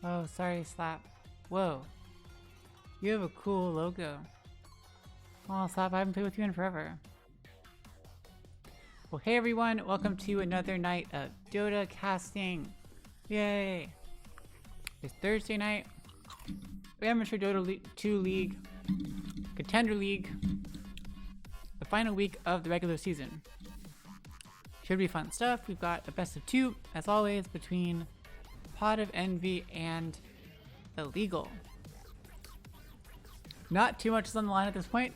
Oh, sorry, Slap. Whoa. You have a cool logo. Oh, Slap, I haven't played with you in forever. Well, hey everyone, welcome to another night of Dota casting. Yay! It's Thursday night. We Amateur Dota 2 League, Contender League, the final week of the regular season. Should be fun stuff. We've got a best of 2, as always, between Pot of Envy and Illegal. Not too much is on the line at this point.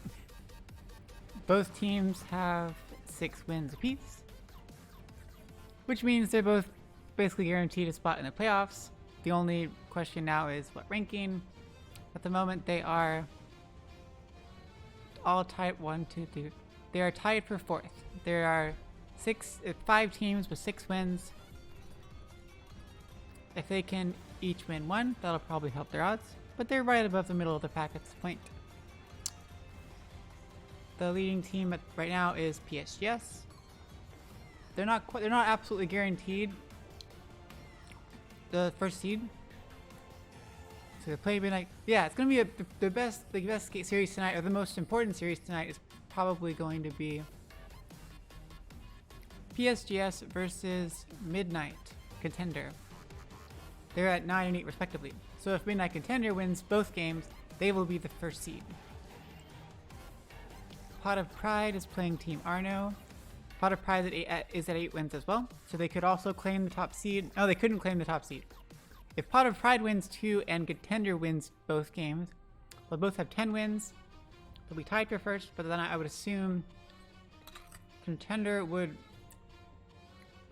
Both teams have 6 wins apiece, which means they're both basically guaranteed a spot in the playoffs. The only question now is what ranking. At the moment, they are all tied 1, 2, 3. They are tied for 4th. There are 5 teams with 6 wins. If they can each win 1, that'll probably help their odds. But they're right above the middle of the pack at this point. The leading team right now is PSGS. They're not absolutely guaranteed the first seed. So they play midnight. Yeah, it's gonna be the best series tonight, or the most important series tonight is probably going to be PSGS versus Midnight Contender. They're at 9 and 8 respectively. So if Midnight Contender wins both games, they will be the first seed. Pot of Pride is playing Team Arno. Pot of Pride is at 8 wins as well, so they could also claim the top seed. No, they couldn't claim the top seed. If Pot of Pride wins 2 and Contender wins both games, they'll both have 10 wins. They'll be tied for first, but then I would assume Contender would...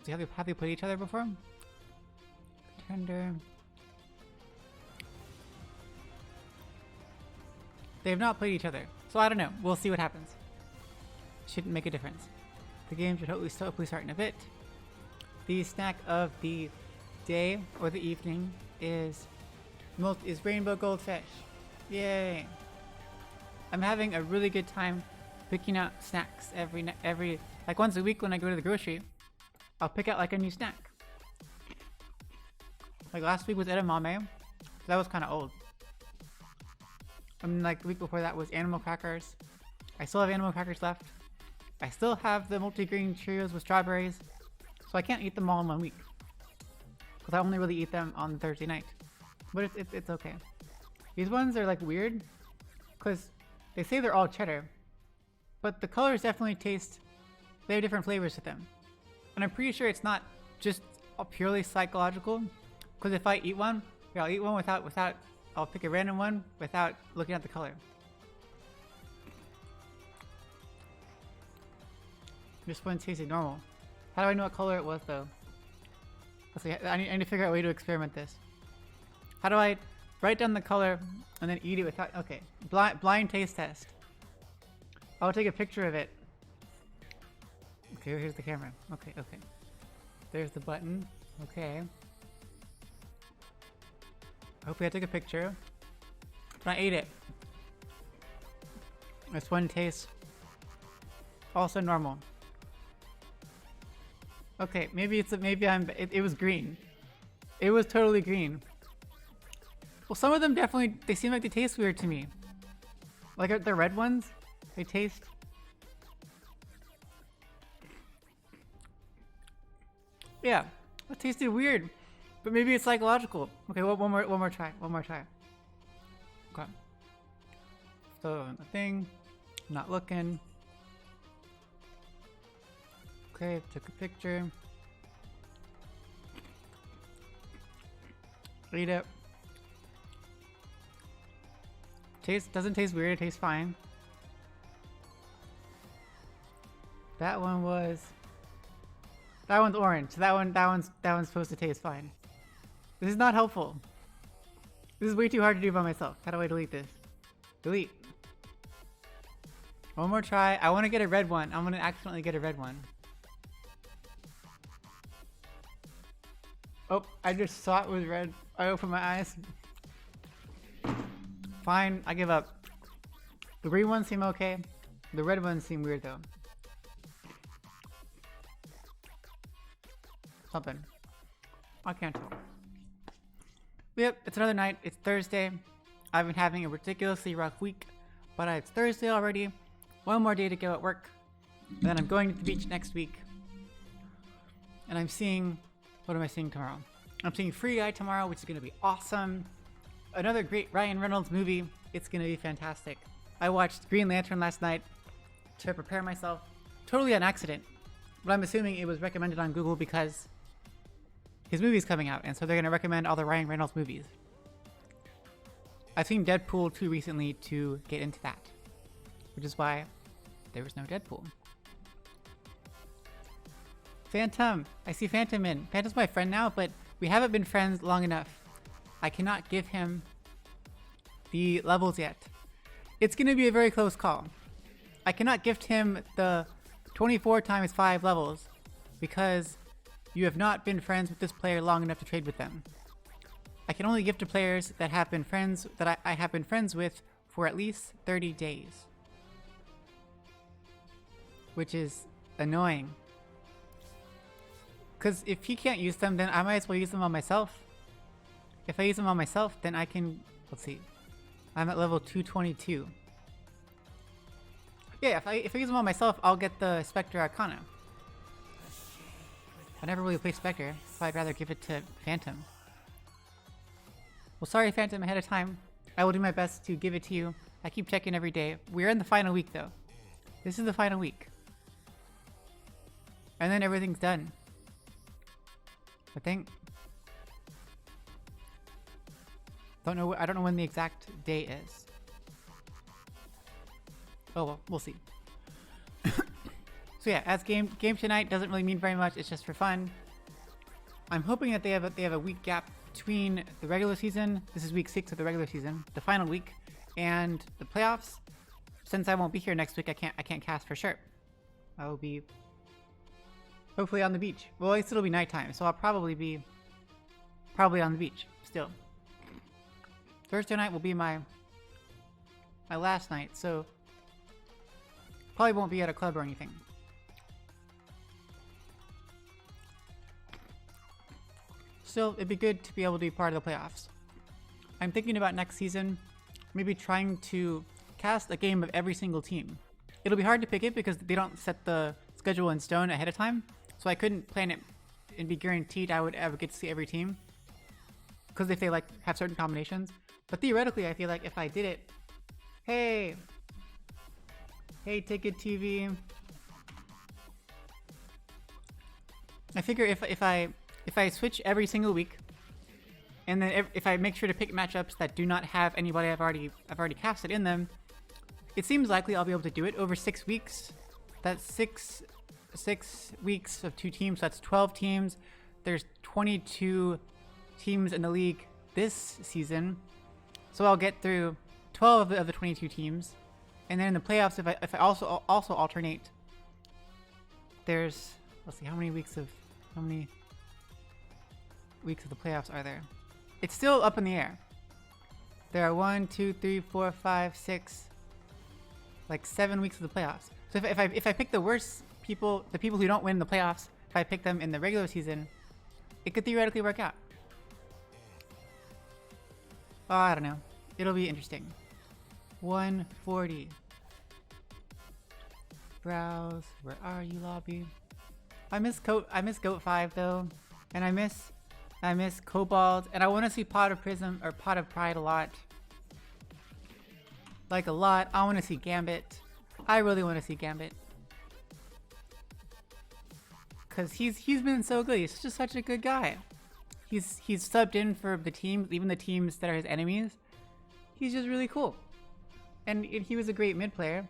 Have they played each other before? Contender... They have not played each other, so I don't know. We'll see what happens. Shouldn't make a difference. The game should hopefully start in a bit. The snack of the day or the evening is rainbow goldfish. Yay! I'm having a really good time picking out snacks every like once a week when I go to the grocery. I'll pick out like a new snack. Like last week was edamame. So that was kind of old. And like the week before that was animal crackers. I still have animal crackers left. I still have the multi-grain Cheerios with strawberries. So I can't eat them all in 1 week. Because I only really eat them on Thursday night. But it's okay. These ones are like weird. Because they say they're all cheddar. But the colors definitely taste... They have different flavors to them. And I'm pretty sure it's not just purely psychological. Because if I eat one, I'll eat one without I'll pick a random one without looking at the color. This one tasted normal. How do I know what color it was though? Let's see, I need to figure out a way to experiment this. How do I write down the color and then eat it without... Okay, blind taste test. I'll take a picture of it. Okay, here's the camera. Okay. There's the button. Okay. Hopefully I took a picture. But I ate it. This one tastes also normal. Okay, it was green. It was totally green. Well, some of them definitely, they seem like they taste weird to me. Like the red ones, they taste... Yeah, it tasted weird. But maybe it's psychological. Okay, one more try. Okay. So the thing, not looking. Okay, took a picture. Eat it. Doesn't taste weird, it tastes fine. That one's orange. So that one's supposed to taste fine. This is not helpful. This is way too hard to do by myself. How do I delete this? Delete. One more try. I want to get a red one. I'm going to accidentally get a red one. Oh, I just saw it was red. I opened my eyes. Fine, I give up. The green ones seem okay. The red ones seem weird though. Something. I can't tell. Yep, it's another night. It's Thursday. I've been having a ridiculously rough week, but it's Thursday already. One more day to go at work. And then I'm going to the beach next week. And I'm seeing... What am I seeing tomorrow? I'm seeing Free Guy tomorrow, which is going to be awesome. Another great Ryan Reynolds movie. It's going to be fantastic. I watched Green Lantern last night to prepare myself. Totally on accident. But I'm assuming it was recommended on Google because his movie's coming out, and so they're going to recommend all the Ryan Reynolds movies. I've seen Deadpool 2 recently to get into that, which is why there was no Deadpool. Phantom! I see Phantom in. Phantom's my friend now, but we haven't been friends long enough. I cannot give him the levels yet. It's going to be a very close call. I cannot gift him the 24 times 5 levels because you have not been friends with this player long enough to trade with them. I can only gift to players that have been friends that I have been friends with for at least 30 days. Which is annoying. Because if he can't use them, then I might as well use them on myself. If I use them on myself, then I can... Let's see. I'm at level 222. Yeah, if I use them on myself, I'll get the Spectre Arcana. I never really play Spectre, so I'd rather give it to Phantom. Well, sorry Phantom ahead of time. I will do my best to give it to you. I keep checking every day. We're in the final week though. This is the final week. And then everything's done. I think. I don't know when the exact day is. Oh well, we'll see. So yeah, as game tonight doesn't really mean very much. It's just for fun. I'm hoping that they have a week gap between the regular season. This is week 6 of the regular season, the final week, and the playoffs. Since I won't be here next week, I can't cast for sure. I will be hopefully on the beach. Well, at least it'll be nighttime, so I'll probably be on the beach still. Thursday night will be my last night, so probably won't be at a club or anything. Still, it'd be good to be able to be part of the playoffs. I'm thinking about next season, maybe trying to cast a game of every single team. It'll be hard to pick it because they don't set the schedule in stone ahead of time, so I couldn't plan it and be guaranteed I would ever get to see every team. Because if they like have certain combinations. But theoretically, I feel like if I did it, hey Ticket TV. I figure if I switch every single week, and then if I make sure to pick matchups that do not have anybody I've already casted in them, it seems likely I'll be able to do it over 6 weeks. That's six weeks of 2 teams. So that's 12 teams. There's 22 teams in the league this season, so I'll get through 12 of the 22 teams, and then in the playoffs, if I also alternate, there's, let's see, how many weeks of the playoffs are there? It's still up in the air. There are 1, 2, 3, 4, 5, 6, like 7 weeks of the playoffs. So if I pick the worst people, the people who don't win the playoffs, if I pick them in the regular season, it could theoretically work out. Oh, I don't know. It'll be interesting. 140. Browse. Where are you, lobby? I miss Goat 5 though, and I miss Cobalt, and I want to see Pot of Prism or Pot of Pride a lot. Like a lot. I want to see Gambit. I really want to see Gambit. Cause he's been so good. He's just such a good guy. He's subbed in for the teams, even the teams that are his enemies. He's just really cool. And he was a great mid player.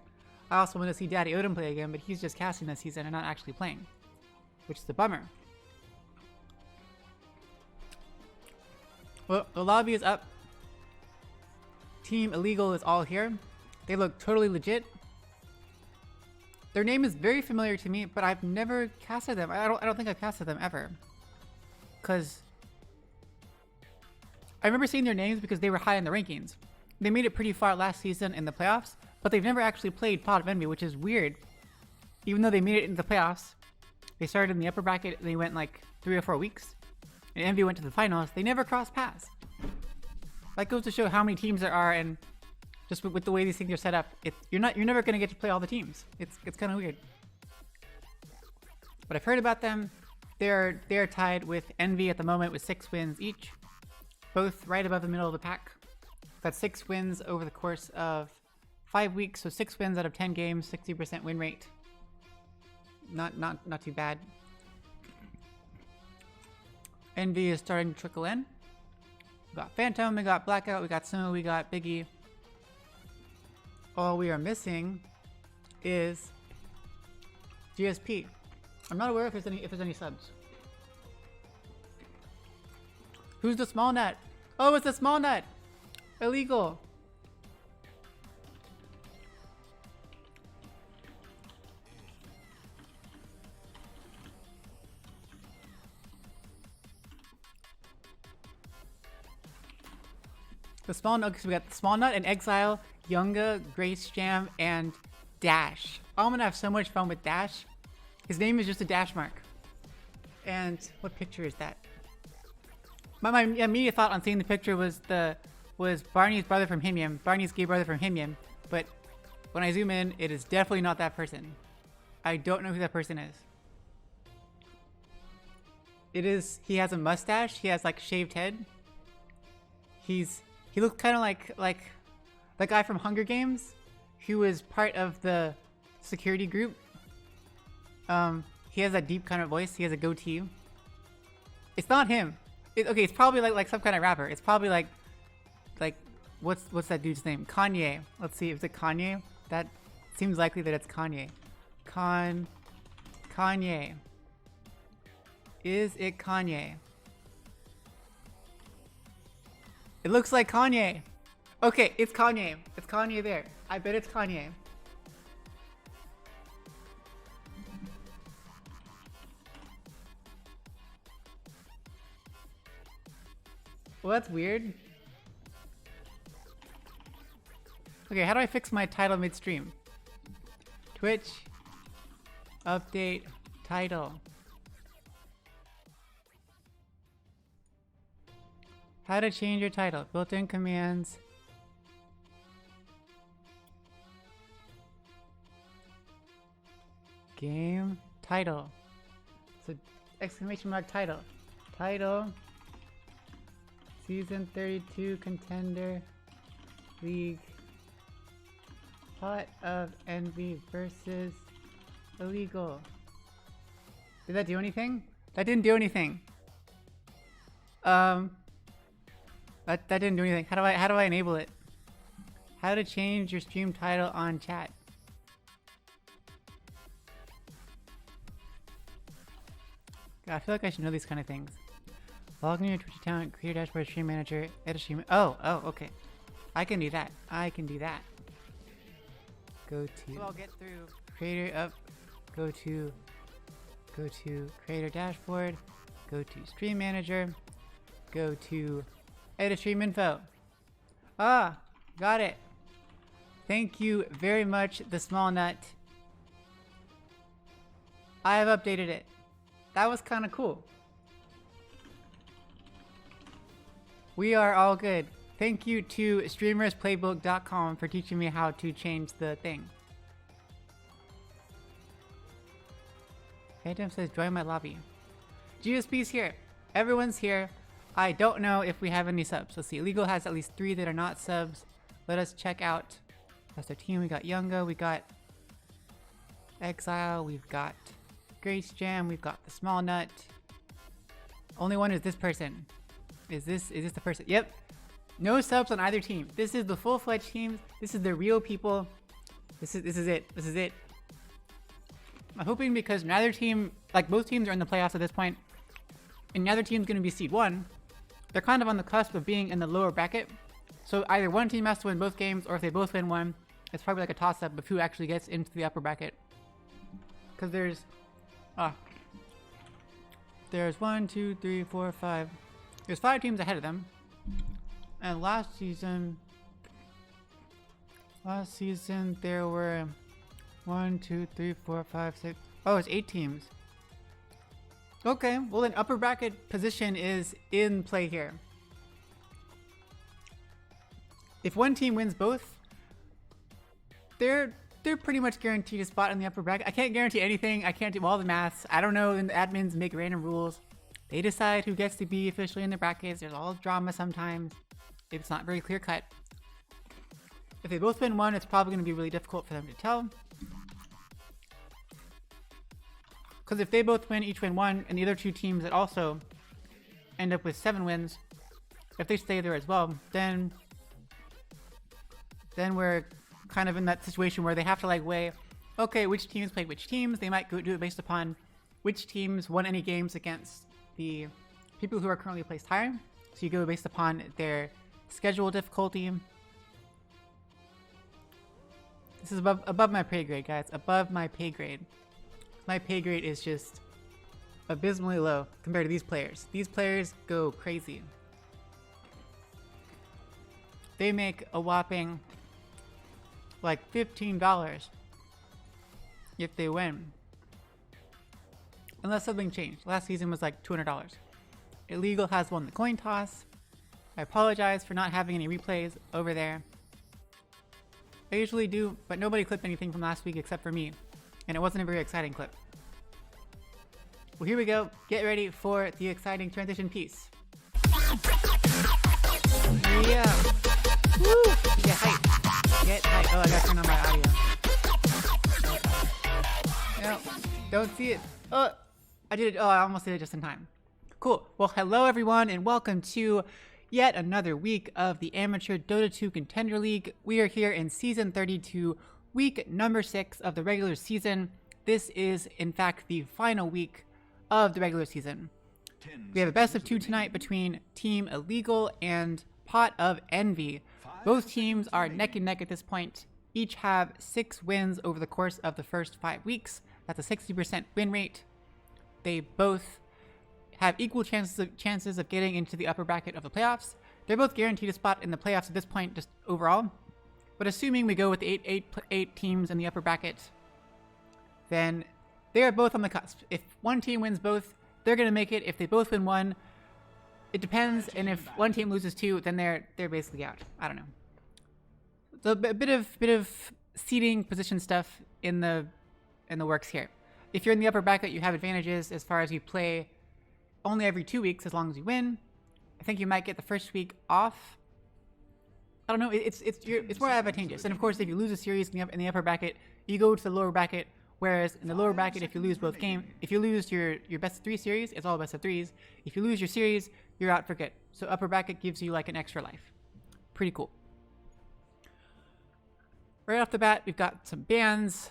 I also want to see Daddy Odin play again, but he's just casting this season and not actually playing, which is a bummer. Well, the lobby is up. Team Illegal is all here. They look totally legit. Their name is very familiar to me, but I've never casted them. I don't think I've casted them ever. Cause I remember seeing their names because they were high in the rankings. They made it pretty far last season in the playoffs, but they've never actually played Pot of Envy, which is weird. Even though they made it into the playoffs, they started in the upper bracket and they went like 3 or 4 weeks. And Envy went to the finals. They never crossed paths. That goes to show how many teams there are, and just with the way these things are set up, you're never gonna get to play all the teams. It's kind of weird. But I've heard about them. They're tied with Envy at the moment with 6 wins each, both right above the middle of the pack. That's 6 wins over the course of 5 weeks, so 6 wins out of 10 games, 60% win rate. Not too bad. Envy is starting to trickle in. We got Phantom, we got Blackout, we got Snow, we got Biggie. All we are missing is GSP. I'm not aware if there's any subs. Who's the small nut? Oh, it's the small nut. Illegal. The small nut, because we got the small nut and Exile, Younga, Grace Jam, and Dash. Oh, I'm gonna have so much fun with Dash. His name is just a dash mark. And what picture is that? My immediate thought on seeing the picture was Barney's brother from Himyam, Barney's gay brother from Himyam, but when I zoom in, it is definitely not that person. I don't know who that person is. He has a mustache, he has like shaved head. He looks kind of like the guy from Hunger Games, who was part of the security group. He has that deep kind of voice. He has a goatee. It's not him. Okay, it's probably like some kind of rapper. It's probably like what's that dude's name? Kanye. Let's see. Is it Kanye? That seems likely that it's Kanye. Kanye. Is it Kanye? It looks like Kanye. Okay, it's Kanye. It's Kanye there. I bet it's Kanye. Well, that's weird. Okay, how do I fix my title midstream? Twitch. Update. Title. How to change your title. Built-in commands. Game. Title. So, exclamation mark title. Title. Season 32 Contender League. Pot of Envy versus Illegal. Did that do anything? That didn't do anything. That didn't do anything. How do I enable it? How to change your stream title on chat. God, I feel like I should know these kind of things. Log in your Twitch account, create a dashboard, stream manager, edit stream. Oh, okay. I can do that. Go to. So I'll get through creator up. Go to creator dashboard. Go to stream manager. Go to edit stream info. Ah, got it. Thank you very much, the small nut. I have updated it. That was kind of cool. We are all good. Thank you to streamersplaybook.com for teaching me how to change the thing. Phantom says join my lobby. GSP's here. Everyone's here. I don't know if we have any subs. Let's see. Illegal has at least 3 that are not subs. Let us check out. That's our team. We got Younga. We got Exile. We've got Grace Jam. We've got the small nut. Only one is this person. Is this the person? Yep. No subs on either team. This is the full-fledged team. This is the real people. This is it. This is it. I'm hoping because neither team, like both teams are in the playoffs at this point, and neither team's going to be seed 1. They're kind of on the cusp of being in the lower bracket. So either one team has to win both games, or if they both win one, it's probably like a toss-up of who actually gets into the upper bracket. Because there's 1, 2, 3, 4, 5. There's 5 teams ahead of them. And last season there were 1, 2, 3, 4, 5, 6. Oh, it's 8 teams. Okay, well then upper bracket position is in play here. if one team wins both, they're pretty much guaranteed a spot in the upper bracket. I can't guarantee anything. I can't do all the maths. I don't know. And the admins make random rules. They decide who gets to be officially in the brackets. There's all drama sometimes. It's not very clear cut. If they both win one, it's probably going to be really difficult for them to tell. Because if they both win, each win one, and the other two teams that also end up with 7 wins, if they stay there as well, then we're kind of in that situation where they have to like weigh, okay, which teams play which teams. They might do it based upon which teams won any games against the people who are currently placed higher. So you go based upon their schedule difficulty. This is above my pay grade, guys. Above my pay grade. My pay grade is just abysmally low compared to these players. These players go crazy. They make a whopping like $15 if they win. Unless something changed. Last season was like $200. Illegal has won the coin toss. I apologize for not having any replays over there. I usually do, but nobody clipped anything from last week except for me. And it wasn't a very exciting clip. Well, here we go. Get ready for the exciting transition piece. Yeah. Woo! Get hype. Get hype. Oh, I gotta turn on my audio. No, don't see it. Oh, I did it. Oh, I almost did it just in time. Cool. Well, hello everyone, and welcome to yet another week of the Amateur Dota 2 Contender League. We are here in Season 32, week number 6 of the regular season. This is, in fact, the final week of the regular season. We have a best of 2 tonight between Team Illegal and Pot of Envy. Both teams are neck and neck at this point. Each have 6 wins over the course of the first 5 weeks. That's a 60% win rate. They both have equal chances of getting into the upper bracket of the playoffs. They're both guaranteed a spot in the playoffs at this point, just overall. But assuming we go with the 8 teams in the upper bracket, then they are both on the cusp. If one team wins both, they're going to make it. If they both win one, it depends. And if one team loses 2, then they're basically out. I don't know. So a bit of seeding position stuff in the works here. If you're in the upper bracket, you have advantages as far as you play only every 2 weeks as long as you win. I think you might get the first week off. I don't know. It's more advantageous. And of course, if you lose a series in the upper bracket, you go to the lower bracket. Whereas in the lower bracket, if you lose both games, if you lose your best of 3 series, it's all best of 3s. If you lose your series, you're out for good. So upper bracket gives you like an extra life. Pretty cool. Right off the bat, we've got some bans.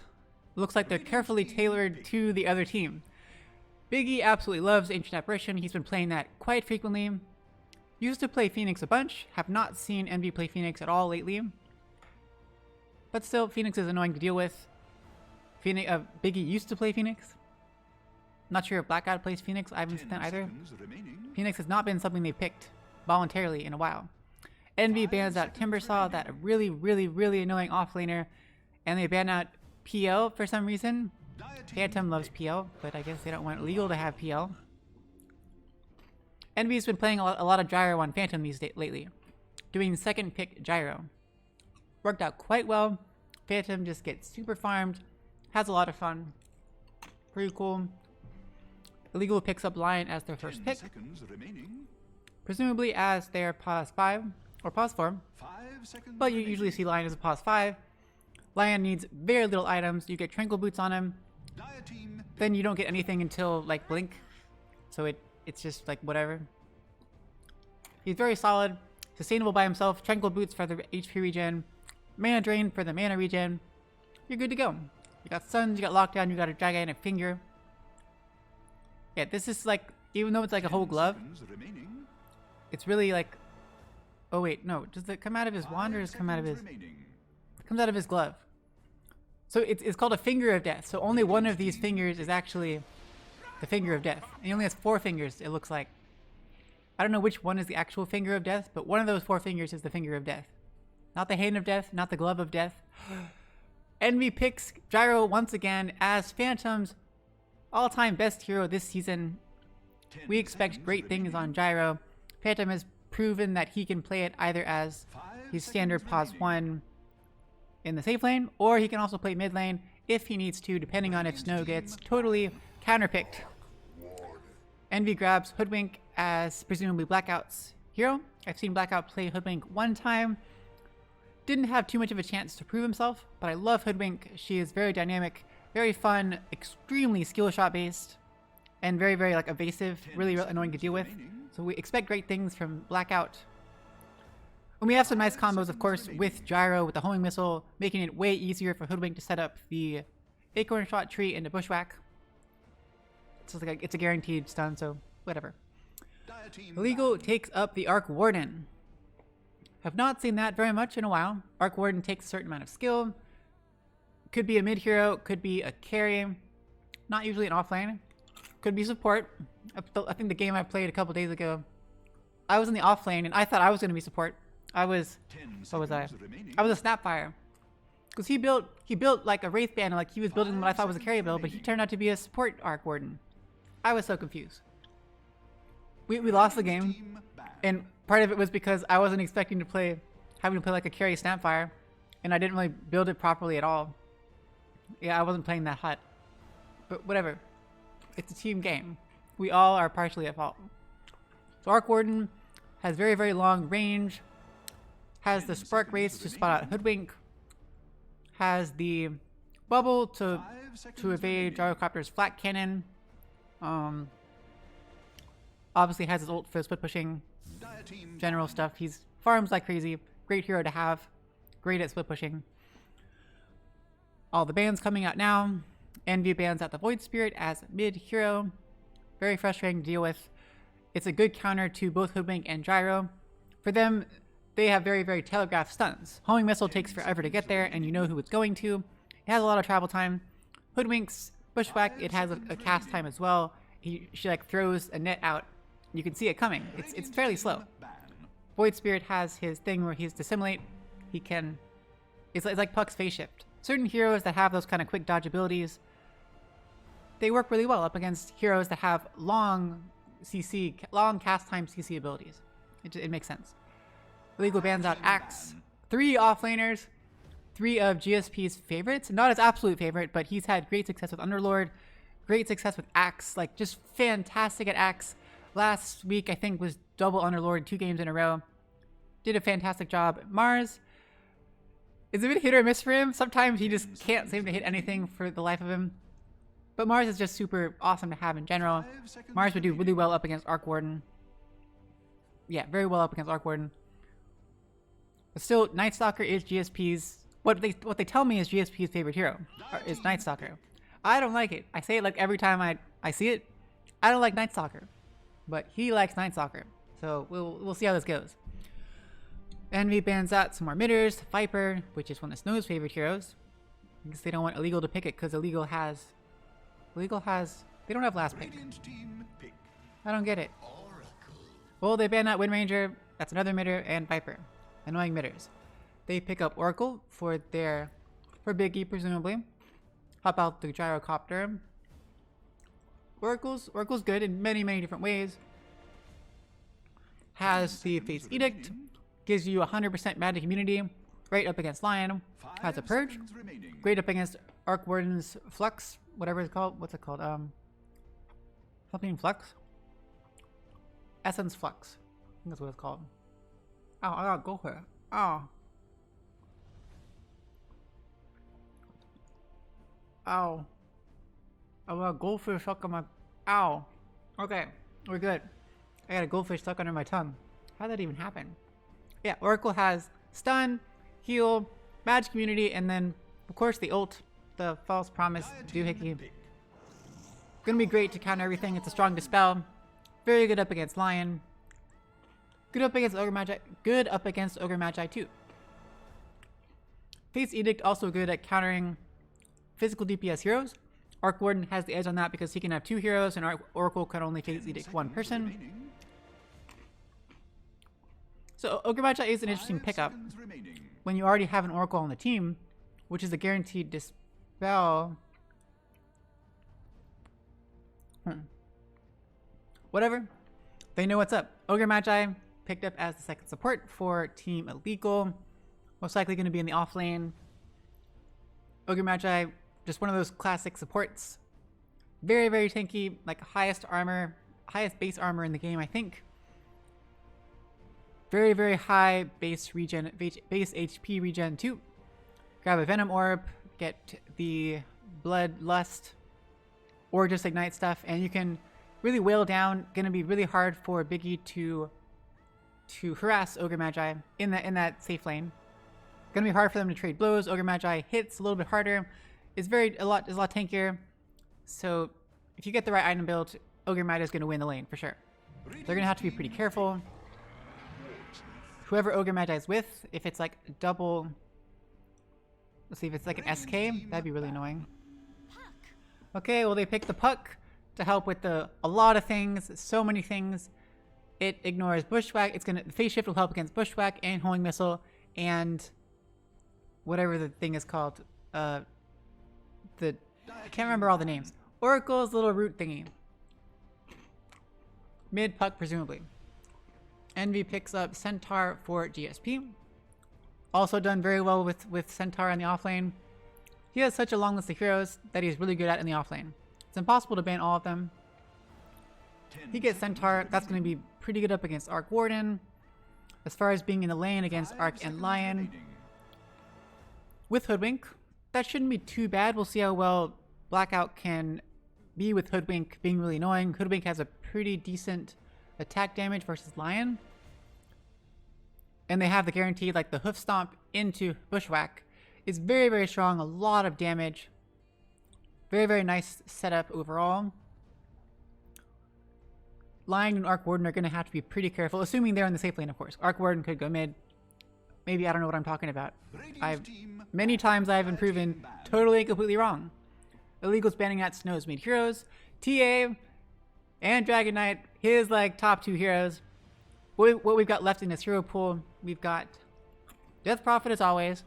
Looks like they're carefully tailored to the other team. Biggie absolutely loves Ancient Apparition. He's been playing that quite frequently. Used to play Phoenix a bunch. Have not seen Envy play Phoenix at all lately. But still, Phoenix is annoying to deal with. Biggie used to play Phoenix. Not sure if Blackout plays Phoenix. I haven't seen that either. Phoenix has not been something they picked voluntarily in a while. Envy bans out Timbersaw, that really, really, really annoying offlaner. And they ban out PL for some reason. Phantom loves PL, but I guess they don't want Illegal to have PL. Envy's been playing a lot of Gyro on Phantom lately. Doing second pick Gyro. Worked out quite well. Phantom just gets super farmed. Has a lot of fun. Pretty cool. Illegal picks up Lion as their first pick. Presumably as their pause 5 or pause 4. But you usually see Lion as a pause 5. Lion needs very little items. You get Tranquil Boots on him. Then you don't get anything until like Blink. So it's just like whatever. He's very solid. Sustainable by himself. Tranquil Boots for the HP regen. Mana Drain for the mana regen. You're good to go. You got Suns, you got Lockdown, you got a gigantic finger. Yeah, this is like, even though it's like a whole glove, it's really like, oh wait, no, does it come out of his wand or does it come out of his, it comes out of his glove. So it's called a Finger of Death. So only one of these fingers is actually the Finger of Death. And he only has 4 fingers, it looks like. I don't know which one is the actual Finger of Death, but one of those 4 fingers is the Finger of Death. Not the Hand of Death, not the Glove of Death. Envy picks Gyro once again as Phantom's all-time best hero this season. We expect great things on Gyro. Phantom has proven that he can play it either as his standard pause 1 in the safe lane, or he can also play mid lane if he needs to, depending on if Snow gets totally counterpicked. Envy grabs Hoodwink as presumably Blackout's hero. I've seen Blackout play Hoodwink one time. Didn't have too much of a chance to prove himself, but I love Hoodwink. She is very dynamic, very fun, extremely skill shot based, and very, very like evasive, really annoying to deal with. So we expect great things from Blackout. And we have some nice combos, of course, with Gyro, with the homing missile, making it way easier for Hoodwink to set up the Acorn Shot tree into Bushwhack. So it's a guaranteed stun, so whatever. Illegal takes up the Arc Warden. Have not seen that very much in a while. Arc Warden takes a certain amount of skill. Could be a mid hero, could be a carry. Not usually an offlane. Could be support. I think the game I played a couple days ago, I was in the offlane and I thought I was going to be support. I was, what was I? I was a Snapfire. Because he built like a Wraith Band, like he was building what I thought was a carry build, but he turned out to be a support Arc Warden. I was so confused. We lost the game, and part of it was because I wasn't expecting to having to play like a carry Snapfire, and I didn't really build it properly at all. Yeah, I wasn't playing that hot. But whatever. It's a team game. We all are partially at fault. So Arc Warden has very, very long range, has the Spark Race to spot out Hoodwink, has the Bubble to evade Gyrocopter's Flat Cannon, obviously has his ult for split pushing, general stuff. He's farms like crazy, great hero to have, great at split pushing. All the bans coming out now. Envy bans out the Void Spirit as mid hero, very frustrating to deal with. It's a good counter to both Hoodwink and Gyro. For them, they have very, very telegraphed stuns. Homing Missile takes forever to get there, and you know who it's going to. It has a lot of travel time. Hoodwink's Bushwhack, it has a cast time as well. She like throws a net out. You can see it coming. It's fairly slow. Void Spirit has his thing where he's Dissimulate. He can... It's like Puck's Phase Shift. Certain heroes that have those kind of quick dodge abilities, they work really well up against heroes that have long cast time CC abilities. It makes sense. Illegal bans out Axe. 3 offlaners, 3 of GSP's favorites. Not his absolute favorite, but he's had great success with Underlord, great success with Axe, like just fantastic at Axe. Last week, I think, was double Underlord 2 games in a row. Did a fantastic job. Mars is a bit hit or miss for him. Sometimes he just can't seem to hit anything for the life of him. But Mars is just super awesome to have in general. Mars would do really well up against Arc Warden. Yeah, very well up against Arc Warden. But still, Night Stalker is GSP's... What they tell me is GSP's favorite hero, is Night Stalker. I don't like it. I say it like every time I see it. I don't like Night Stalker. But he likes Night Stalker. So we'll see how this goes. Envy bans out some more midders. Viper, which is one of Snow's favorite heroes. I guess they don't want Illegal to pick it because Illegal has... They don't have last pick. I don't get it. Well, they ban out Wind Ranger. That's another midder, and Viper. Annoying midders. They pick up Oracle for Biggie, presumably. Hop out the Gyrocopter. Oracle's good in many, many different ways. Has the Fate's Edict. Gives you 100% magic immunity. Great up against Lion. Has a Purge. Great up against Arc Warden's Flux. Whatever it's called. What's it called? Something Flux? Essence Flux. I think that's what it's called. Oh, I gotta go for it. Oh. Ow. I got a goldfish stuck on my... Ow. Okay, we're good. I got a goldfish stuck under my tongue. How did that even happen? Yeah, Oracle has Stun, Heal, Magic Immunity, and then, of course, the ult, the False Promise Doohickey. Gonna be great to counter everything. It's a strong Dispel. Very good up against Lion. Good up against Ogre Magi. Good up against Ogre Magi too. Fate's Edict also good at countering physical DPS heroes. Arc Warden has the edge on that because he can have 2 heroes, and Oracle can only Fate's Edict 1 person. So Ogre Magi is an interesting pickup when you already have an Oracle on the team, which is a guaranteed Dispel. Whatever. They know what's up. Ogre Magi picked up as the second support for Team Illegal. Most likely going to be in the off lane. Ogre Magi, just one of those classic supports. Very, very tanky, like highest armor, highest base armor in the game, I think. Very, very high base HP regen too. Grab a Venom Orb, get the Bloodlust, or just ignite stuff, and you can really wail down. Gonna be really hard for Biggie to harass Ogre Magi in that safe lane. Gonna be hard for them to trade blows. Ogre Magi hits a little bit harder. Is a lot tankier. So if you get the right item build, Ogre Magi is gonna win the lane for sure. They're gonna have to be pretty careful. Whoever Ogre Magi is with, if it's like double, let's see if it's like an SK, that'd be really annoying. Okay, well they picked the Puck to help with a lot of things, so many things. It ignores Bushwhack. The phase shift will help against Bushwhack and Homing Missile and whatever the thing is called. I can't remember all the names. Oracle's little root thingy. Mid Puck presumably. Envy picks up Centaur for GSP. Also done very well with Centaur in the offlane. He has such a long list of heroes that he's really good at in the offlane. It's impossible to ban all of them. He gets Centaur. That's going to be pretty good up against Arc Warden. As far as being in the lane against Arc and Lion. With Hoodwink, that shouldn't be too bad. We'll see how well Blackout can be with Hoodwink being really annoying. Hoodwink has a pretty decent attack damage versus Lion. And they have the guaranteed, like the Hoof Stomp into Bushwhack. It's very, very strong. A lot of damage. Very, very nice setup overall. Lion and Arc Warden are going to have to be pretty careful, assuming they're in the safe lane, of course. Arc Warden could go mid. Maybe I don't know what I'm talking about. Many times I've been proven totally and completely wrong. Illegal's banning out Snow's mid heroes. TA and Dragon Knight, his like top two heroes. What we've got left in this hero pool, we've got Death Prophet as always.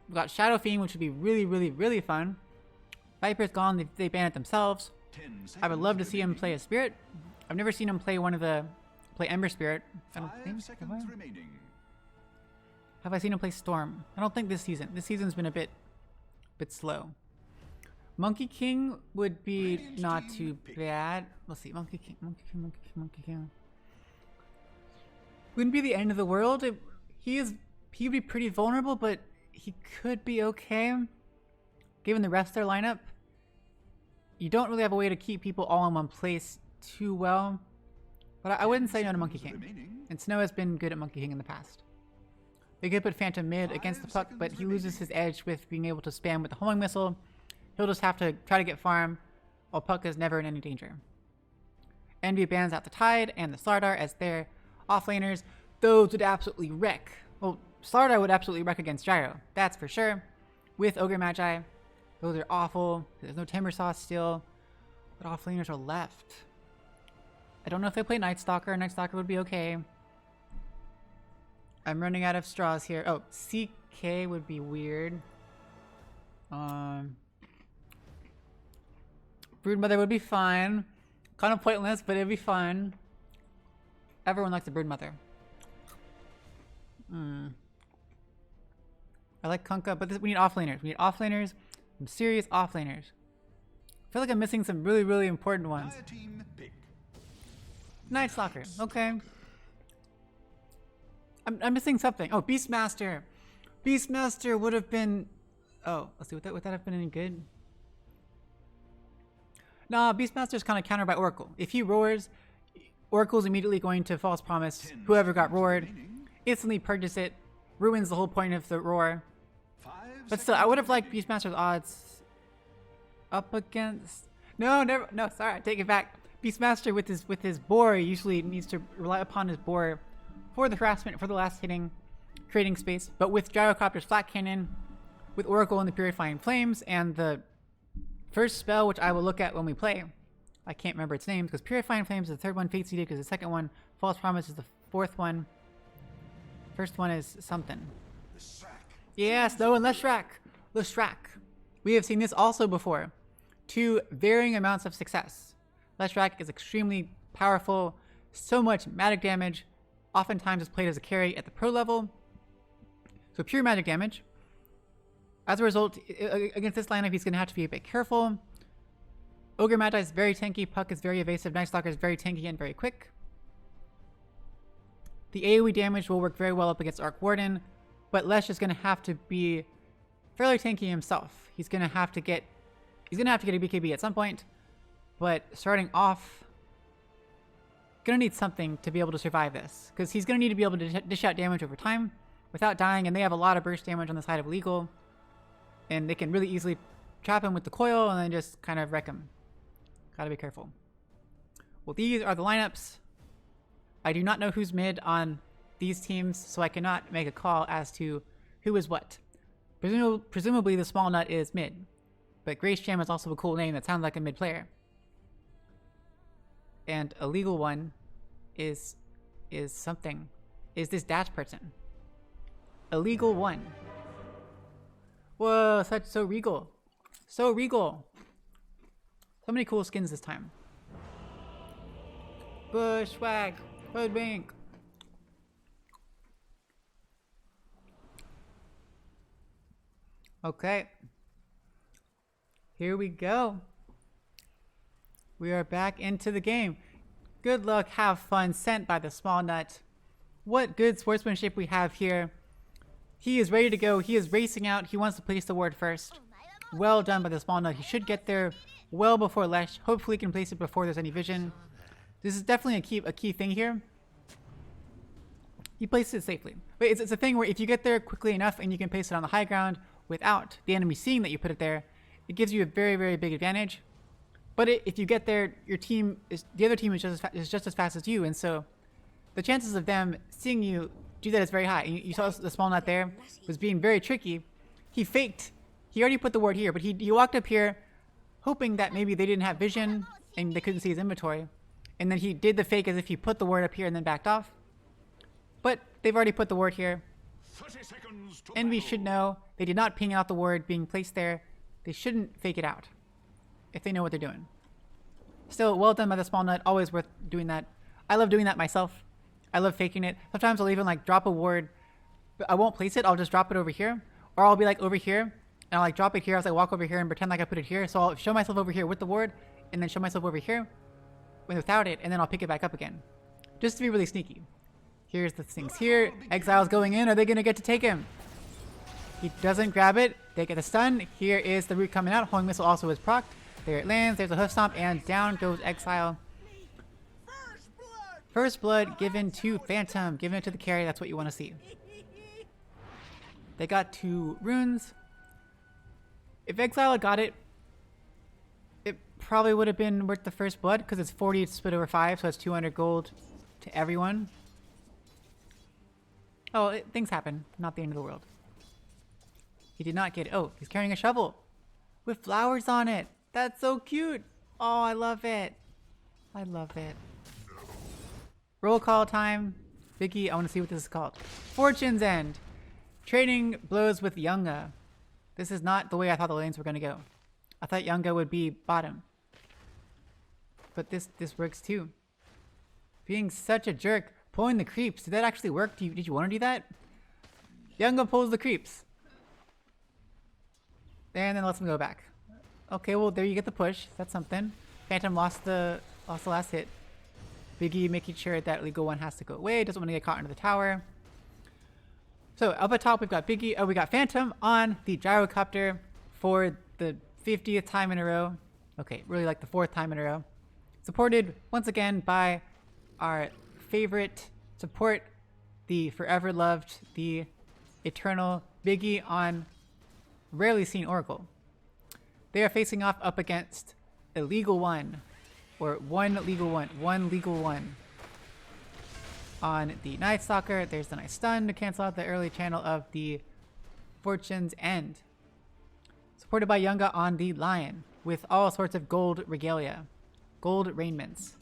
We've got Shadow Fiend, which would be really, really, really fun. Viper's gone, they ban it themselves. I would love to see him play a Spirit. I've never seen him play play Ember Spirit. I don't think. Have I seen him play Storm? I don't think this season. This season's been a bit slow. Monkey King would be not too bad. Let's see. Monkey King. Wouldn't be the end of the world. He'd be pretty vulnerable, but he could be okay. Given the rest of their lineup, you don't really have a way to keep people all in one place too well. But I wouldn't say no to Monkey King. And Snow has been good at Monkey King in the past. They could put Phantom mid against the Puck, but he loses his edge with being able to spam with the homing missile. He'll just have to try to get farm, while Puck is never in any danger. Envy bans out the Tide and the Slardar as their offlaners. Those would absolutely wreck. Well, Slardar would absolutely wreck against Gyro, that's for sure. With Ogre Magi, those are awful. There's no Timber Saw still. What offlaners are left? I don't know if they play Night Stalker. Night Stalker would be okay. I'm running out of straws here. Oh, CK would be weird. Broodmother would be fine. Kind of pointless, but it'd be fun. Everyone likes a Broodmother. I like Kunkka, but we need offlaners. We need offlaners. Some serious offlaners. I feel like I'm missing some really, really important ones. Night Stalker. Okay. I'm missing something. Oh, Beastmaster. Beastmaster would have been... Oh, let's see. Would that have been any good? Nah, Beastmaster is kind of countered by Oracle. If he roars, Oracle's immediately going to False Promise whoever got roared. Instantly purchase it. Ruins the whole point of the roar. But still, I would have liked Beastmaster's odds up against... No, never. No, sorry. I take it back. Beastmaster with his boar usually needs to rely upon his boar for the harassment, for the last hitting, creating space. But with Gyrocopter's Flat Cannon, with Oracle and the Purifying Flames, and the first spell, which I will look at when we play. I can't remember its name, because Purifying Flames is the third one, Fate Seeded is the second one, False Promise is the fourth one. First one is something. Yes, no, and Leshrac. We have seen this also before, to varying amounts of success. Leshrac is extremely powerful, so much magic damage, oftentimes is played as a carry at the pro level. So pure magic damage. As a result, against this lineup, he's going to have to be a bit careful. Ogre Magi is very tanky, Puck is very evasive, Night Stalker is very tanky and very quick. The AoE damage will work very well up against Arc Warden, but Lesh is going to have to be fairly tanky himself. He's going to have to get a BKB at some point, but starting off, going to need something to be able to survive this, because he's going to need to be able to dish out damage over time without dying, and they have a lot of burst damage on the side of Legal, and they can really easily trap him with the coil and then just kind of wreck him. Gotta be careful. Well, these are the lineups. I do not know who's mid on these teams, so I cannot make a call as to who is what. Presumably the small nut is mid, but Grace Jam is also a cool name that sounds like a mid player. And a legal one is something. Is this dash person? A legal one. Whoa, so regal. So regal. So many cool skins this time. Bushwhack. Hoodwink. Okay. Here we go. We are back into the game. Good luck, have fun, sent by the small nut. What good sportsmanship we have here. He is ready to go. He is racing out. He wants to place the ward first. Well done by the small nut. He should get there well before Lesh. Hopefully he can place it before there's any vision. This is definitely a key thing here. He places it safely. But it's a thing where if you get there quickly enough and you can place it on the high ground without the enemy seeing that you put it there, it gives you a very, very big advantage. But if you get there, the other team is just as fast as you, and so the chances of them seeing you do that is very high. And you saw the small nut there was being very tricky. He faked. He already put the ward here, but he walked up here hoping that maybe they didn't have vision and they couldn't see his inventory. And then he did the fake as if he put the ward up here and then backed off. But they've already put the ward here. Envy should know they did not ping out the ward being placed there. They shouldn't fake it out if they know what they're doing. Still, well done by the small nut. Always worth doing that. I love doing that myself. I love faking it. Sometimes I'll even like drop a ward, but I won't place it. I'll just drop it over here. Or I'll be like over here, and I'll like drop it here as I walk over here and pretend like I put it here. So I'll show myself over here with the ward, and then show myself over here without it, and then I'll pick it back up again. Just to be really sneaky. Here's the things here. Exile's going in. Are they going to get to take him? He doesn't grab it. They get a stun. Here is the root coming out. Homing missile also is procced. There it lands. There's a hoof stomp, and down goes Exile. First blood given to Phantom. Given it to the carry. That's what you want to see. They got 2 runes. If Exile got it, it probably would have been worth the first blood because it's 40 split over 5, so it's 200 gold to everyone. Oh, things happen. Not the end of the world. He did not get it. Oh, he's carrying a shovel with flowers on it. That's so cute. Oh, I love it. I love it. Roll call time. Biggie, I want to see what this is called. Fortune's End. Trading blows with Yunga. This is not the way I thought the lanes were going to go. I thought Yunga would be bottom. But this works too. Being such a jerk. Pulling the creeps. Did that actually work? Did you want to do that? Yunga pulls the creeps. And then lets him go back. Okay, well there you get the push. That's something. Phantom lost the last hit. Biggie making sure that Legal One has to go away. Doesn't want to get caught into the tower. So up at top we've got Biggie. Oh, we got Phantom on the gyrocopter for the 50th time in a row. Okay, really like the 4th time in a row. Supported once again by our favorite support, the forever loved, the eternal Biggie on rarely seen Oracle. They are facing off up against a legal one, or one legal one on the Night Stalker. There's the nice stun to cancel out the early channel of the Fortune's End. Supported by Yunga on the Lion with all sorts of gold regalia, gold raiments.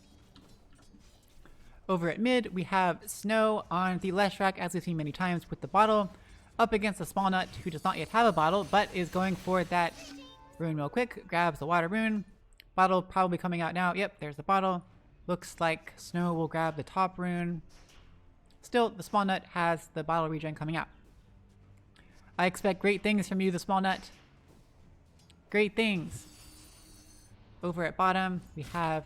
Over at mid, we have Snow on the Leshrac, as we've seen many times, with the bottle, up against the small nut, who does not yet have a bottle, but is going for that rune real quick. Grabs the water rune. Bottle probably coming out now. Yep, there's the bottle. Looks like Snow will grab the top rune. Still, the small nut has the bottle regen coming out. I expect great things from you, the small nut. Great things. Over at bottom, we have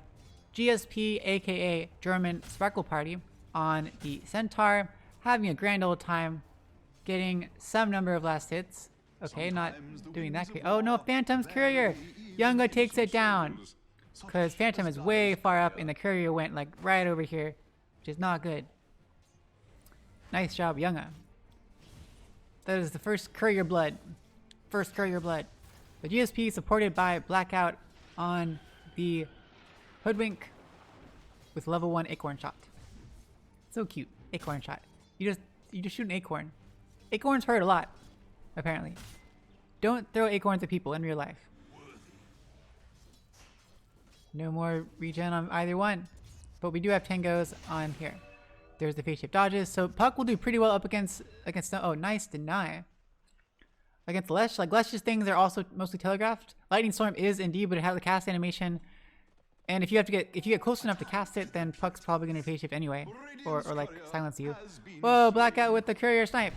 GSP, aka German Sparkle Party, on the Centaur, having a grand old time, getting some number of last hits. Okay, not doing that great. Oh no, Phantom's courier! Younga takes it down, because Phantom is way far up and the courier went like right over here, which is not good. Nice job, Younga. That is the first courier blood. First courier blood. The GSP supported by Blackout on the Hoodwink with level 1 Acorn Shot. So cute. Acorn Shot. You just shoot an acorn. Acorns hurt a lot, apparently. Don't throw acorns at people in real life. No more regen on either one. But we do have tangos on here. There's the phase shift dodges. So Puck will do pretty well up against oh, nice deny. Against Lesh, like Lesh's things are also mostly telegraphed. Lightning Storm is indeed, but it has a cast animation. And if you get close enough to cast it, then Puck's probably gonna phase shift anyway. Or like silence you. Whoa, Blackout with the courier snipe.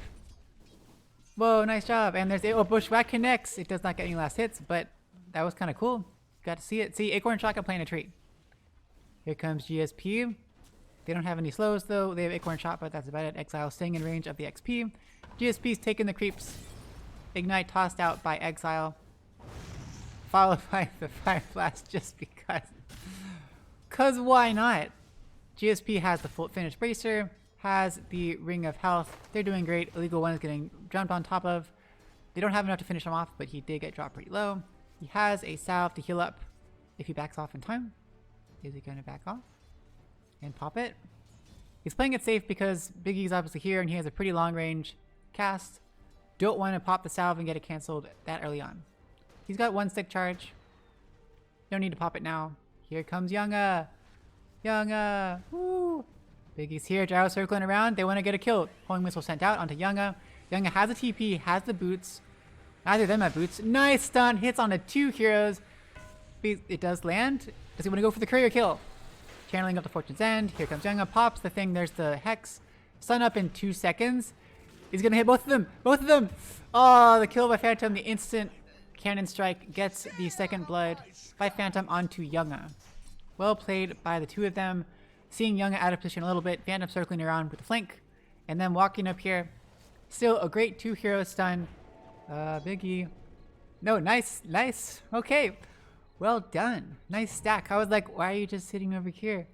Whoa, nice job. And there's Bushwhack connects. It does not get any last hits, but that was kinda cool. Got to see it. See, Acorn Shotgun playing a treat. Here comes GSP. They don't have any slows though. They have Acorn Shot, but that's about it. Exile staying in range of the XP. GSP's taking the creeps. Ignite tossed out by Exile. Followed by the Fire Blast just because. Cause why not? GSP has the full finished bracer. Has the Ring of Health. They're doing great. Illegal One is getting jumped on top of. They don't have enough to finish him off, but he did get dropped pretty low. He has a salve to heal up if he backs off in time. Is he going to back off and pop it? He's playing it safe because Biggie's obviously here and he has a pretty long range cast. Don't want to pop the salve and get it canceled that early on. He's got one stick charge. Don't need to pop it now. Here comes Younga. Younga. Woo. Biggie's here, gyro circling around. They want to get a kill. Homing missile sent out onto Younga. Younga has a TP, has the boots. Neither of them have boots. Nice stun. Hits on the two heroes. It does land. Does he want to go for the courier kill? Channeling up to Fortune's End. Here comes Younga. Pops the thing. There's the Hex. Stun up in 2 seconds. He's going to hit both of them. Both of them. Oh, the kill by Phantom. The instant cannon strike gets the second blood by Phantom onto Younga. Well played by the two of them. Seeing Younga out of position a little bit. Phantom circling around with the flank. And then walking up here. Still a great 2-hero stun. Biggie. No, nice. Nice. Okay. Well done. Nice stack. I was like, why are you just sitting over here?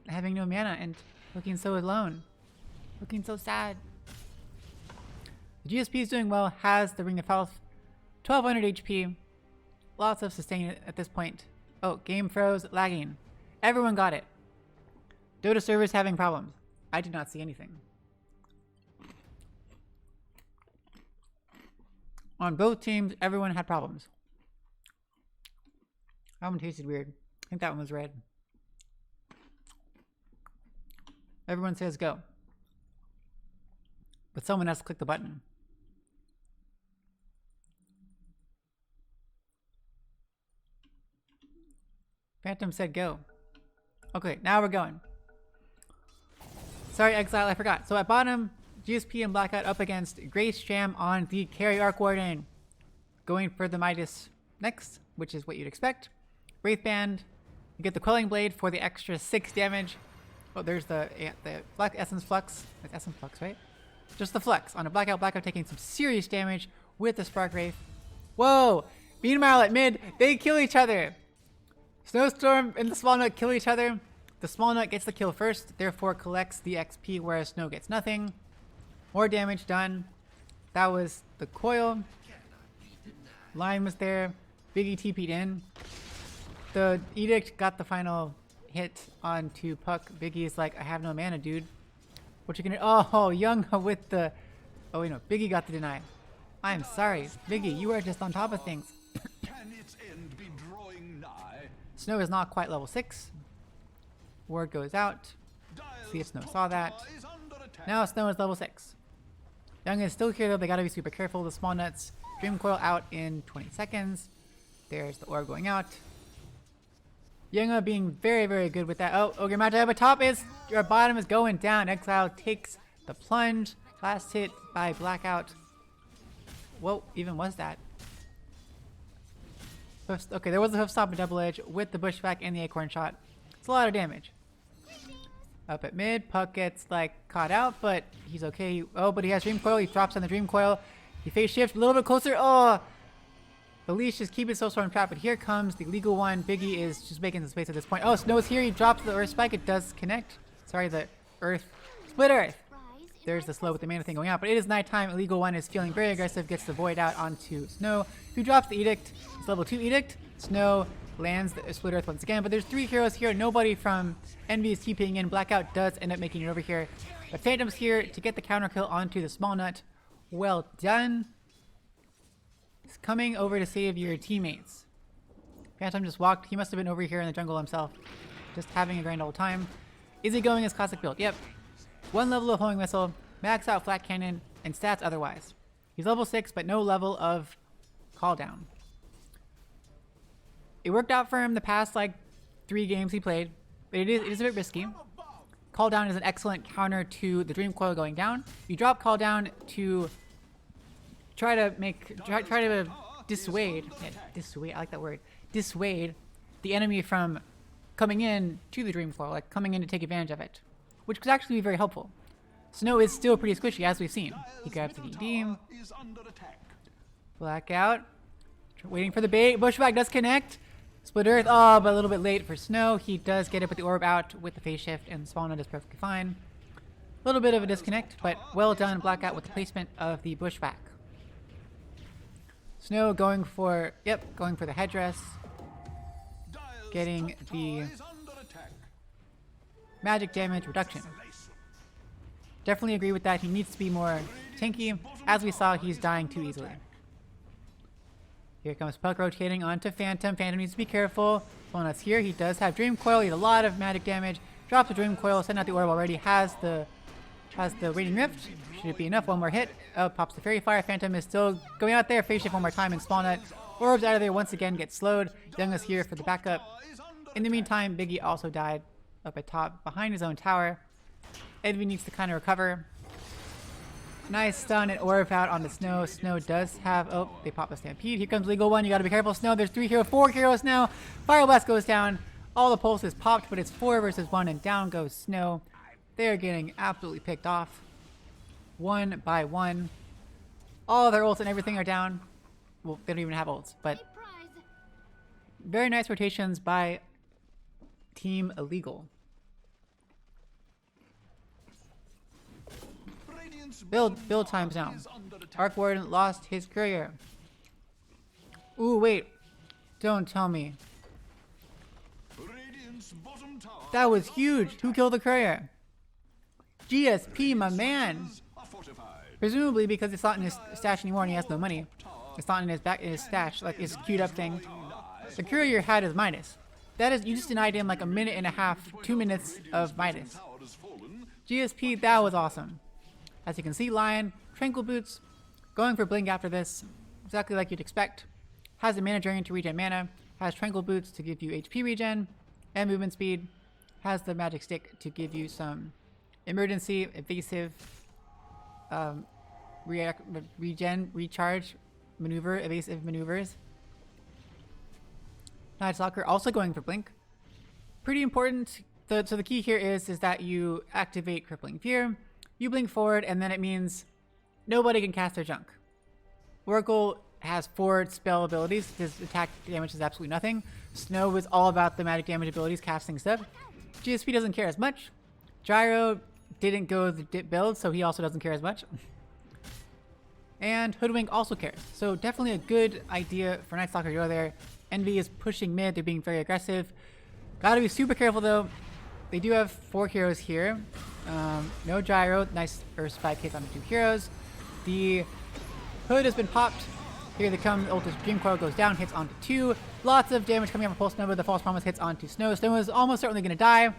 Having no mana and looking so alone. Looking so sad. The GSP is doing well. Has the Ring of Health. 1200 HP. Lots of sustain at this point. Oh, game froze. Lagging. Everyone got it. Dota servers having problems. I did not see anything. On both teams, everyone had problems. That one tasted weird. I think that one was red. Everyone says go. But someone has to click the button. Phantom said go. Okay, now we're going. Sorry, Exile, I forgot. So at bottom, GSP and Blackout up against Grace Jam on the Carry Arc Warden. Going for the Midas next, which is what you'd expect. Wraithband, you get the Quelling Blade for the extra 6 damage. Oh, there's the Essence Flux. It's Essence Flux, right? Just the Flux. On a Blackout, Blackout taking some serious damage with the Spark Wraith. Whoa! Meanwhile, at mid, they kill each other. Snowstorm and the Small Nut kill each other. The Small Nut gets the kill first, therefore collects the XP, whereas Snow gets nothing. More damage done. That was the coil. Line was there. Biggie TP'd in. The Edict got the final hit onto Puck. Biggie's like, I have no mana, dude. What you gonna... Oh, Younga with the... Oh, wait, no. Biggie got the deny. I'm sorry. Biggie, you are just on top of things. Can its end be drawing nigh? Snow is not quite level 6. Word goes out. See if Snow saw that. Now Snow is level 6. Younga is still here though. They gotta be super careful. The Small Nuts Dream Coil out in 20 seconds. There's the orb going out. Younga being very, very good with that. Oh, okay, match up. Top is, your bottom is going down. Exile takes the plunge. Last hit by Blackout. What even was that? Okay, there was a hoof stop and double edge with the bushback and the acorn shot. It's a lot of damage. Up at mid, Puck gets like caught out, but he's okay. Oh, but he has Dream Coil. He drops on the Dream Coil. He phase shift a little bit closer. Oh, the leash just keep it so storm trap. But here comes the legal one. Biggie is just making some space at this point. Oh, Snow's here. He drops the Earth Spike. It does connect. Sorry, the Earth Split Earth. There's the slow with the mana thing going out, but it is nighttime. Illegal one is feeling very aggressive, gets the Void out onto Snow, who drops the Edict. It's level 2 Edict. Snow lands the Split Earth once again, but there's 3 heroes here. Nobody from Envy is TPing in. Blackout does end up making it over here, but Phantom's here to get the counter kill onto the Small Nut. Well done. He's coming over to save your teammates. Phantom just walked. He must have been over here in the jungle himself, just having a grand old time. Is he going his classic build? Yep. 1 level of homing missile, max out flat cannon, and stats otherwise. He's level 6, but no level of call down. It worked out for him the past like 3 games he played, but it is a bit risky. Call down is an excellent counter to the Dream Coil going down. You drop call down to try to dissuade. Yeah, dissuade. I like that word. Dissuade the enemy from coming in to the Dream Coil, like coming in to take advantage of it, which could actually be very helpful. Snow is still pretty squishy, as we've seen. He grabs the DD. Blackout. Waiting for the bait. Bushback does connect. Split Earth. Oh, but a little bit late for Snow. He does get it with the orb out with the phase shift, and Small Nut is perfectly fine. A little bit of a disconnect, but well done, Blackout, with the placement of the Bushback. Snow going for the headdress. Getting the magic damage reduction. Definitely agree with that. He needs to be more tanky. As we saw, he's dying too easily. Here comes Puck rotating onto Phantom. Phantom needs to be careful. Well, that's here. He does have Dream Coil. He has a lot of magic damage. Drops the Dream Coil. Send out the orb already. Has the Radiant Rift. Should it be enough? One more hit. Oh, pops the Fairy Fire. Phantom is still going out there. Phase shift one more time, and Small Nut. Orbs out of there once again. Gets slowed. Younga's here for the backup. In the meantime, Biggie also died up at top behind his own tower. Envy needs to kind of recover. Nice stun and orb out on the Snow. Snow does have... Oh, they pop a Stampede. Here comes Legal One. You gotta be careful, Snow. There's 4 heroes now. Fire Blast goes down. All the pulses popped, but it's 4 versus 1, and down goes Snow. They're getting absolutely picked off. 1 by 1. All their ults and everything are down. Well, they don't even have ults, but... Very nice rotations by Team Illegal. Build times now. Arc Warden lost his courier. Ooh, wait. Don't tell me. That was huge. Who killed the courier? GSP, my man. Presumably because it's not in his stash anymore and he has no money. It's not in his stash, like his queued up thing. The courier had his Midas. That is, you just denied him like a minute and a half, 2 minutes of Midas. GSP, that was awesome. As you can see, Lion, Tranquil Boots, going for Blink after this, exactly like you'd expect. Has the Mana Drain to regen mana, has Tranquil Boots to give you HP regen and movement speed, has the Magic Stick to give you some emergency, evasive, recharge, maneuver, evasive maneuvers. Night Stalker also going for Blink. Pretty important. So the key here is that you activate Crippling Fear. You blink forward, and then it means nobody can cast their junk. Oracle has 4 spell abilities. His attack damage is absolutely nothing. Snow is all about the magic damage abilities, casting stuff. GSP doesn't care as much. Gyro didn't go the dip build, so he also doesn't care as much. And Hoodwink also cares. So definitely a good idea for Night Stalker to go there. Envy is pushing mid. They're being very aggressive. Gotta be super careful though. They do have 4 heroes here. No Gyro. Nice Earth Spike hits on the 2 heroes. The Hood has been popped. Here they come. Ultis Dream Coil goes down, hits onto 2. Lots of damage coming out from Pulse Nova. The False Promise hits onto Snow. Snow is almost certainly going to die.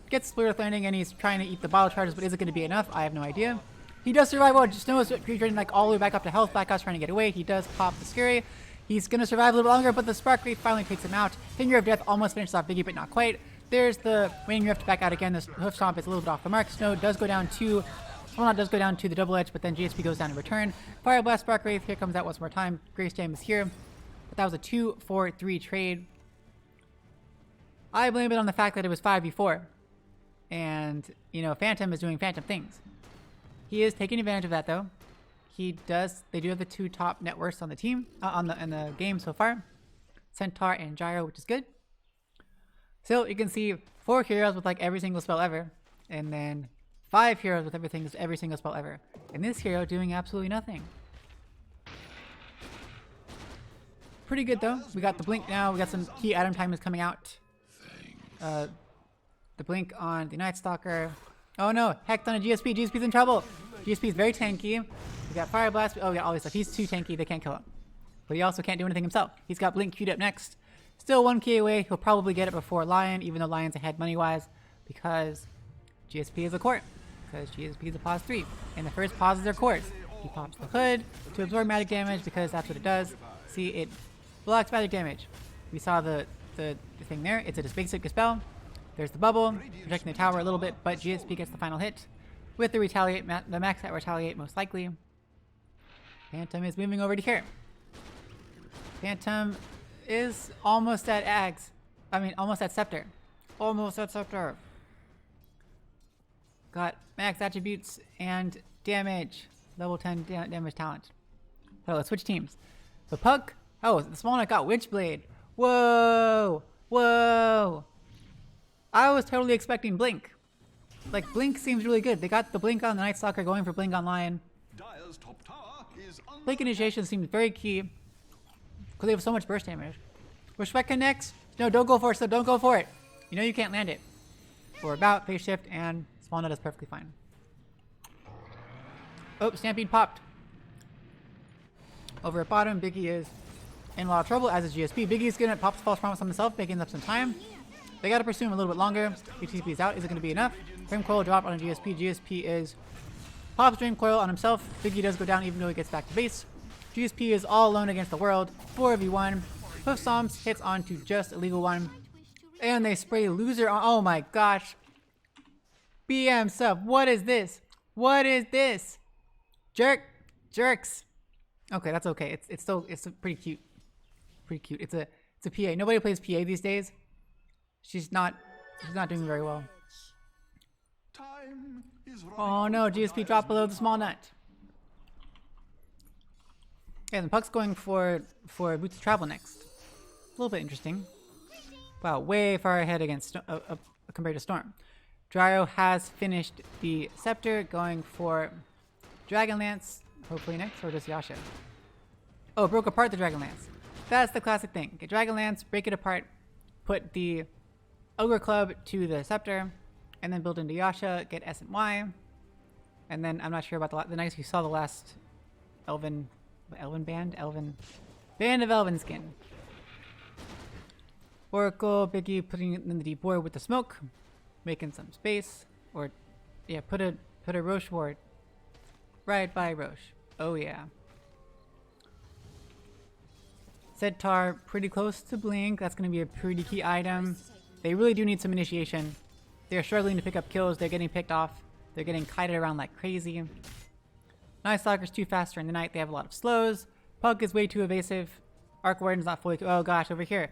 Gets Split Earth Landing, and he's trying to eat the bottle charges, but is it going to be enough? I have no idea. He does survive. Well, Snow is regenerating like all the way back up to health. Blackout's trying to get away. He does pop the Scary. He's gonna survive a little longer, but the Spark Wraith finally takes him out. Finger of Death almost finishes off Biggie, but not quite. There's the Waning Rift back out again. This Hoof Stomp is a little bit off the mark. Snow does go down to... Well, not does go down to the double edge, but then GSP goes down in return. Fire Blast Spark Wraith here comes out once more time. Grace Jam is here. But that was a 2-4-3 trade. I blame it on the fact that it was 5v4. And, you know, Phantom is doing Phantom things. He is taking advantage of that, though. They do have the 2 top net worths on the team, in the game so far. Centaur and Gyro, which is good. So you can see 4 heroes with like every single spell ever. And then 5 heroes with every single spell ever. And this hero doing absolutely nothing. Pretty good though. We got the blink now. We got some key item timers coming out. The blink on the Night Stalker. Oh no, Hex on a GSP. GSP's in trouble. GSP is very tanky. We got Fire Blast. Oh, we got all this stuff. He's too tanky. They can't kill him. But he also can't do anything himself. He's got blink queued up next. Still 1k away. He'll probably get it before Lion, even though Lion's ahead money-wise, because GSP is a court. Because GSP is a pause 3. And the first pause is their courts. He pops the hood to absorb magic damage because that's what it does. See, it blocks magic damage. We saw the thing there. It's a just basic dispel. There's the bubble, protecting the tower a little bit, but GSP gets the final hit with the retaliate, the max at retaliate most likely. Phantom is moving over to here. Phantom is almost at Ags. I mean, almost at Scepter. Almost at Scepter. Got max attributes and damage. Level 10 damage talent. So let's switch teams. The Puck. Oh, the Small Knight got Witchblade. Whoa! Whoa! I was totally expecting Blink. Like, Blink seems really good. They got the Blink on the Night Stalker going for Blink on Lion. Blink initiation seems very key. Because they have so much burst damage. Respect connects. No, don't go for it. So don't go for it. You know you can't land it. We're about phase shift and Small Nut is perfectly fine. Oh, Stampede popped. Over at bottom, Biggie is in a lot of trouble, as is GSP. Biggie's gonna pop the false promise on himself, making up some time. They gotta pursue him a little bit longer. HTTP is out. Is it gonna be enough? Dream Coil drop on a GSP. GSP is pops Dream Coil on himself. Biggie does go down even though he gets back to base. GSP is all alone against the world. 4v1. Hoof Stomps hits onto just Illegal One. And they spray Loser on. Oh my gosh. BM sub. What is this? What is this? Jerks. Okay, that's okay. It's pretty cute. Pretty cute. It's a PA. Nobody plays PA these days. She's not doing very well. Oh no, GSP dropped below the Small Nut. And the Puck's going for Boots of Travel next. A little bit interesting. Wow, way far ahead against compared to Storm. Gyro has finished the Scepter, going for Dragonlance, hopefully next, or just Yasha. Oh, broke apart the Dragonlance. That's the classic thing. Get Dragonlance, break it apart, put the Ogre Club to the Scepter, and then build into Yasha, get S and Y. And then, I'm not sure about the next, you saw the last Elven Band of Elven Skin. Oracle, Biggie putting it in the deep void with the smoke, making some space, or yeah, put a Roche ward right by Roche. Oh yeah. Centaur pretty close to Blink. That's going to be a pretty key item. They really do need some initiation. They're struggling to pick up kills. They're getting picked off. They're getting kited around like crazy. Night Stalker's too fast during the night. They have a lot of slows. Pug is way too evasive. Arc Warden's not fully... Oh gosh, over here.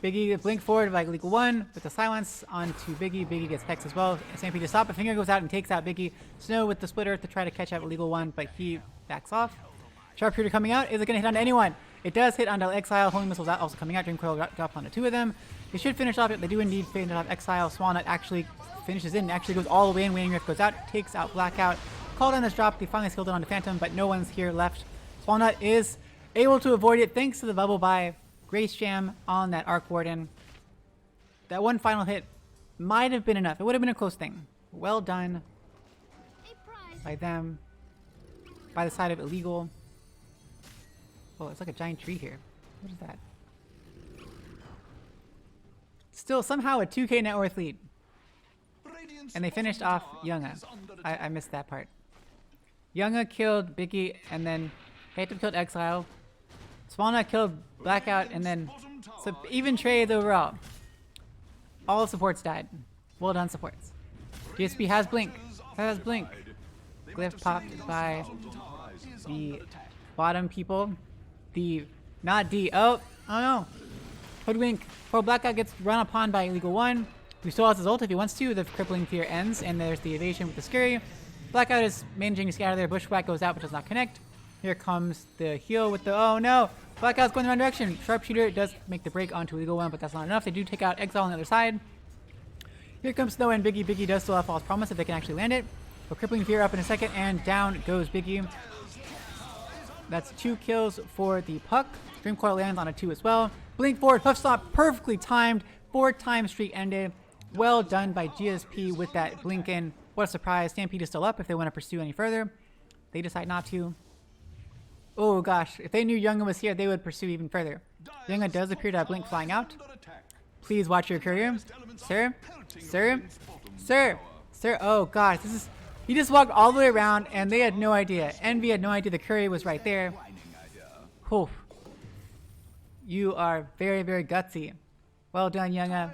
Biggie blink forward like Legal One with the silence onto Biggie. Biggie gets Hex as well. Stampede to stop. A finger goes out and takes out Biggie. Snow with the splitter to try to catch out Legal One, but he backs off. Sharpshooter coming out. Is it going to hit onto anyone? It does hit onto Exile. Holy Missile's also coming out. Dream Coil drops onto 2 of them. They should finish off it. They do indeed finish off Exile. Swannut actually finishes in. Actually goes all the way in. Waning Rift goes out. Takes out Blackout. Called on this drop. They finally skilled it onto Phantom, but no one's here left. Swannut is able to avoid it thanks to the bubble by Grace Jam on that Arc Warden. That one final hit might have been enough. It would have been a close thing. Well done by them. By the side of Illegal. Oh, it's like a giant tree here. What is that? Still somehow a 2k net worth lead. And they finished off Younga. I missed that part. Younga killed Biggie and then Phantom killed Exile. Smallnut killed Blackout, and then so even trades overall. All supports died. Well done, supports. GSP has Blink. Has Blink. Glyph popped by the bottom people. The not D. Oh no. Hoodwink. Before Blackout gets run upon by Illegal One. He still has his ult if he wants to. The crippling fear ends, and there's the evasion with the scurry. Blackout is managing to scatter there. Bushwhack goes out, but does not connect. Here comes the heal with the oh no. Blackout's going the wrong direction. Sharpshooter does make the break onto Illegal One, but that's not enough. They do take out Exile on the other side. Here comes Snow and Biggie. Biggie does still have False Promise if they can actually land it. But Crippling Fear up in a second, and down goes Biggie. That's 2 kills for the Puck. Dreamcoil lands on a 2 as well. Blink forward, Hoof Stop, perfectly timed. 4-time streak ended. Well done by GSP with that blink in. What a surprise. Stampede is still up if they want to pursue any further. They decide not to. Oh gosh, if they knew Younga was here, they would pursue even further. Younga does appear to have Blink flying out. Please watch your courier. Sir? Sir? Sir? Sir? Oh gosh, this is... He just walked all the way around and they had no idea. Envy had no idea the courier was right there. Whew. You are very, very gutsy. Well done, Younga.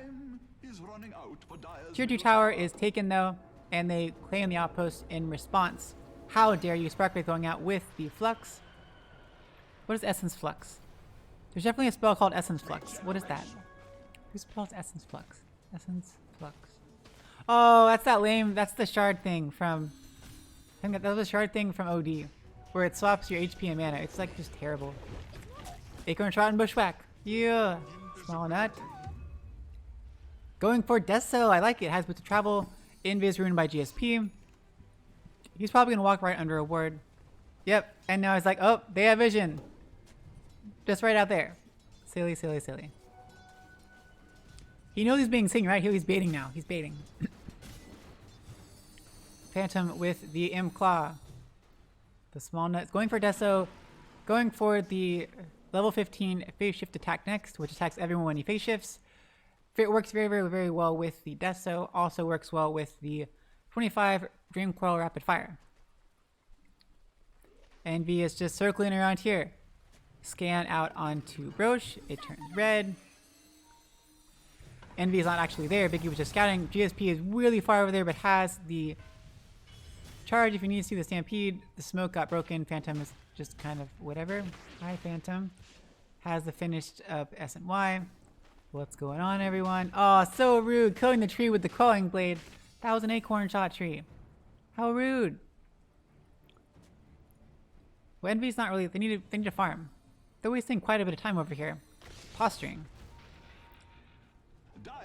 Tier 2 tower is taken though, and they claim the outpost in response. How dare you, Sparkwave going out with the Flux. What is Essence Flux? There's definitely a spell called Essence Flux. What is that? Who spells Essence Flux? Essence Flux. Oh, that's that lame, that's the shard thing from... I think that was a shard thing from OD. Where it swaps your HP and mana. It's like just terrible. Acorn Shot and Bushwhack. Yeah. Small nut. Going for Deso. I like it. Has Boots of Travel. Invis ruined by GSP. He's probably going to walk right under a ward. Yep. And now he's like, oh, they have vision. Just right out there. Silly, silly, silly. He knows he's being seen, right? He's baiting now. He's baiting. Phantom with the M Claw. The small nuts. Going for Deso. Going for the level 15 phase shift attack next, which attacks everyone when he phase shifts. It works very, very, very well with the Deso. Also works well with the 25 Dream Coil Rapid Fire. Envy is just circling around here. Scan out onto Roche. It turns red. Envy is not actually there. Biggie was just scouting. GSP is really far over there, but has the charge if you need to see the Stampede. The smoke got broken. Phantom is just kind of whatever. Hi, Phantom. Has the finished up S and Y. What's going on, everyone? Oh, so rude. Killing the tree with the Crawling Blade. That was an Acorn Shot tree. How rude. Well, Envy's not really... They need to farm. They're wasting quite a bit of time over here. Posturing.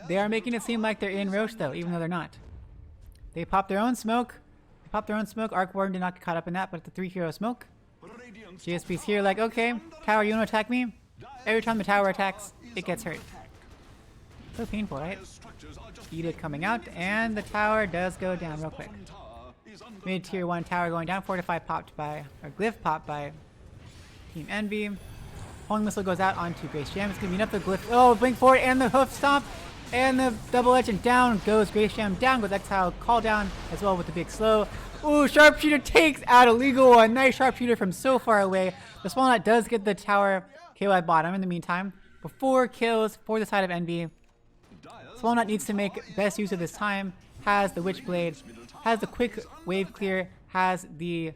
They are making it seem like they're in Roche, though, even though they're not. They pop their own smoke. They pop their own smoke. Arc Warden did not get caught up in that, but the 3-hero smoke. GSP's here like, okay, tower, you want to attack me? Every time the tower attacks, it gets hurt. So painful, right? Edith coming out, and the tower does go down real quick. Mid tier 1 tower going down. Fortify popped by, or Glyph popped by Team Envy. Homing Missile goes out onto Grace Jam. It's going to be enough for Glyph. Oh, blink forward, and the hoof stomp, and the double edge, and down goes Grace Jam. Down goes Exile. Call down as well with the big slow. Ooh, Sharpshooter takes out Illegal One. Nice Sharpshooter from so far away. The Small Nut does get the tower KO at bottom in the meantime. But 4 kills for the side of Envy. Small Nut needs to make best use of this time. Has the Witchblade. Has the quick wave clear. Has the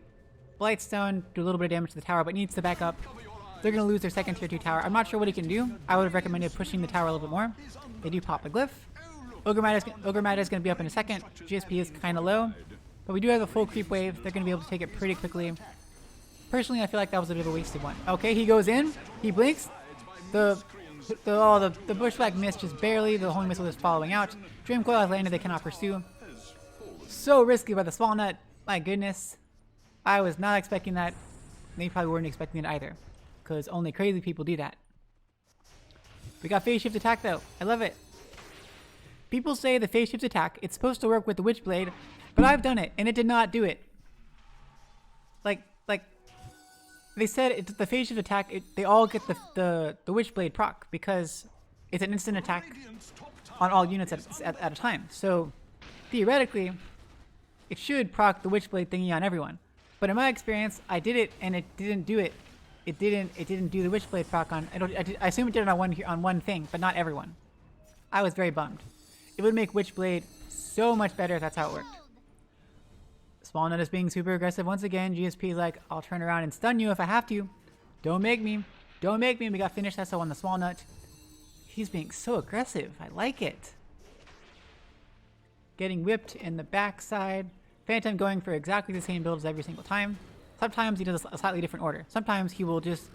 Blightstone. Do a little bit of damage to the tower, but needs to back up. They're going to lose their second tier 2 tower. I'm not sure what he can do. I would have recommended pushing the tower a little bit more. They do pop the Glyph. Ogre Meta is going to be up in a second. GSP is kind of low. But we do have a full creep wave. They're going to be able to take it pretty quickly. Personally, I feel like that was a bit of a wasted one. Okay, he goes in. He blinks. The Bushwhack missed just barely. The Homing Missile is following out. Dream Coil has landed. They cannot pursue. So risky by the Small Nut. My goodness. I was not expecting that. They probably weren't expecting it either. Because only crazy people do that. We got phase shift attack though. I love it. People say the phase shift attack, it's supposed to work with the Witchblade, but I've done it and it did not do it. Like they said it's the phase shift attack, they all get the Witchblade proc because it's an instant attack on all units at a time. So theoretically, it should proc the Witchblade thingy on everyone. But in my experience, I did it and it didn't do it. it didn't do the Witchblade proc on. I assume it did it on one thing, but not everyone. I was very bummed. It would make Witchblade so much better if that's how it worked. Small Nut is being super aggressive once again. GSP is like, I'll turn around and stun you if I have to. Don't make me. Don't make me. We got finished SO on the Small Nut. He's being so aggressive. I like it. Getting whipped in the backside. Phantom going for exactly the same builds every single time. Sometimes he does a slightly different order. Sometimes he will just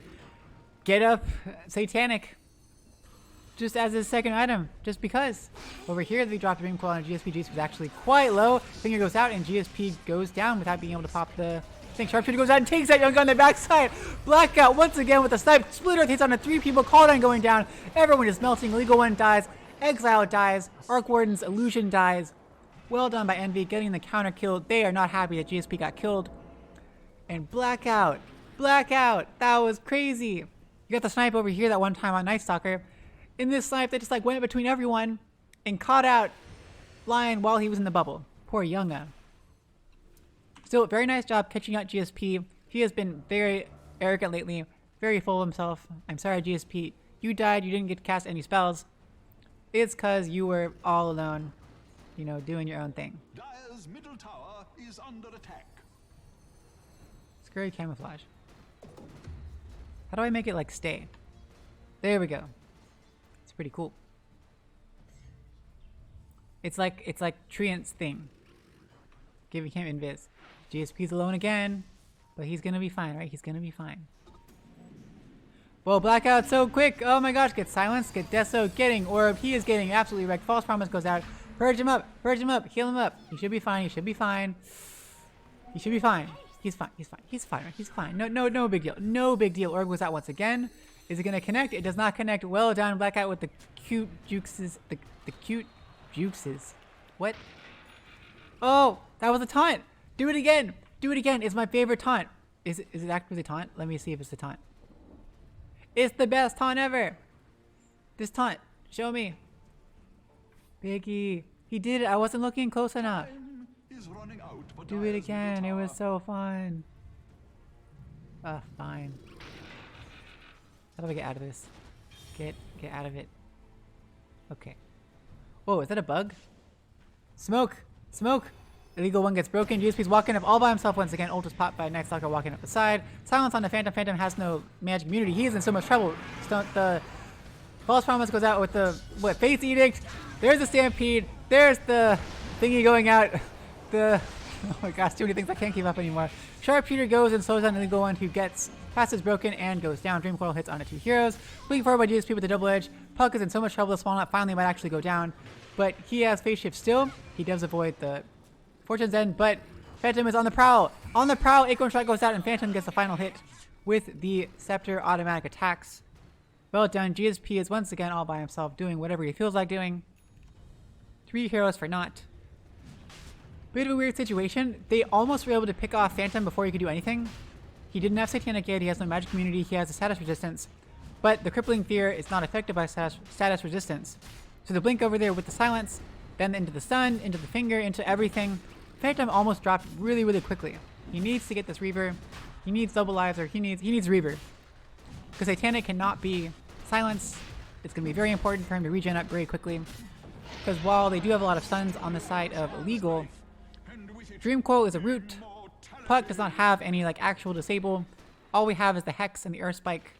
get up Satanic just as his second item, just because. Over here, they dropped Dream Coil on GSP. GSP is actually quite low. Finger goes out and GSP goes down without being able to pop the thing. Sharpshooter goes out and takes that young gun on the backside. Blackout once again with a snipe. Split Earth hits on the 3 people. Call down going down. Everyone is melting. Illegal One dies. Exile dies. Arc Warden's Illusion dies. Well done by Envy getting the counter kill. They are not happy that GSP got killed. And Blackout. Blackout. That was crazy. You got the snipe over here that one time on Night Stalker. In this snipe, they just like went between everyone and caught out Lion while he was in the bubble. Poor Younga. Still, very nice job catching out GSP. He has been very arrogant lately, very full of himself. I'm sorry, GSP. You died, you didn't get to cast any spells. It's because you were all alone, you know, doing your own thing. Dire's middle tower is under attack. Scurry camouflage. How do I make it like stay? There we go. It's pretty cool. It's like Treant's thing. Giving him invis. GSP's alone again, but he's gonna be fine, right? He's gonna be fine. Whoa, Blackout so quick! Oh my gosh, get silenced, get Deso, getting Orb. He is getting absolutely wrecked. False Promise goes out. Purge him up, heal him up. He should be fine, he should be fine. He should be fine. He's fine, he's fine, he's fine, he's fine. No big deal. No big deal. Orb goes out once again. Is it gonna connect? It does not connect. Well done, Blackout with the cute jukes. The cute jukes. What? Oh, that was a taunt. Do it again. Do it again. It's my favorite taunt. Is it actually a taunt? Let me see if it's a taunt. It's the best taunt ever. This taunt. Show me. Biggie. He did it. I wasn't looking close enough. Do it again. It was so fun. Fine. How do I get out of this? Get out of it. Okay. Whoa, is that a bug? Smoke! Smoke! Illegal One gets broken. GSP's walking up all by himself once again. Ult is popped by Night Stalker walking up the side. Silence on the Phantom. Phantom has no magic immunity. He is in so much trouble. The False Promise goes out with the, Fate's Edict. There's the Stampede. There's the thingy going out. Oh my gosh, too many things I can't keep up anymore. Sharpshooter goes and slows down Illegal One who gets passes broken and goes down. Dream Coil hits onto 2 heroes. Fleeing forward by GSP with the double edge. Puck is in so much trouble. The Small Nut finally might actually go down. But he has phase shift still. He does avoid the Fortune's End, but Phantom is on the prowl. On the prowl, Acorn Strike goes out and Phantom gets the final hit with the Scepter automatic attacks. Well done. GSP is once again all by himself doing whatever he feels like doing. 3 heroes for naught. Bit of a weird situation. They almost were able to pick off Phantom before he could do anything. He didn't have Satanic yet. He has no magic immunity. He has a status resistance. But the Crippling Fear is not affected by status resistance. So the blink over there with the silence, then into the stun, into the finger, into everything. Phantom almost dropped really, really quickly. He needs to get this Reaver. He needs double lives, or he needs Reaver. Because Satanic cannot be silenced. It's going to be very important for him to regen up very quickly. Because while they do have a lot of stuns on the side of Illegal, Dream Coil is a root. Puck does not have any like actual disable. All we have is the Hex and the Earth Spike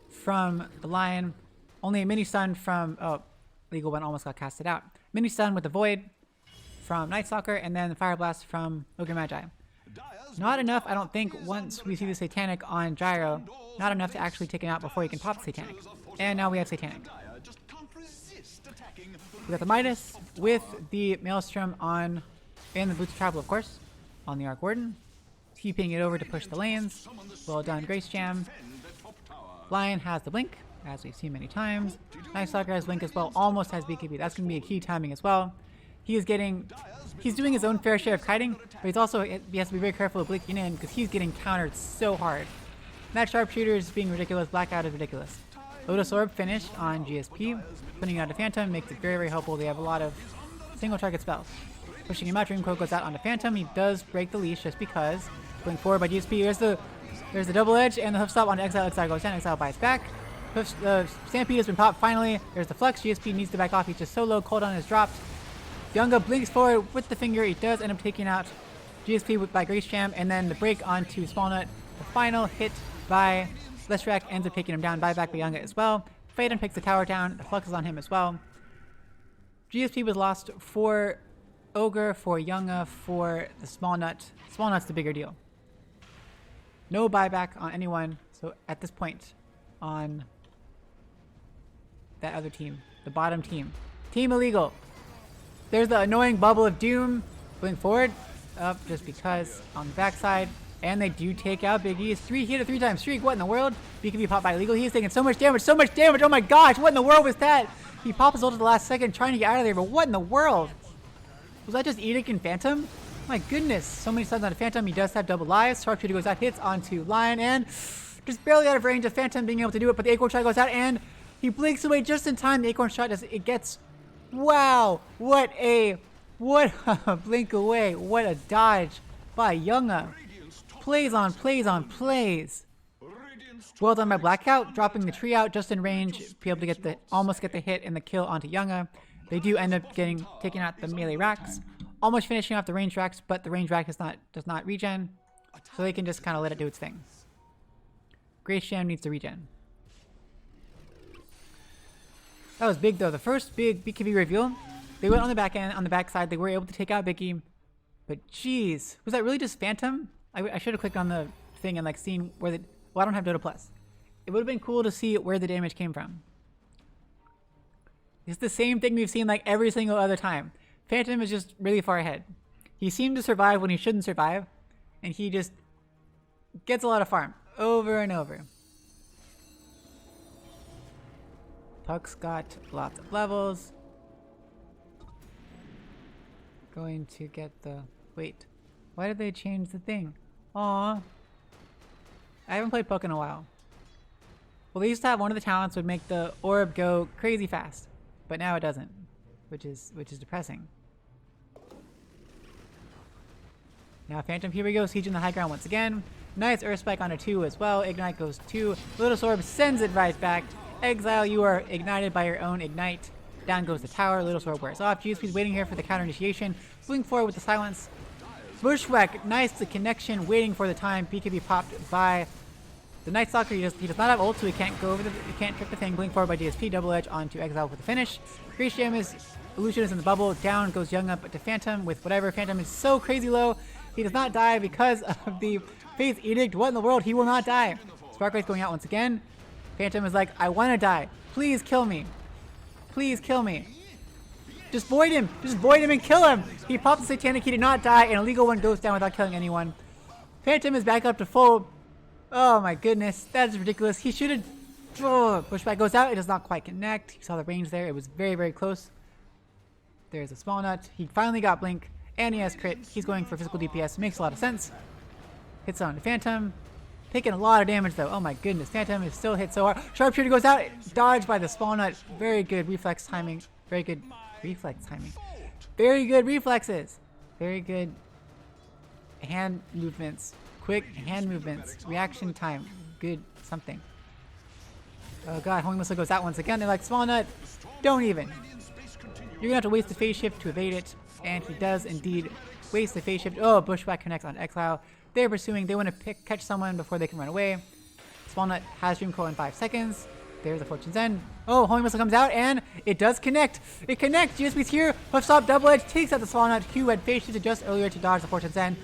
from the Lion. Only a mini stun from Legal One almost got casted out. Mini stun with the Void from Night Stalker, and then the Fire Blast from Ogre Magi. Not enough, I don't think, once we see the Satanic on Gyro. Not enough to actually take him out before he can pop Satanic. And now we have Satanic. We got the Midas with the Maelstrom on, and the Boots of Travel, of course, on the Arc Warden. Keeping it over to push the lanes. Well done, Grace Jam. Lion has the Blink, as we've seen many times. Night Stalker has Blink as well, almost has BKB. That's going to be a key timing as well. He's doing his own fair share of kiting, but he has to be very careful of blinking in because he's getting countered so hard. That Sharpshooter is being ridiculous. Blackout is ridiculous. Lotus Orb finish on GSP. Putting out a Phantom makes it very, very helpful. They have a lot of single target spells. Pushing him out, Dream Coil goes out onto Phantom. He does break the leash just because. Going forward by GSP. Here's the There's the double edge and the hoof stop on Exile. Exile goes down. Exile bites back. Stampede has been popped finally. There's the flux. GSP needs to back off. He's just so low. Cooldown is dropped. Younga blinks forward with the finger. He does end up taking out GSP by Grace Jam, and then the break onto Smallnut. The final hit by Leshrac ends up taking him down. Buyback by Younga as well. Phaeton picks the tower down. The flux is on him as well. GSP was lost for Ogre, for Younga, for the Smallnut. Smallnut's the bigger deal. No buyback on anyone. So at this point, on that other team, the bottom team, Team Illegal. There's the annoying bubble of doom. Blink forward, up just because on the backside. And they do take out Big E's. He hit a 3-time streak. What in the world? BKB popped by Illegal. He is taking so much damage. So much damage. Oh my gosh. What in the world was that? He popped his ult at the last second trying to get out of there. But what in the world? Was that just Edict and Phantom? My goodness. So many stuns on a Phantom. He does have double lives. Sharpshooter goes out. Hits onto Lion. And just barely out of range of Phantom being able to do it. But the Acorn Shot goes out. And he blinks away just in time. The Acorn Shot it gets... Wow. What a blink away. What a dodge by Younga. Plays on plays on plays. Well done by Blackout, dropping the tree out just in range, be able to get the almost get the hit and the kill onto Younga. They do end up taking out the melee racks, almost finishing off the range racks, but the range rack does not regen, so they can just kind of let it do its thing. Grace Jam needs to regen. That was big though. The first big BKB reveal. They went on the back end, on the back side. They were able to take out Biggie, but jeez, was that really just Phantom? I should have clicked on the thing and like seen where the... Well, I don't have Dota Plus. It would have been cool to see where the damage came from. It's the same thing we've seen like every single other time. Phantom is just really far ahead. He seemed to survive when he shouldn't survive. And he just gets a lot of farm. Over and over. Puck's got lots of levels. Going to get the... Wait. Why did they change the thing? Aww. I haven't played Puck in a while. Well, they used to have one of the talents would make the orb go crazy fast, but now it doesn't, which is depressing. Now Phantom, here we go, sieging the high ground once again. Nice Earth Spike on a 2 as well. Ignite goes 2. Little Orb sends it right back. Exile, you are ignited by your own Ignite. Down goes the tower. Little Orb wears off. GSP's waiting here for the counter initiation. Blink forward with the silence. Bushwhack, nice the connection, waiting for the time. BKB popped by the Night Stalker. He does not have ult, so he can't go over he can't trip the thing. Blink forward by DSP, double edge onto Exile for the finish. Grace Jam is Illusion is in the bubble. Down goes Young up to Phantom with whatever. Phantom is so crazy low. He does not die because of the Faith Edict. What in the world? He will not die. Sparkray's going out once again. Phantom is like, I want to die. Please kill me. Please kill me. Just void him! Just void him and kill him! He pops the Satanic, he did not die, and Illegal One goes down without killing anyone. Phantom is back up to full. Oh my goodness, that is ridiculous. He should have... Oh, Pushback goes out, it does not quite connect. You saw the range there, it was very, very close. There's a small nut. He finally got Blink, and he has crit. He's going for physical DPS, makes a lot of sense. Hits on the Phantom. Taking a lot of damage though, oh my goodness. Phantom is still hit so hard. Sharpshooter goes out, dodged by the small nut. Very good reflex timing, very good... reflex timing. Very good reflexes. Very good hand movements. Quick hand movements. Reaction time. Good something. Oh god, Homing Missile goes out once again. They're like, small nut, don't even. You're gonna have to waste the phase shift to evade it. And he does indeed waste the phase shift. Oh, Bushwhack connects on Exile. They're pursuing. They want to catch someone before they can run away. Small nut has Dream Coil in 5 seconds. There's the Fortune's End. Oh, Homing Missile comes out, and it does connect. It connects. GSP's here. Hoof stop, double edge, takes out the Small Nut. Q had phase shifted just earlier to dodge the Fortune's End,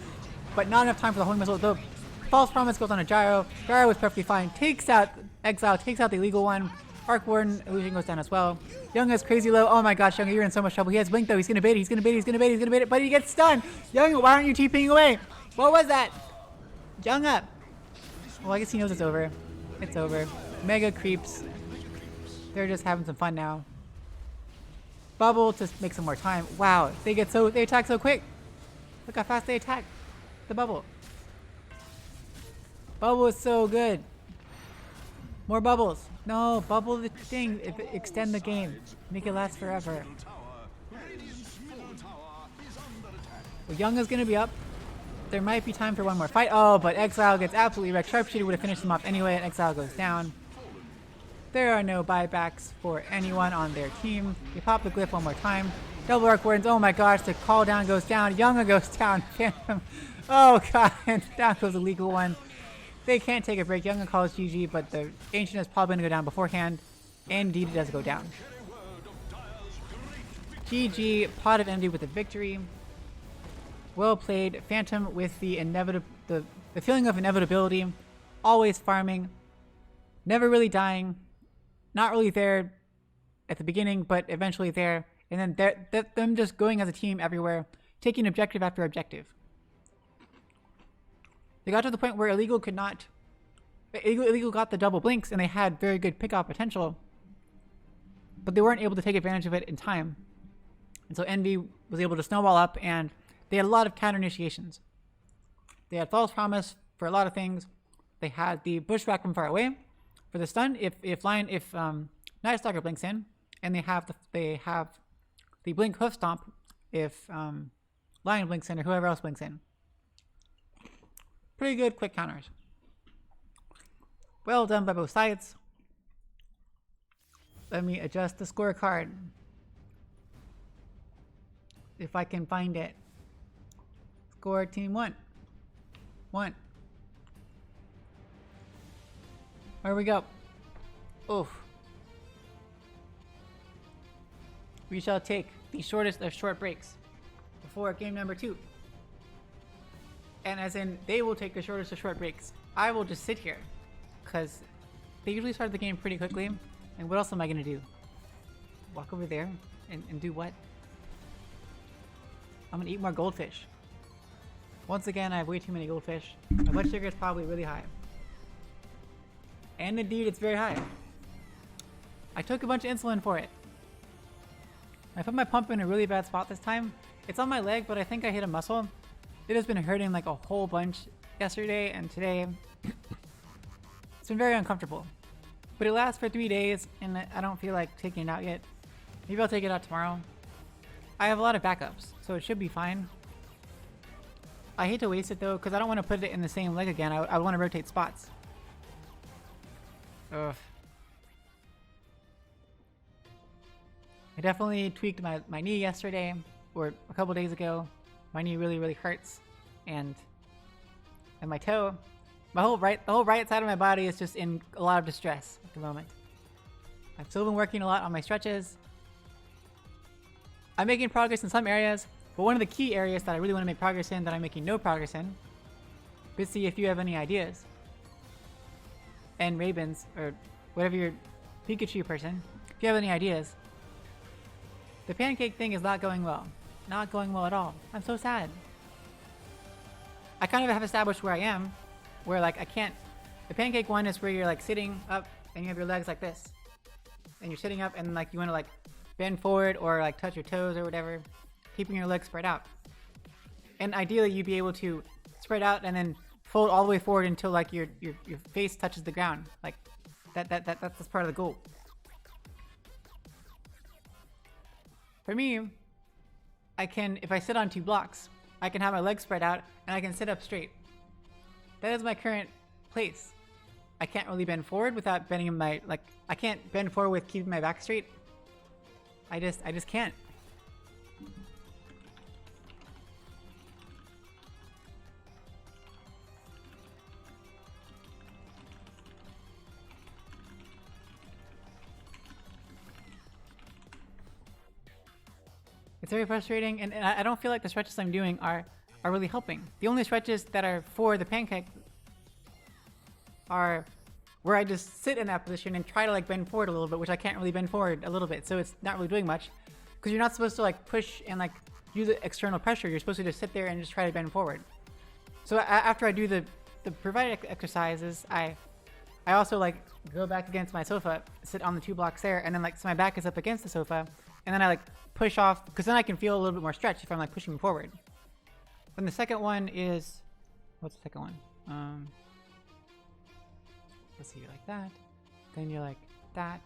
but not enough time for the Homing Missile. The False Promise goes on a Gyro. Gyro was perfectly fine. Takes out Exile, takes out the Illegal One. Arc Warden, Illusion goes down as well. Young is crazy low. Oh my gosh, Young, you're in so much trouble. He has Blink though. He's gonna bait it. He's gonna bait it. He's gonna bait it. He's gonna bait it. But he gets stunned. Young, why aren't you TPing away? What was that? Young up. Well, I guess he knows it's over. It's over. Mega creeps. They're just having some fun now. Bubble to make some more time. Wow, they attack so quick. Look how fast they attack. The bubble. Bubble is so good. More bubbles. No, bubble the thing. Extend the game. Make it last forever. Well, Young is gonna be up. there might be time for one more fight. Oh, but Exile gets absolutely wrecked. Sharpshooter would have finished him off anyway, and Exile goes down. There are no buybacks for anyone on their team. They pop the glyph one more time. Double Arc Wardens. Oh my gosh, the call down goes down. Younga goes down. Phantom. Oh god, and down goes the legal one. They can't take a break. Younga calls GG, but the Ancient is probably going to go down beforehand. And indeed it does go down. GG, Pot of Envy with the victory. Well played. Phantom with the the feeling of inevitability. Always farming. Never really dying. Not really there at the beginning, but eventually there. And then them just going as a team everywhere, taking objective after objective. They got to the point where Illegal could not... Illegal got the double blinks, and they had very good pick-off potential. But they weren't able to take advantage of it in time. And so Envy was able to snowball up, and they had a lot of counter initiations. They had False Promise for a lot of things. They had the Bushwhack from far away for the stun if Night Stalker blinks in, and they have the Blink Hoof Stomp if Lion blinks in or whoever else blinks in. Pretty good quick counters. Well done by both sides. Let me adjust the scorecard. If I can find it. Score team 1. 1. Where we go? Oof. We shall take the shortest of short breaks before game number 2. And as in, they will take the shortest of short breaks. I will just sit here, because they usually start the game pretty quickly. And what else am I going to do? Walk over there and do what? I'm going to eat more goldfish. Once again, I have way too many goldfish. My blood sugar is probably really high. And indeed, it's very high. I took a bunch of insulin for it. I put my pump in a really bad spot this time. It's on my leg, but I think I hit a muscle. It has been hurting like a whole bunch yesterday and today. It's been very uncomfortable. But it lasts for 3 days, and I don't feel like taking it out yet. Maybe I'll take it out tomorrow. I have a lot of backups, so it should be fine. I hate to waste it though, because I don't want to put it in the same leg again. I want to rotate spots. Ugh. I definitely tweaked my knee yesterday, or a couple days ago. My knee really hurts, and my toe. The whole right side of my body is just in a lot of distress at the moment. I've still been working a lot on my stretches. I'm making progress in some areas, but one of the key areas that I really want to make progress in that I'm making no progress in. Bitsy, if you have any ideas. And Ravens, or whatever your Pikachu person, if you have any ideas. The pancake thing is not going well. Not going well at all. I'm so sad. I kind of have established where I am, where like I can't... The pancake one is where you're like sitting up and you have your legs like this. And you're sitting up and like you want to like bend forward or like touch your toes or whatever, keeping your legs spread out. And ideally you'd be able to spread out and then fold all the way forward until like your face touches the ground. Like that's part of the goal. For me, I can, if I sit on 2 blocks, I can have my legs spread out and I can sit up straight. That is my current place. I can't really bend forward without bending my, like, I can't bend forward with keeping my back straight. I just can't. It's very frustrating, and I don't feel like the stretches I'm doing are really helping. The only stretches that are for the pancake are where I just sit in that position and try to like bend forward a little bit, which I can't really bend forward a little bit, so it's not really doing much. Because you're not supposed to like push and like use external pressure, you're supposed to just sit there and just try to bend forward. So after I do the provided exercises, I also like go back against my sofa, sit on the 2 blocks there, and then like so my back is up against the sofa, and then I like push off, because then I can feel a little bit more stretch if I'm like pushing forward. Then the second one is, what's the second one? Let's see, like that. Then you're like that.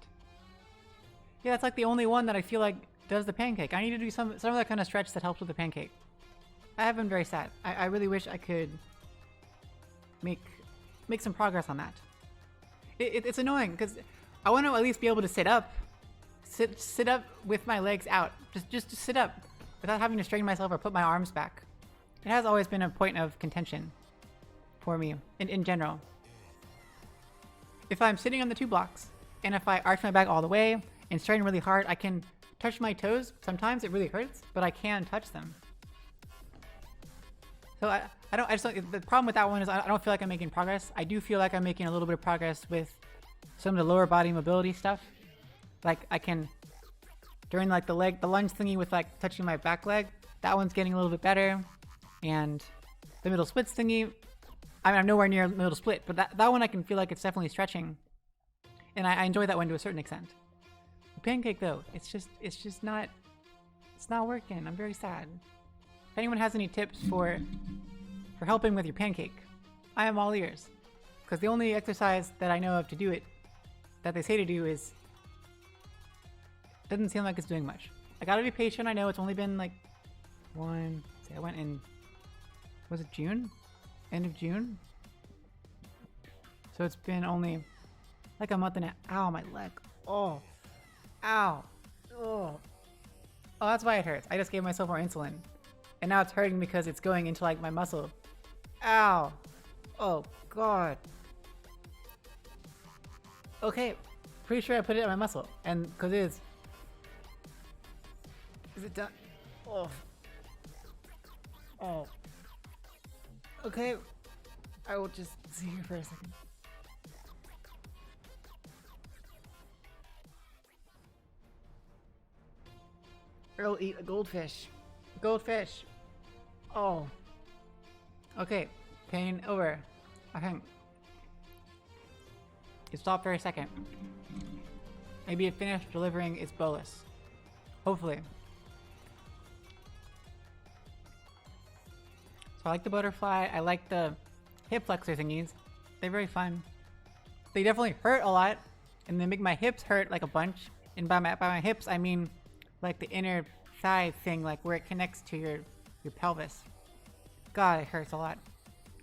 Yeah, that's like the only one that I feel like does the pancake. I need to do some of that kind of stretch that helps with the pancake. I have been very sad. I really wish I could make some progress on that. It's annoying because I want to at least be able to sit up. Sit up with my legs out. Just sit up without having to strain myself or put my arms back. It has always been a point of contention for me in general. If I'm sitting on the 2 blocks and if I arch my back all the way and strain really hard, I can touch my toes. Sometimes it really hurts, but I can touch them. So I just don't, the problem with that one is I don't feel like I'm making progress. I do feel like I'm making a little bit of progress with some of the lower body mobility stuff. Like I can, during like the lunge thingy with like touching my back leg, that one's getting a little bit better. And the middle splits thingy, I mean, I'm nowhere near middle split, but that one I can feel like it's definitely stretching. And I enjoy that one to a certain extent. The pancake though, it's just not working. I'm very sad. If anyone has any tips for helping with your pancake, I am all ears. Because the only exercise that I know of to do it, that they say to do is, doesn't seem like it's doing much. I gotta be patient. I know it's only been like I went in, was it June? End of June? So it's been only like a month and a half. Ow, my leg. Oh. Ow. Oh. Oh, that's why it hurts. I just gave myself more insulin. And now it's hurting because it's going into like my muscle. Ow. Oh, God. Okay. Pretty sure I put it on my muscle. And because it is. Is it done? Oh. Oh. Okay. I will just see here for a second. I'll eat a goldfish. Goldfish. Oh. Okay. Pain over. I think it stopped for a second. Maybe it finished delivering its bolus. Hopefully. So I like the butterfly. I like the hip flexor thingies. They're very fun. They definitely hurt a lot, and they make my hips hurt like a bunch. And by my hips, I mean like the inner thigh thing, like where it connects to your pelvis. God, it hurts a lot.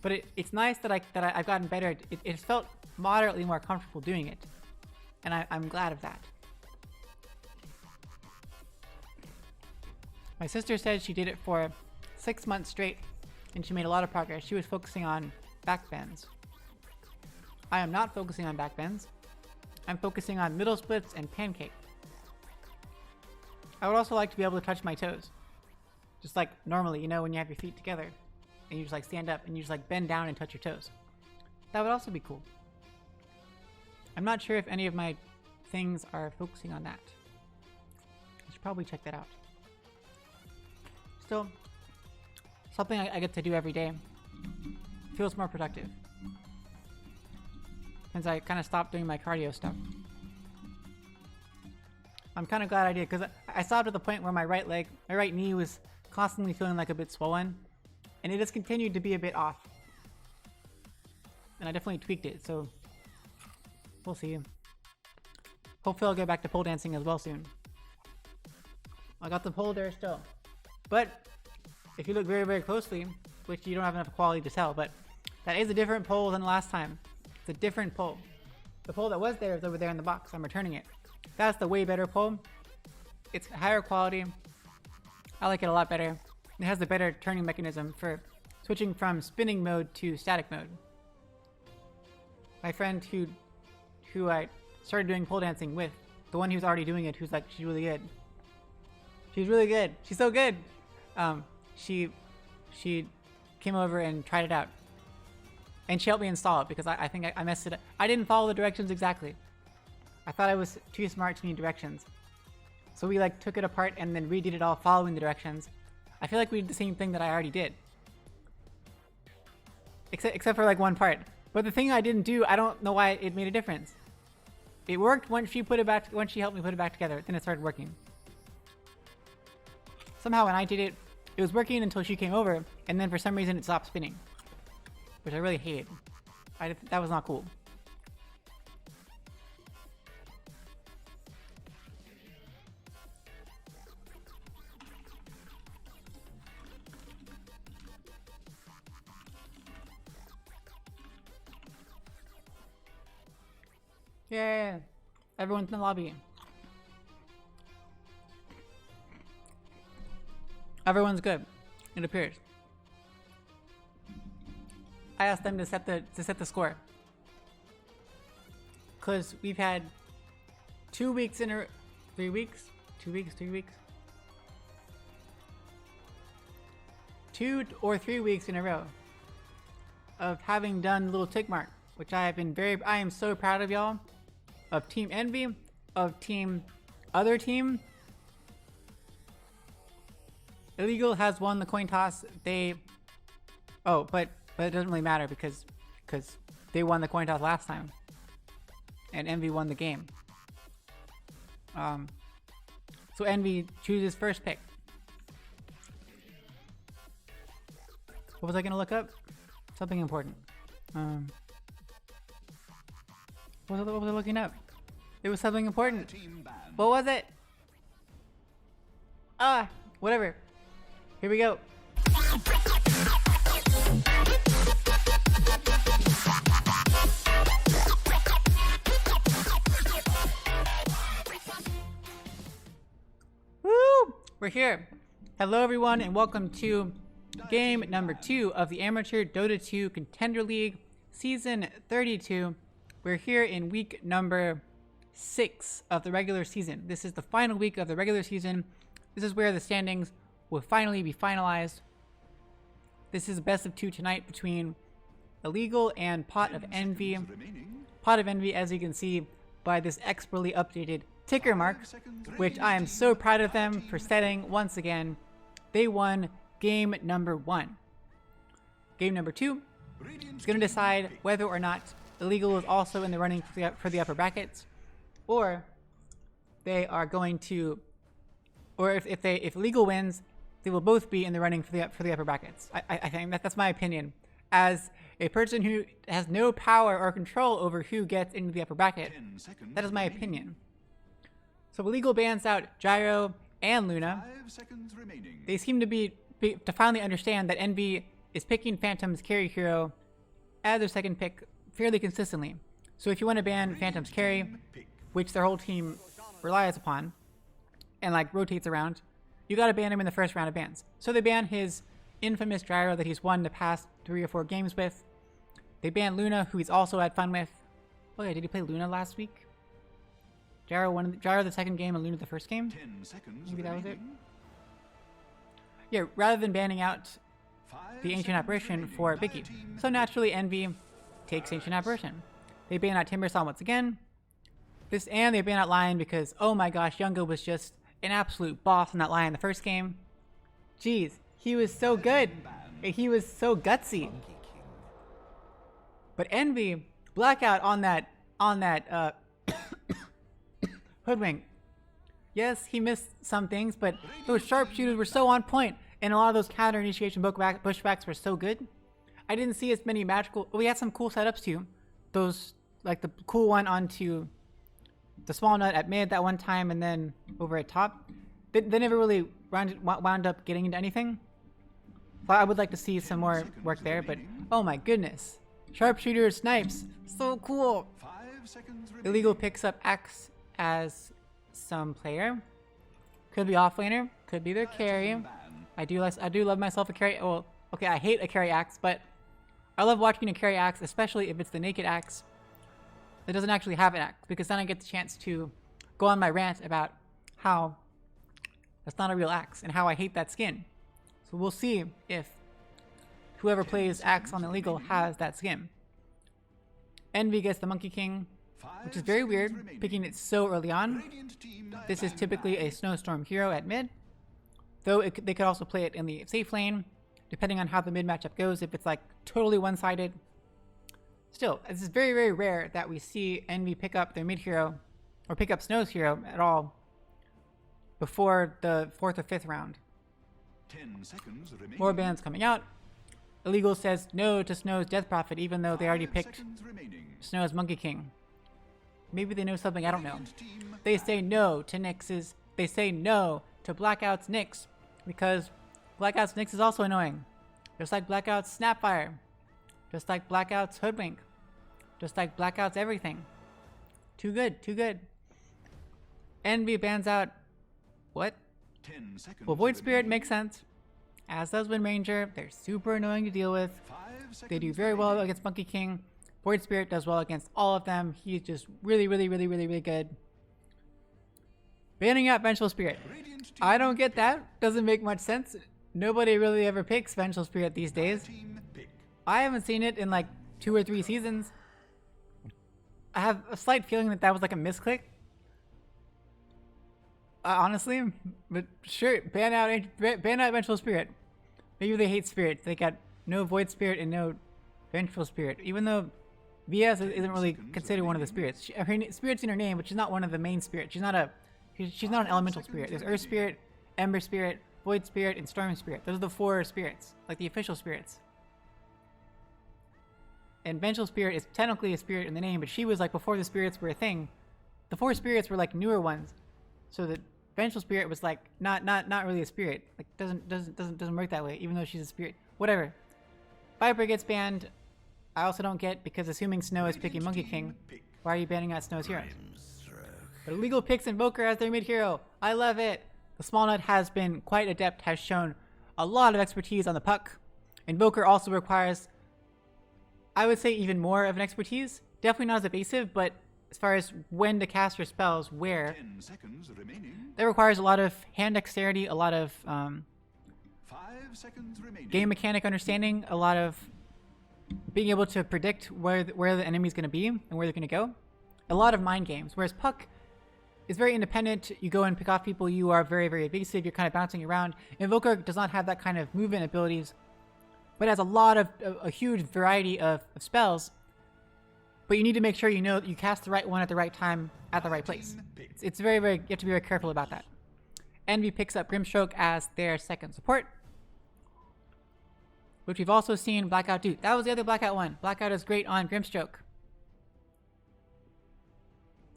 But it's nice that I've gotten better. It felt moderately more comfortable doing it, and I'm glad of that. My sister said she did it for 6 months straight, and she made a lot of progress. She was focusing on back bends. I am not focusing on back bends. I'm focusing on middle splits and pancake. I would also like to be able to touch my toes. Just like normally, you know, when you have your feet together and you just like stand up and you just like bend down and touch your toes. That would also be cool. I'm not sure if any of my things are focusing on that. I should probably check that out. Still, something I get to do every day feels more productive. Since I kind of stopped doing my cardio stuff. I'm kind of glad I did, because I stopped at the point where my right knee was constantly feeling like a bit swollen, and it has continued to be a bit off. And I definitely tweaked it, so we'll see. Hopefully I'll get back to pole dancing as well soon. I got the pole there still. But if you look very, very closely, which you don't have enough quality to tell, but that is a different pole than last time. It's a different pole. The pole that was there is over there in the box. I'm returning it. That's the way better pole. It's higher quality. I like it a lot better. It has a better turning mechanism for switching from spinning mode to static mode. My friend who I started doing pole dancing with, the one who's already doing it, who's like, she's really good. She's really good. She's so good. She came over and tried it out. And she helped me install it because I think I messed it up. I didn't follow the directions exactly. I thought I was too smart to need directions. So we like took it apart and then redid it all following the directions. I feel like we did the same thing that I already did. Except for like one part. But the thing I didn't do, I don't know why it made a difference. It worked once she helped me put it back together, then it started working. Somehow when I did it, it was working until she came over, and then for some reason it stopped spinning. Which I really hated. That was not cool. Yeah. Everyone's in the lobby. Everyone's good, it appears. I asked them to set the score. Cause we've had 2 weeks 3 weeks? 2 weeks, 3 weeks? 2 or 3 weeks in a row of having done little tick mark, which I am so proud of y'all, of Team Envy, of other team. Illegal has won the coin toss. But it doesn't really matter because they won the coin toss last time, and Envy won the game. So Envy chooses first pick. What was I gonna look up? Something important. What was I looking up? It was something important. What was it? Whatever. Here we go. Woo! We're here. Hello everyone and welcome to game number 2 of the Amateur Dota 2 Contender League Season 32. We're here in week number 6 of the regular season. This is the final week of the regular season. This is where the standings will finally be finalized. This is a best of 2 tonight between Illegal and Pot of Envy. Pot of Envy, as you can see by this expertly updated ticker mark, which I am so proud of them for setting once again. They won game number 1. Game number 2 is going to decide whether or not Illegal is also in the running for the upper brackets, or they are going to, or if Illegal wins, they will both be in the running for the upper brackets. I think that's my opinion. As a person who has no power or control over who gets into the upper bracket, that is my opinion. So Illegal bans out Gyro and Luna. They seem to to finally understand that Envy is picking Phantom's carry hero as their second pick fairly consistently. So if you want to ban Phantom's carry, which their whole team relies upon and like rotates around, you gotta ban him in the first round of bans. So they ban his infamous Gyro that he's won the past 3 or 4 games with. They ban Luna, who he's also had fun with. Oh yeah, did he play Luna last week? Gyro the second game and Luna the first game? Maybe that was it? Yeah, rather than banning out the Ancient Apparition for Vicky. So naturally Envy takes Ancient Apparition. They ban out Timbersaw once again. And they ban out Lion because, oh my gosh, Younga was just an absolute boss in that Lion the first game. Jeez, he was so good. He was so gutsy. But Envy, Blackout on that Hoodwink. Yes, he missed some things, but those sharpshooters were so on point, and a lot of those counter initiation pushbacks were so good. I didn't see as many magical. We had some cool setups too. Those, like the cool one onto the small nut at mid that one time, and then over at top. They never really wound up getting into anything. So I would like to see some more work there, but oh my goodness. Sharpshooter snipes. So cool. Illegal picks up Axe as some player. Could be offlaner. Could be their carry. I do love myself a carry. Well, okay, I hate a carry Axe, but I love watching a carry Axe, especially if it's the naked Axe that doesn't actually have an axe, because then I get the chance to go on my rant about how that's not a real axe and how I hate that skin. So we'll see if whoever plays axe on Illegal has that skin. Envy gets the Monkey King, which is very weird, picking it so early on. This is typically a Snowstorm hero at mid, though they could also play it in the safe lane, depending on how the mid matchup goes. If it's like totally one-sided, still, this is very, very rare that we see Envy pick up their mid hero, or pick up Snow's hero at all, before the 4th or 5th round. 10 seconds remaining. More bans coming out. Illegal says no to Snow's Death Prophet, even though they already picked Snow's Monkey King. Maybe they know something I don't know. They say no to Nyx's. They say no to Blackout's Nyx, because Blackout's Nyx is also annoying. Just like Blackout's Snapfire. Just like Blackout's Hoodwink. Just like Blackout's everything. Too good, too good. Envy bans out... What? 10 seconds. Well, Void Spirit remaining. makes sense. As does Wind Ranger. They're super annoying to deal with. 5 seconds. They do very well remaining. against Monkey King. Void Spirit does well against all of them. He's just really, really, really, really, really good. Banning out Vengeful Spirit. Radiant team I don't get that. Doesn't make much sense. Nobody really ever picks Vengeful Spirit these days. team pick. I haven't seen it in like 2 or 3 seasons. I have a slight feeling that that was like a misclick. Honestly, but sure, ban out Vengeful Spirit. Maybe they hate spirits. They got no Void Spirit and no Vengeful Spirit. Even though VS isn't really considered one of the spirits. Her spirit's in her name, but she's not one of the main spirits. She's not an elemental spirit. There's Earth Spirit, Ember Spirit, Void Spirit, and Storm Spirit. Those are the 4 spirits, like the official spirits. And Vengeful Spirit is technically a spirit in the name, but she was like before the spirits were a thing. The 4 spirits were like newer ones, so the Vengeful Spirit was like not really a spirit. Like doesn't work that way, even though she's a spirit. Whatever. Viper gets banned. I also don't get, because assuming Snow is picking Monkey King, why are you banning out Snow's hero? But illegal picks Invoker as their mid hero. I love it. The Small Nut has been quite adept, has shown a lot of expertise on the puck. Invoker also requires, I would say, even more of an expertise. Definitely not as evasive, but as far as when to cast your spells, where, 10 seconds remaining. that requires a lot of hand dexterity, a lot of 5 seconds remaining. game mechanic understanding, a lot of being able to predict where the enemy's going to be and where they're going to go. A lot of mind games. Whereas Puck is very independent. You go and pick off people. You are very, very evasive. You're kind of bouncing around. Invoker does not have that kind of movement abilities, but has a lot of a huge variety of spells. But you need to make sure you know that you cast the right one at the right time at the right place. It's very, very, you have to be very careful about that. Envy picks up Grimstroke as their second support, which we've also seen Blackout do. That was the other Blackout one. Blackout is great on Grimstroke.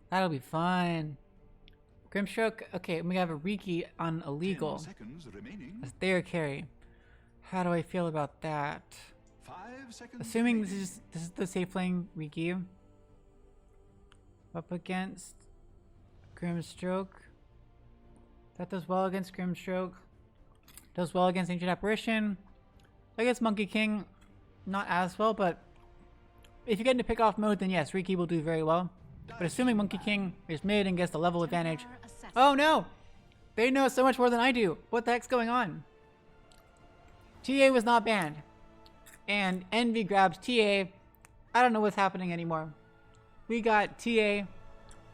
That'll be fun. Grimstroke, okay, we have a Riki on Illegal 10 seconds remaining. as their carry. How do I feel about that? 5 seconds. Assuming remaining. this is the safe playing Riki. Up against Grimstroke. That does well against Grimstroke. Does well against Ancient Apparition. Against Monkey King, not as well, but if you get into pick-off mode, then yes, Riki will do very well. But assuming Monkey King is mid and gets the level advantage... Oh no! They know so much more than I do! What the heck's going on? TA was not banned. And Envy grabs TA. I don't know what's happening anymore. We got TA,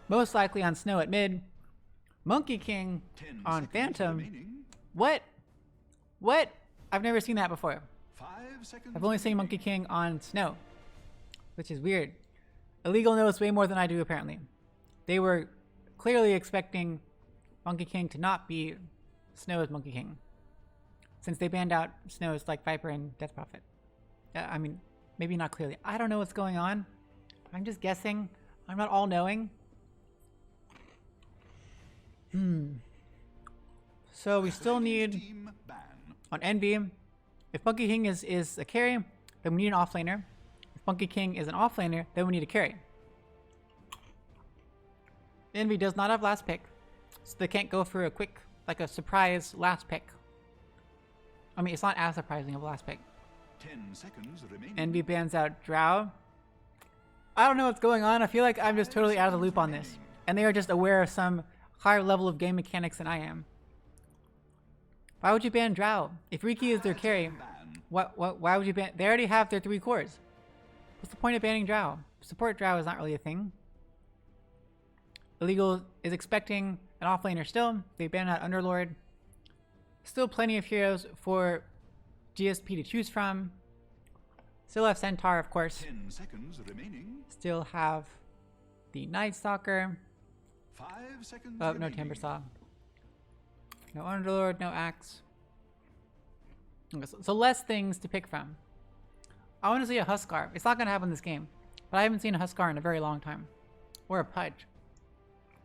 most likely on Snow at mid. Monkey King 10 on seconds Phantom. remaining. What? What? I've never seen that before. 5 seconds. I've only seen remaining. Monkey King on Snow, which is weird. Illegal knows way more than I do, apparently. They were clearly expecting Monkey King to not be Snow as Monkey King, since they banned out Snow's like Viper and Death Prophet. I mean, maybe not clearly. I don't know what's going on. I'm just guessing. I'm not all-knowing. So we still need... Team ban. On Envy, if Monkey King is a carry, then we need an offlaner. If Monkey King is an offlaner, then we need a carry. Envy does not have last pick, so they can't go for a quick, like a surprise last pick. I mean, it's not as surprising of a last pick. 10 seconds remaining. Envy bans out Drow. I don't know what's going on. I feel like I'm just totally out of the loop on this. And they are just aware of some higher level of game mechanics than I am. Why would you ban Drow? If Riki is their carry, Ban. why would you ban? They already have their 3 cores. What's the point of banning Drow? Support Drow is not really a thing. Illegal is expecting an offlaner still. They banned out Underlord. Still plenty of heroes for GSP to choose from. Still have Centaur, of course. 10 seconds remaining. Still have the Night Stalker. 5 seconds Oh, no remaining. Timber Saw. No Underlord, no Axe. Okay, so less things to pick from. I want to see a Huskar. It's not going to happen this game, but I haven't seen a Huskar in a very long time. Or a Pudge.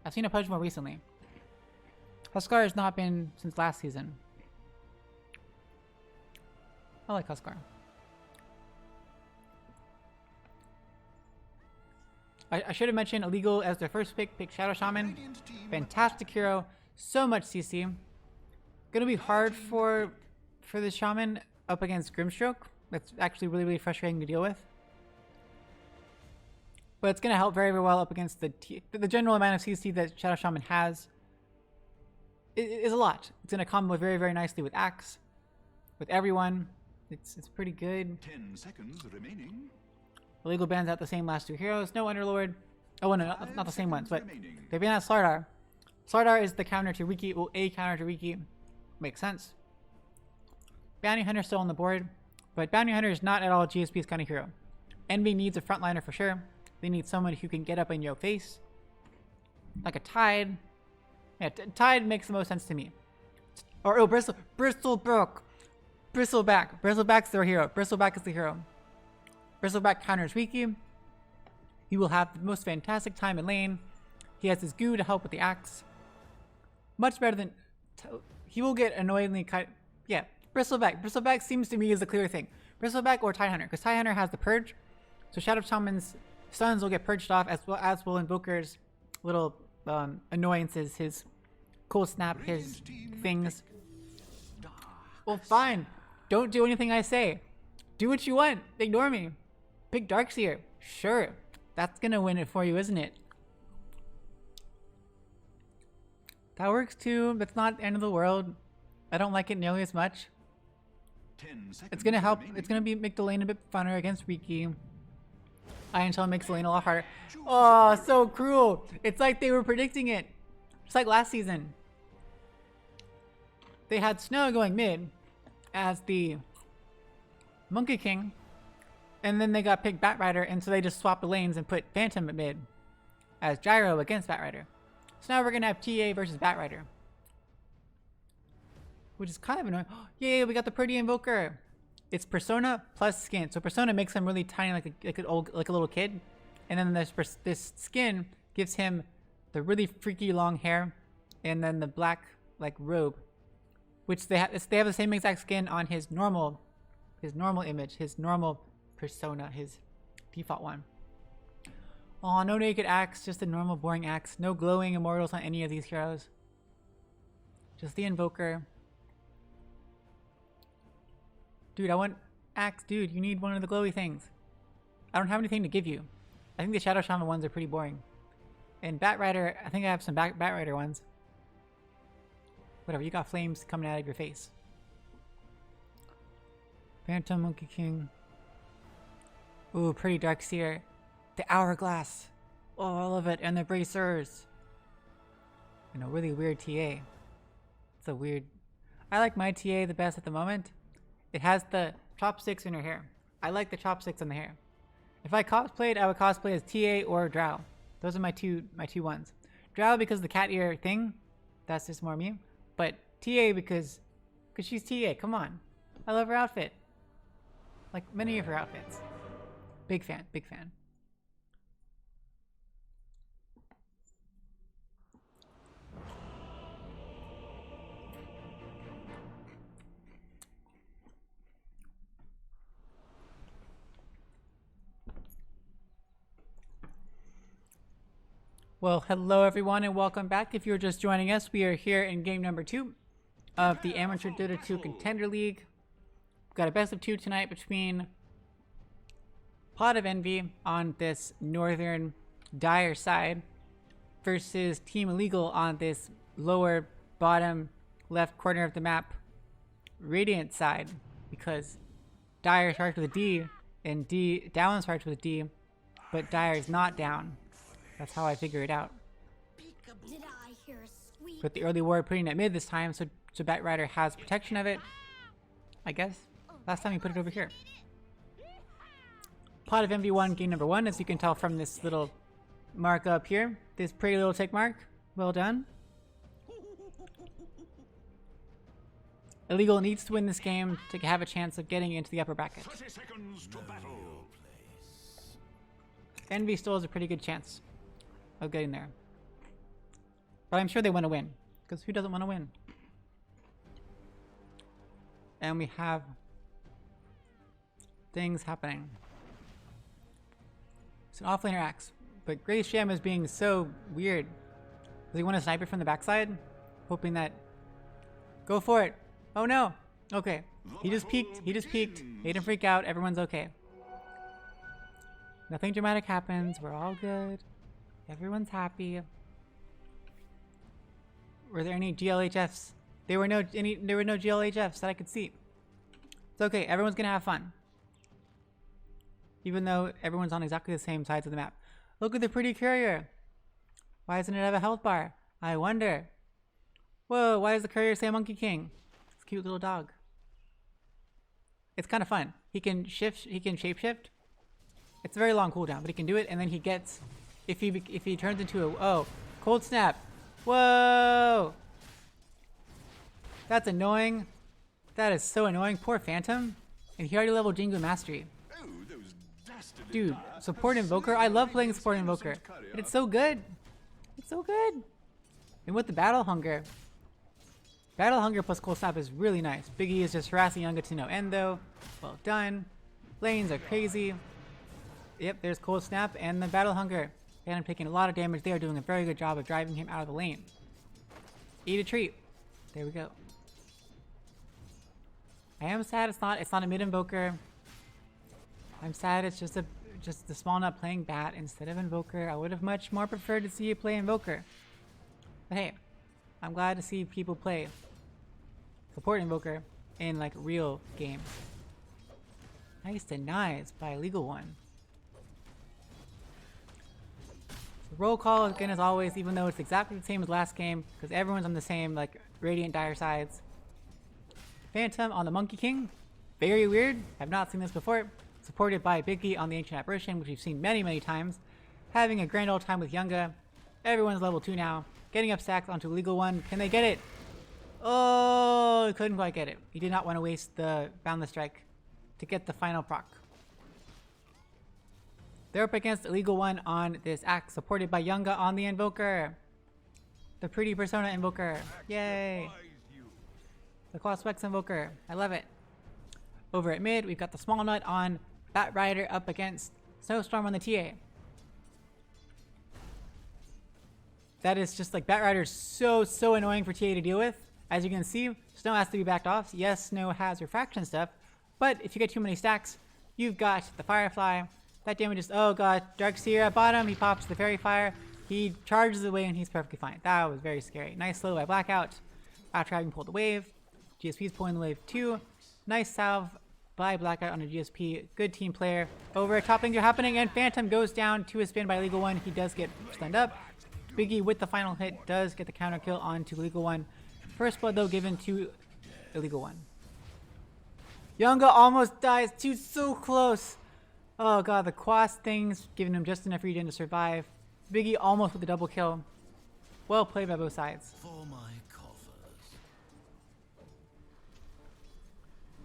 I've seen a Pudge more recently. Huskar has not been since last season. I like Huskar. I should have mentioned Illegal as their first pick Shadow Shaman. Fantastic hero. So much CC. Gonna be hard for the Shaman up against Grimstroke. That's actually really, really frustrating to deal with. But it's gonna help very, very well up against the general amount of CC that Shadow Shaman has. It is a lot. It's gonna combo very, very nicely with Axe, with everyone. It's pretty good. 10 seconds remaining. Illegal bans out the same last two heroes. No Underlord. Oh, no, not the same ones, but they ban out Slardar. Slardar is the counter to Riki. Well, a counter to Riki. Makes sense. Bounty Hunter still on the board, but Bounty Hunter is not at all GSP's kind of hero. Envy needs a frontliner for sure. They need someone who can get up in your face. Like a Tide. Yeah, Tide makes the most sense to me. Or, oh, Bristleback. Bristleback's their hero. Bristleback is the hero. Bristleback counters Riki. He will have the most fantastic time in lane. He has his goo to help with the axe. Much better than... He will get annoyingly cut... Yeah, Bristleback. Bristleback seems to me is the clear thing. Bristleback or Tidehunter, because Tidehunter has the purge. So Shadow Shaman's stuns will get purged off, as will Invoker's little annoyances, his cold snap, his things. Well, fine. Don't do anything I say. Do what you want. Ignore me. Pick Darkseer. Sure. That's gonna win it for you, isn't it? That works too. That's not the end of the world. I don't like it nearly as much. 10 seconds It's gonna help. remaining. It's gonna make the lane a bit funner against Riki. Iron Tail makes the lane a lot harder. Oh, so cruel. It's like they were predicting it. Just like last season. They had Snow going mid as the Monkey King. And then they got picked Batrider, and so they just swapped the lanes and put Phantom at mid as Gyro against Batrider. So now we're gonna have TA versus Batrider, which is kind of annoying. Yay, we got the pretty Invoker. It's Persona plus skin. So Persona makes him really tiny, like a little kid, and then this skin gives him the really freaky long hair, and then the black like robe, which they have the same exact skin on his normal image, his normal persona, his default one. Oh, no naked axe, just a normal boring axe. No glowing immortals on any of these heroes. Just the Invoker. Dude, I want axe. Dude, you need one of the glowy things. I don't have anything to give you. I think the Shadow Shaman ones are pretty boring. And Batrider, I think I have some Batrider ones. Whatever, you got flames coming out of your face. Phantom Monkey King. Ooh, pretty Darkseer. The Hourglass. Oh, I love it. And the Bracers. And a really weird TA. It's a weird... I like my TA the best at the moment. It has the chopsticks in her hair. I like the chopsticks in the hair. If I cosplayed, I would cosplay as TA or Drow. Those are my two ones. Drow because the cat ear thing. That's just more me. But TA because she's TA. Come on. I love her outfit. Like many of her outfits. Big fan, big fan. Well, hello everyone and welcome back. If you're just joining us, we are here in game number 2 of the Amateur Dota 2 Contender League. We've got a best of 2 tonight between Pot of Envy on this northern Dire side versus Team Illegal on this lower bottom left corner of the map Radiant side, because Dire starts with a D and Down starts with a D, but Dire is not down. That's how I figure it out. Did I hear a squeak? With the early ward putting it mid this time, so Batrider has protection of it, I guess. Last time he put it over here. Pot of Envy 1, game number 1, as you can tell from this little mark up here. This pretty little tick mark. Well done. Illegal needs to win this game to have a chance of getting into the upper bracket. 30 seconds to battle. Envy still has a pretty good chance of getting there. But I'm sure they want to win, because who doesn't want to win? And we have things happening. It's an offlaner axe. But Grace Sham is being so weird. Does he want to snipe it from the backside? Hoping that... Go for it. Oh no. Okay. He just peeked. He just peeked. Made him freak out. Everyone's okay. Nothing dramatic happens. We're all good. Everyone's happy. Were there any GLHFs? There were no GLHFs that I could see. It's okay. Everyone's gonna have fun. Even though everyone's on exactly the same sides of the map. Look at the pretty courier. Why doesn't it have a health bar? I wonder. Whoa, why does the courier say Monkey King? It's a cute little dog. It's kind of fun. He can shapeshift. It's a very long cooldown, but he can do it, and then he gets, if he turns into a, oh, cold snap. Whoa! That's annoying. That is so annoying. Poor Phantom. And he already leveled Jingu Mastery. Oh, those dastardly Dude, Dayas support have Invoker. I love playing support seriously Invoker. insulted Courier. And it's so good. It's so good. And with the Battle Hunger. Battle Hunger plus Cold Snap is really nice. Biggie is just harassing Younga to no end though. Well done. Lanes are crazy. Yep, there's Cold Snap and the Battle Hunger. Phantom taking a lot of damage. They are doing a very good job of driving him out of the lane. Eat a treat. There we go. I am sad it's not a mid Invoker. I'm sad it's just the small nut playing Bat instead of Invoker. I would have much more preferred to see you play Invoker. But hey, I'm glad to see people play support Invoker in like real games. Nice denies by Legal One. So roll call again as always, even though it's exactly the same as last game, because everyone's on the same like Radiant Dire sides. Phantom on the Monkey King. Very weird. I've not seen this before. Supported by Biggie on the Ancient Apparition, which we've seen many times. Having a grand old time with Younga. Everyone's level 2 now. Getting up stacks onto Legal One. Can they get it? Oh, couldn't quite get it. He did not want to waste the Boundless Strike to get the final proc. They're up against Illegal One on this axe, supported by Younga on the Invoker. The pretty Persona Invoker. Yay! The Claw Specs Invoker. I love it. Over at mid, we've got the Small Nut on Bat Rider up against Snowstorm on the TA. That is just like Bat Rider's so annoying for TA to deal with. As you can see, Snow has to be backed off. Yes, Snow has refraction stuff, but if you get too many stacks, you've got the Firefly. That damages, oh god, Darkseer at bottom, he pops the Fairy Fire. He charges away and he's perfectly fine. That was very scary. Nice slow by Blackout. After having pulled the wave. GSP's pulling the wave too. Nice salve by Blackout on a GSP. Good team player. Over, top things are happening, and Phantom goes down to a spin by Legal One. He does get stunned up. Biggie with the final hit does get the counter kill onto Legal One. First blood though given to Illegal One. Younga almost dies too, so close. Oh god, the quast things giving him just enough regen to survive. Biggie almost with the double kill. Well played by both sides. For my coffers.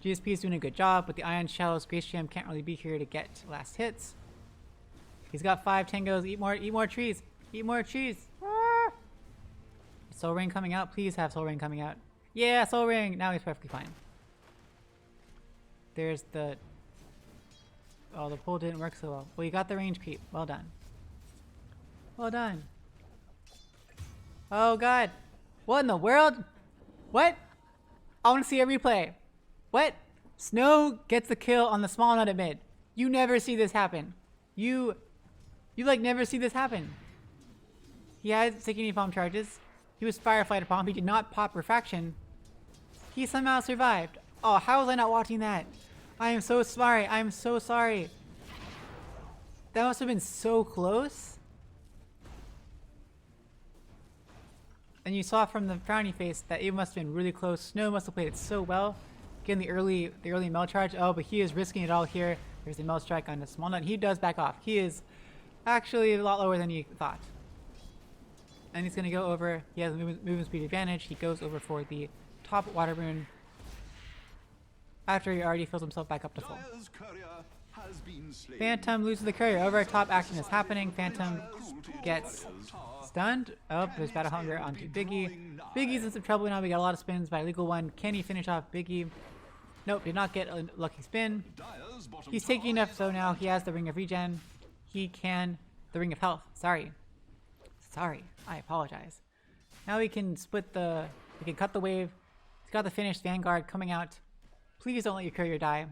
GSP is doing a good job, but the Ion Shells, Grace Jam can't really be here to get last hits. He's got 5 tangos. Eat more trees. Eat more trees. Ah! Soul Ring coming out. Please have Soul Ring coming out. Yeah, Soul Ring. Now he's perfectly fine. There's the... Oh, the pull didn't work so well. Well, you got the range creep. Well done. Well done. Oh god. What in the world? What? I want to see a replay. What? Snow gets the kill on the small nut at mid. You never see this happen. You like never see this happen. He had taking any bomb charges. He was Firefighter bomb. He did not pop refraction. He somehow survived. Oh, how was I not watching that? I am so sorry. I am so sorry. That must have been so close. And you saw from the frowny face that it must have been really close. Snow must have played it so well. Getting the early Mel charge. Oh, but he is risking it all here. There's a Mel strike on the small nut. He does back off. He is actually a lot lower than you thought. And he's going to go over. He has a movement speed advantage. He goes over for the top water rune after he already fills himself back up to full. Dire's courier has been slain. Phantom loses the courier. Over top action is happening. Phantom gets stunned. Oh, there's Battle Hunger onto Biggie. Biggie's in some trouble now. We got a lot of spins by Legal One. Can he finish off Biggie? Nope, did not get a lucky spin. Dire's bottom He's tower taking enough is though under now. He has the Ring of Regen. He can the Ring of Health. Sorry. Sorry. I apologize. Now we can we can cut the wave. He's got the finished Vanguard coming out. Please don't let your courier die.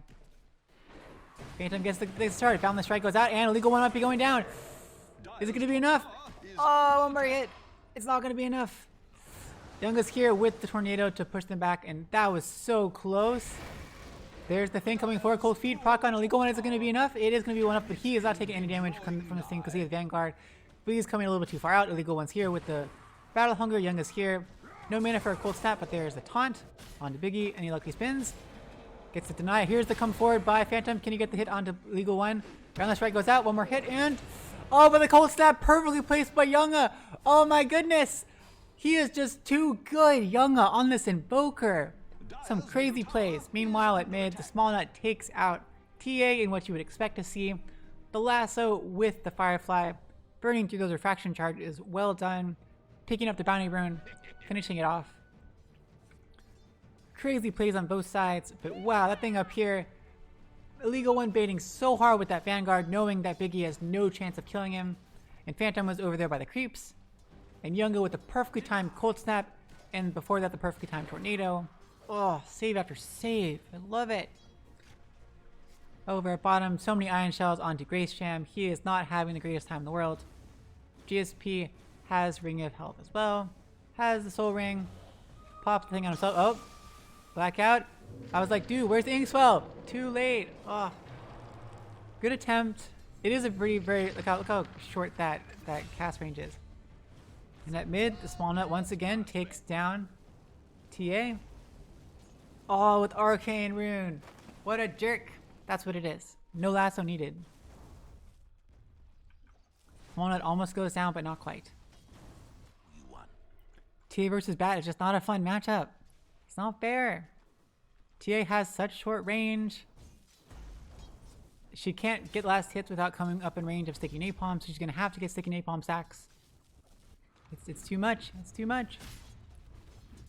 Phantom gets the start. Boundless Strike goes out, and illegal one might be going down. Is it going to be enough? Oh, one more hit. It's not going to be enough. Younga's here with the tornado to push them back, and that was so close. There's the thing coming forward. Cold Feet. Proc on illegal one. Is it going to be enough? It is going to be one up, but he is not taking any damage from this thing because he has Vanguard. But he's coming a little bit too far out. Illegal one's here with the Battle Hunger. Younga's here. No mana for a cold snap, but there's the taunt onto Biggie. Any lucky spins? Gets the deny. Here's the come forward by Phantom. Can you get the hit onto Legal One? Boundless Strike goes out. One more hit and... Oh, but the cold snap perfectly placed by Younga. Oh my goodness. He is just too good. Younga on this Invoker. Some crazy plays. Meanwhile, at mid, the Small Nut takes out TA in what you would expect to see. The lasso with the Firefly burning through those refraction charges is well done. Picking up the bounty rune, finishing it off. Crazy plays on both sides, but wow, that thing up here. Illegal One baiting so hard with that Vanguard, knowing that Biggie has no chance of killing him. And Phantom was over there by the creeps. And Younga with the perfectly timed Cold Snap, and before that the perfectly timed Tornado. Oh, save after save. I love it. Over at bottom, so many Iron Shells onto Grace Jam. He is not having the greatest time in the world. GSP has Ring of Health as well. Has the Soul Ring. Pops the thing on himself. Oh, blackout. I was like, dude, where's the Inkswell? Too late. Oh, good attempt. It is a look how short that cast range is. And at mid, the Small Nut once again takes down TA. Oh, with Arcane Rune. What a jerk. That's what it is. No lasso needed. Small Nut almost goes down, but not quite. You won. TA versus Bat is just not a fun matchup. It's not fair. TA has such short range. She can't get last hits without coming up in range of Sticky Napalm, so she's going to have to get Sticky Napalm stacks. It's too much. It's too much.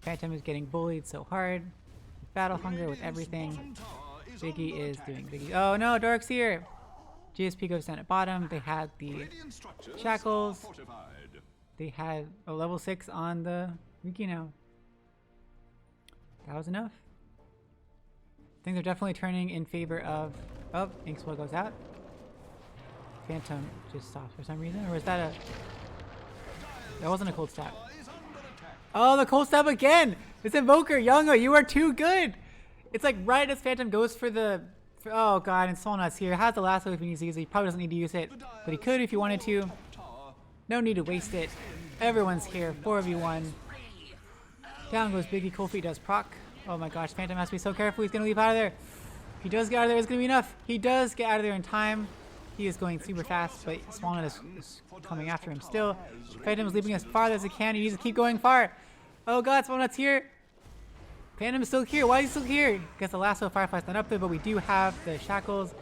Phantom is getting bullied so hard. Battle Hunger with everything. Biggie is doing Biggie. Oh no, Dark's here. GSP goes down at bottom. They had the Shackles. They had a level 6 on the Riki now. That was enough. Things are definitely turning in favor of... Oh, Inkswell goes out. Phantom just stops for some reason. Or was that a... That wasn't a cold stab. Oh, the cold stab again! This Invoker, Younga, you are too good! It's like right as Phantom goes for the... oh god, and Small Nut's here. Has the lasso if he needs to use it. He probably doesn't need to use it. But he could if he wanted to. No need to waste it. Everyone's here. 4v1. Down goes Biggie. Cold Feet does proc. Oh my gosh, Phantom has to be so careful. He's going to leave out of there. If he does get out of there, it's going to be enough. He does get out of there in time. He is going super fast, but Small Nut is coming after him still. Phantom is leaping as far as he can. He needs to keep going far. Oh god, Small Nut's here. Phantom is still here. Why is he still here? Guess the lasso of Firefly's not up there, but we do have the Shackles.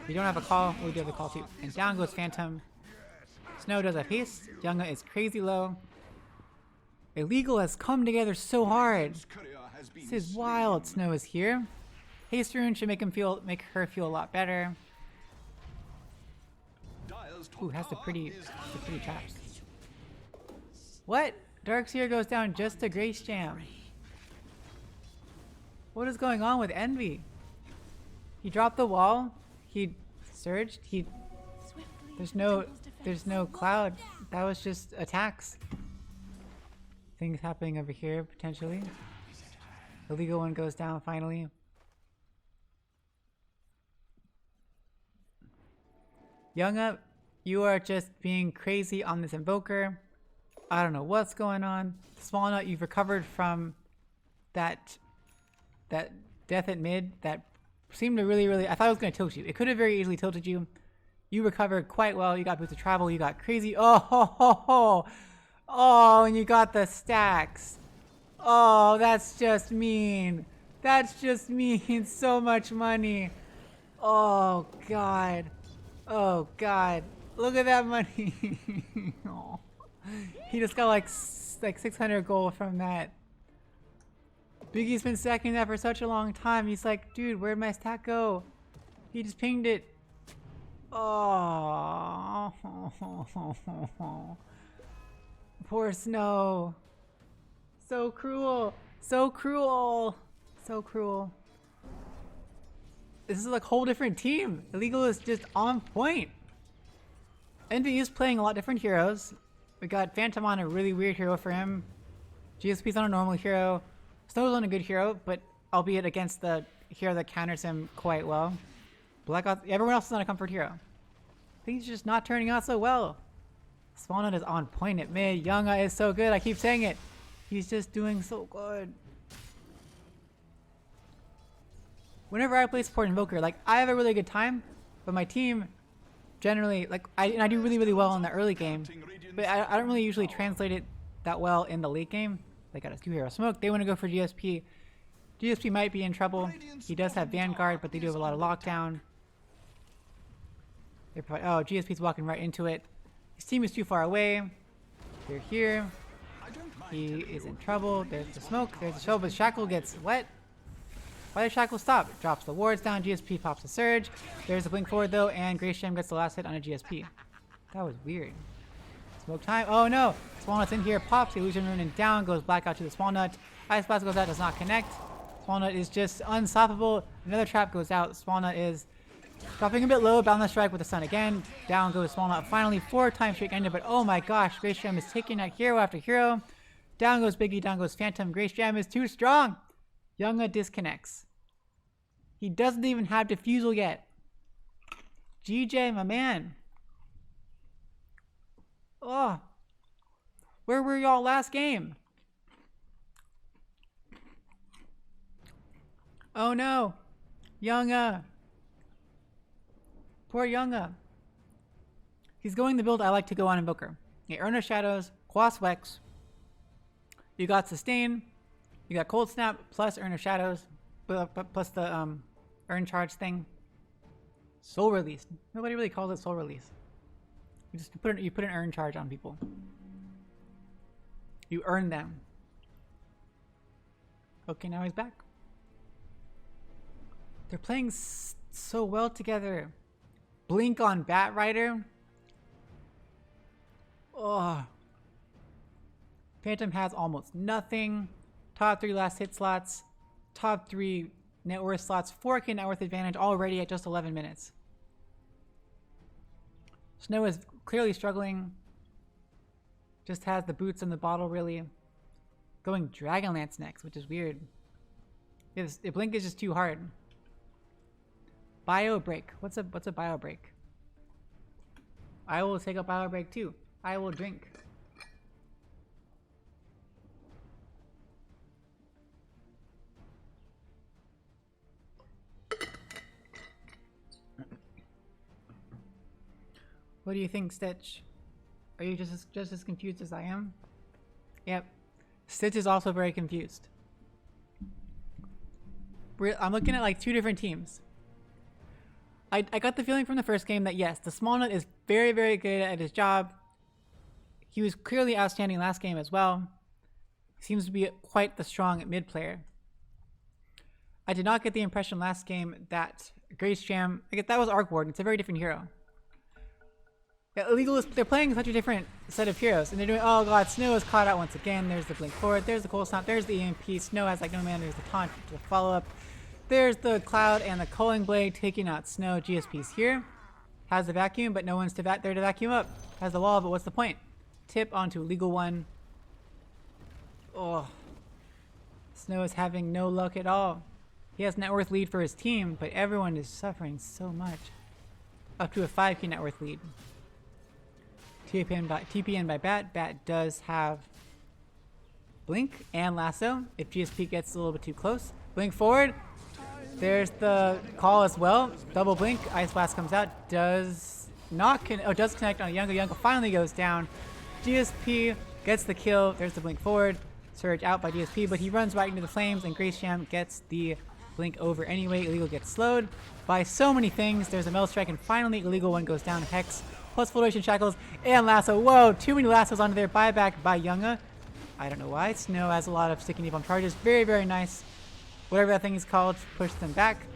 We don't have a call. We do have the call too. And down goes Phantom. Snow does a haste. Younga is crazy low. Illegal has come together so hard. This is wild. Snow is here. Haste Rune should make her feel a lot better. Ooh, has the pretty traps. What? Darkseer goes down just to Grace Jam. What is going on with Envy? He dropped the wall. He surged. There's no cloud. That was just attacks. Things happening over here potentially. The legal one goes down finally. Younga, you are just being crazy on this Invoker. I don't know what's going on. Small Nut, you've recovered from that death at mid that seemed to really... I thought it was going to tilt you. It could have very easily tilted you. You recovered quite well. You got boots of travel. You got crazy... Oh, and you got the stacks. Oh, that's just mean. That's just mean. So much money. Oh, God. Oh, God. Look at that money. Oh. He just got like 600 gold from that. Biggie's been stacking that for such a long time. He's like, dude, where'd my stack go? He just pinged it. Oh. Poor Snow. So cruel. So cruel. So cruel. This is like a whole different team. Illegal is just on point. Envy is playing a lot different heroes. We got Phantom on a really weird hero for him. GSP's on a normal hero. Snow's on a good hero, but albeit against the hero that counters him quite well. Everyone else is on a comfort hero. Things just not turning out so well. Spawnut is on point at mid. Younga is so good. I keep saying it. He's just doing so good. Whenever I play support Invoker, like I have a really good time, but my team generally, like I do really well in the early game, but I don't really usually translate it that well in the late game. They got a 2-hero smoke. They want to go for GSP. GSP might be in trouble. He does have Vanguard, but they do have a lot of lockdown. Oh, GSP's walking right into it. His team is too far away. They're here. He is in trouble. There's the smoke. There's the show, but Shackle gets wet. Why does Shackle stop? It drops the wards down. GSP pops a surge. There's a blink forward though, and Grace Jam gets the last hit on a GSP. That was weird. Smoke time. Oh no! Small in here. Pops the illusion rune and down goes blackout to the Small Nut. Ice Blast goes out. Does not connect. Small Nut is just unstoppable. Another trap goes out. Small Nut is dropping a bit low. Boundless strike with the sun again. Down goes Small Nut. Finally 4 times straight ended. But oh my gosh, Grace Jam is taking out hero after hero. Down goes Biggie. Down goes Phantom. Grace Jam is too strong. Younga disconnects. He doesn't even have defusal yet. GJ, my man. Oh. Where were y'all last game? Oh no. Younga. Poor Younga. He's going the build I like to go on Invoker. Yeah, Urna Shadows, Quas Wex. You got Sustain. You got Cold Snap plus Urna Shadows. Plus the Urn Charge thing. Soul Release. Nobody really calls it Soul Release. You put an Urn Charge on people. You earn them. Okay, now he's back. They're playing so well together. Blink on Bat Rider. Oh. Phantom has almost nothing. Top 3 last hit slots. Top 3 net worth slots. 4K net worth advantage already at just 11 minutes. Snow is clearly struggling. Just has the boots in the bottle really. Going Dragonlance next, which is weird. The blink is just too hard. Bio break. What's a bio break? I will take a bio break too. I will drink. What do you think, Stitch? Are you just as confused as I am? Yep. Stitch is also very confused. I'm looking at like 2 different teams. I got the feeling from the first game that yes, the Small Nut is very good at his job. He was clearly outstanding last game as well. Seems to be quite the strong mid player. I did not get the impression last game that Grace Jam, I guess that was Arc Ward. It's a very different hero. Yeah, they're playing such a different set of heroes, and they're doing, oh god, Snow is caught out once again. There's the blink forward, there's the cold snap, there's the EMP. Snow has like no man, there's the taunt to follow up. There's the Cloud and the Culling Blade taking out Snow. GSP's here. Has the vacuum, but no one's there to vacuum up. Has the wall, but what's the point? Tip onto Legal One. Oh. Snow is having no luck at all. He has net worth lead for his team, but everyone is suffering so much. Up to a 5k net worth lead. TPN by Bat. Bat does have Blink and Lasso if GSP gets a little bit too close. Blink forward. There's the call as well. Double Blink. Ice Blast comes out. Does not does connect on Younga. Younga finally goes down. GSP gets the kill. There's the Blink forward. Surge out by GSP, but he runs right into the flames, and Grace Jam gets the Blink over anyway. Illegal gets slowed by so many things. There's a Mel Strike, and finally Illegal One goes down. Hex plus Filtration Shackles and Lasso. Whoa, too many Lassos onto there. Buyback by Younga. I don't know why. Snow has a lot of sticky napalm charges. Very nice. Whatever that thing is called, push them back.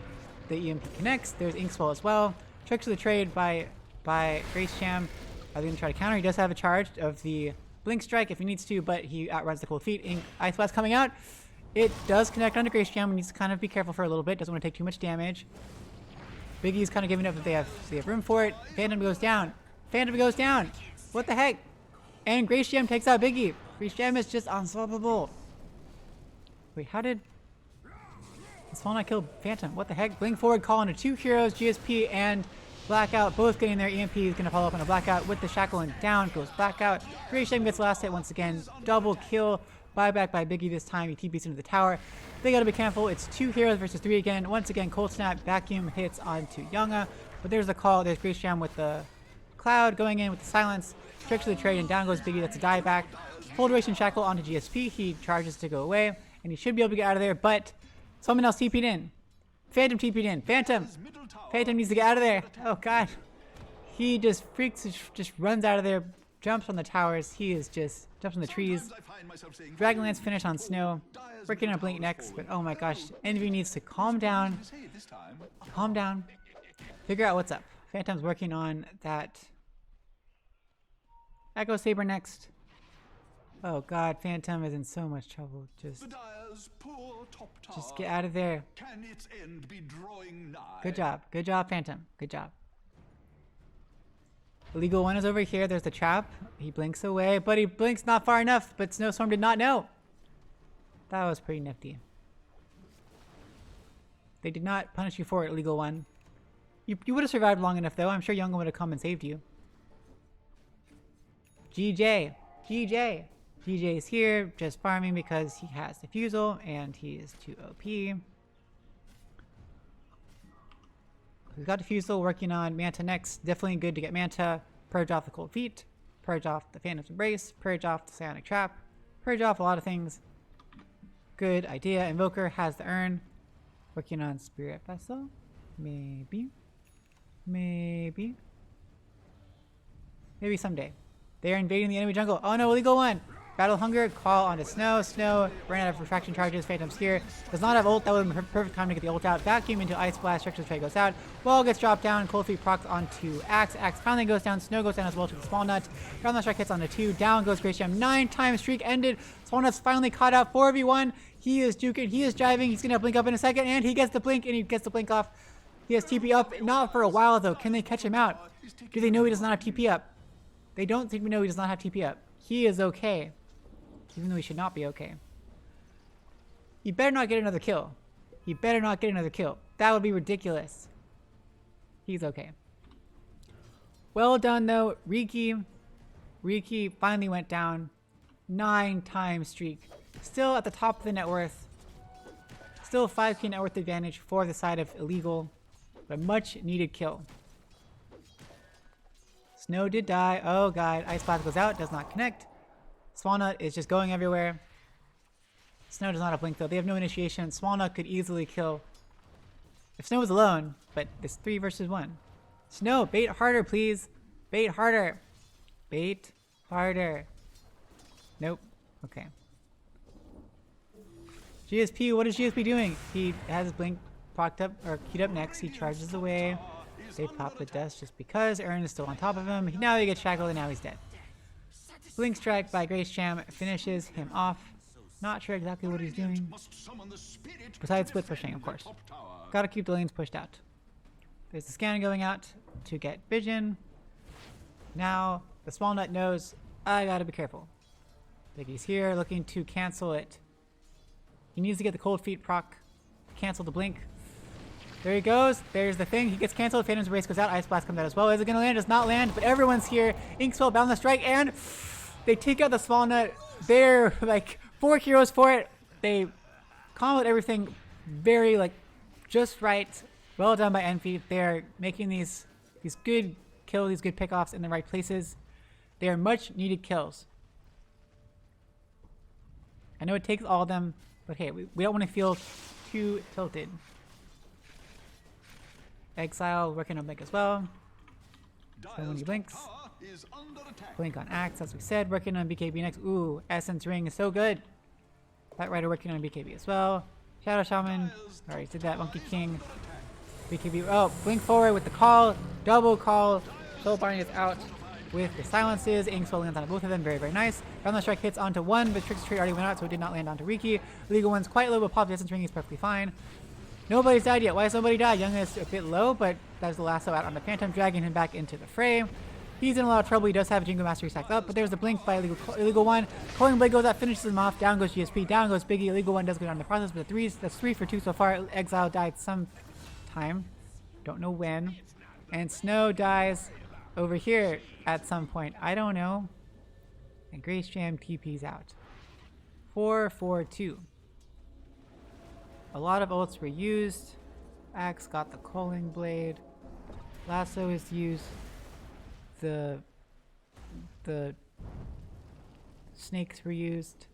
The EMP connects. There's Inkswell as well. Tricks of the trade by Grace Jam. Are they gonna try to counter? He does have a charge of the Blink Strike if he needs to, but he outruns the Cold Feet. Ice Blast coming out. It does connect onto Grace Jam. He needs to kind of be careful for a little bit. Doesn't want to take too much damage. Biggie's kind of giving up if they have room for it. Phantom goes down. Phantom goes down. What the heck? And Grace Jam takes out Biggie. Grace Jam is just unstoppable. Wait, how did this one not kill Phantom? What the heck? Blink forward call into 2 heroes, GSP and Blackout, both getting their EMP. Is going to follow up on a Blackout with the Shackle, and down goes Blackout. Grace Jam gets last hit once again. Double kill. Buyback by Biggie this time. He TPs into the tower. They got to be careful. It's 2 heroes versus 3 again. Once again, Cold Snap vacuum hits onto Younga. But there's the call. There's Grace Jam with the Cloud going in with the silence. Tricks of the trade, and down goes Biggie. That's a die back. Full duration Shackle onto GSP. He charges to go away, and he should be able to get out of there, but someone else TP'd in. Phantom TP'd in. Phantom needs to get out of there. Oh god. He just just runs out of there, jumps on the towers. He is just jumps on the trees. Dragonlance finish on Snow. Working on a Blink next, but oh my gosh. Envy needs to calm down. Calm down. Figure out what's up. Phantom's working on that Echo Saber next. Oh god, Phantom is in so much trouble. Just get out of there. Can its end be drawing nigh? Good job, Phantom. Good job. Illegal One is over here. There's the trap. He blinks away, but he blinks not far enough. But Snowstorm did not know. That was pretty nifty. They did not punish you for it, Illegal One. You would have survived long enough, though. I'm sure Younga would have come and saved you. GJ is here, just farming because he has Diffusal, and he is too OP. We've got Diffusal, working on Manta next. Definitely good to get Manta. Purge off the Cold Feet. Purge off the Phantom's Embrace. Purge off the Psionic Trap. Purge off a lot of things. Good idea. Invoker has the Urn. Working on Spirit Vessel. Maybe someday. They are invading the enemy jungle. Oh no, Illegal One! Battle Hunger, call onto Snow. Snow ran out of refraction charges. Phantom's here. Does not have ult. That would have been perfect time to get the ult out. Vacuum into Ice Blast. Structure trade goes out. Wall gets dropped down. Cold Feet procs onto Axe. Axe finally goes down. Snow goes down as well to the Small Nut. Ground Strike hits onto 2. Down goes Grace Jam. 9-time streak ended. Small Nut's finally caught out. 4v1. He is juking. He is driving. He's going to blink up in a second. And he gets the blink. And he gets the blink off. He has TP up. Not for a while though. Can they catch him out? Do they know he does not have TP up? They don't think we know he does not have TP up. He is okay. Even though he should not be okay. He better not get another kill. He better not get another kill. That would be ridiculous. He's okay. Well done though. Riki finally went down. 9-time streak. Still at the top of the net worth. Still 5k net worth advantage for the side of Illegal. But a much needed kill. Snow did die. Oh god. Ice Blast goes out. Does not connect. Swalnut is just going everywhere. Snow does not have Blink though. They have no initiation. Swalnut could easily kill if Snow was alone, but it's 3 versus 1. Snow, bait harder please. Bait harder. Bait harder. Nope. Okay. GSP, what is GSP doing? He has his Blink procced up, or queued up next. He charges away. They pop the dust just because. Aaron is still on top of him. Now he gets shackled and now he's dead. Blink Strike by Grace Jam finishes him off. Not sure exactly what he's doing. Besides split pushing, of course. Gotta keep the lanes pushed out. There's the scan going out to get vision. Now the Small Nut knows I gotta be careful. Biggie's here looking to cancel it. He needs to get the Cold Feet proc. Cancel the Blink. There he goes. There's the thing. He gets canceled. Phantom's Race goes out. Ice Blast comes out as well. Is it going to land? Does not land. But everyone's here. Inkswell, Boundless Strike, and they take out the Small Nut. They're like 4 heroes for it. They comboed everything very just right. Well done by Envy. They're making these good kills, these good pickoffs in the right places. They are much needed kills. I know it takes all of them, but hey, we don't want to feel too tilted. Exile working on Blink as well. So when he blinks, Blink on Axe, as we said, working on BKB next. Ooh, Essence Ring is so good. Bat Rider working on BKB as well. Shadow Shaman, already did that. Monkey King. BKB. Oh, blink forward with the call. Double call. Soulbind is out with the silences. Ink Soul lands on both of them. Very, very nice. Boundless Strike hits onto one, but Trick's Trade already went out, so it did not land onto Riki. Legal One's quite low, but Pop Distance Ring is perfectly fine. Nobody's died yet. Why has nobody died? Young is a bit low, but that's the lasso out on the Phantom, dragging him back into the fray. He's in a lot of trouble. He does have a Jingle Mastery stacked up, but there's the blink by Illegal One. Coiling Blade goes out, finishes him off. Down goes GSP, down goes Biggie. Illegal One does go down in the process, but that's 3 for 2 so far. Exile died some time. Don't know when. And Snow dies over here at some point. I don't know. And Grace Jam TP's out. 4-4-2. A lot of ults were used. Axe got the Coiling Blade. Lasso is used. The snakes were used.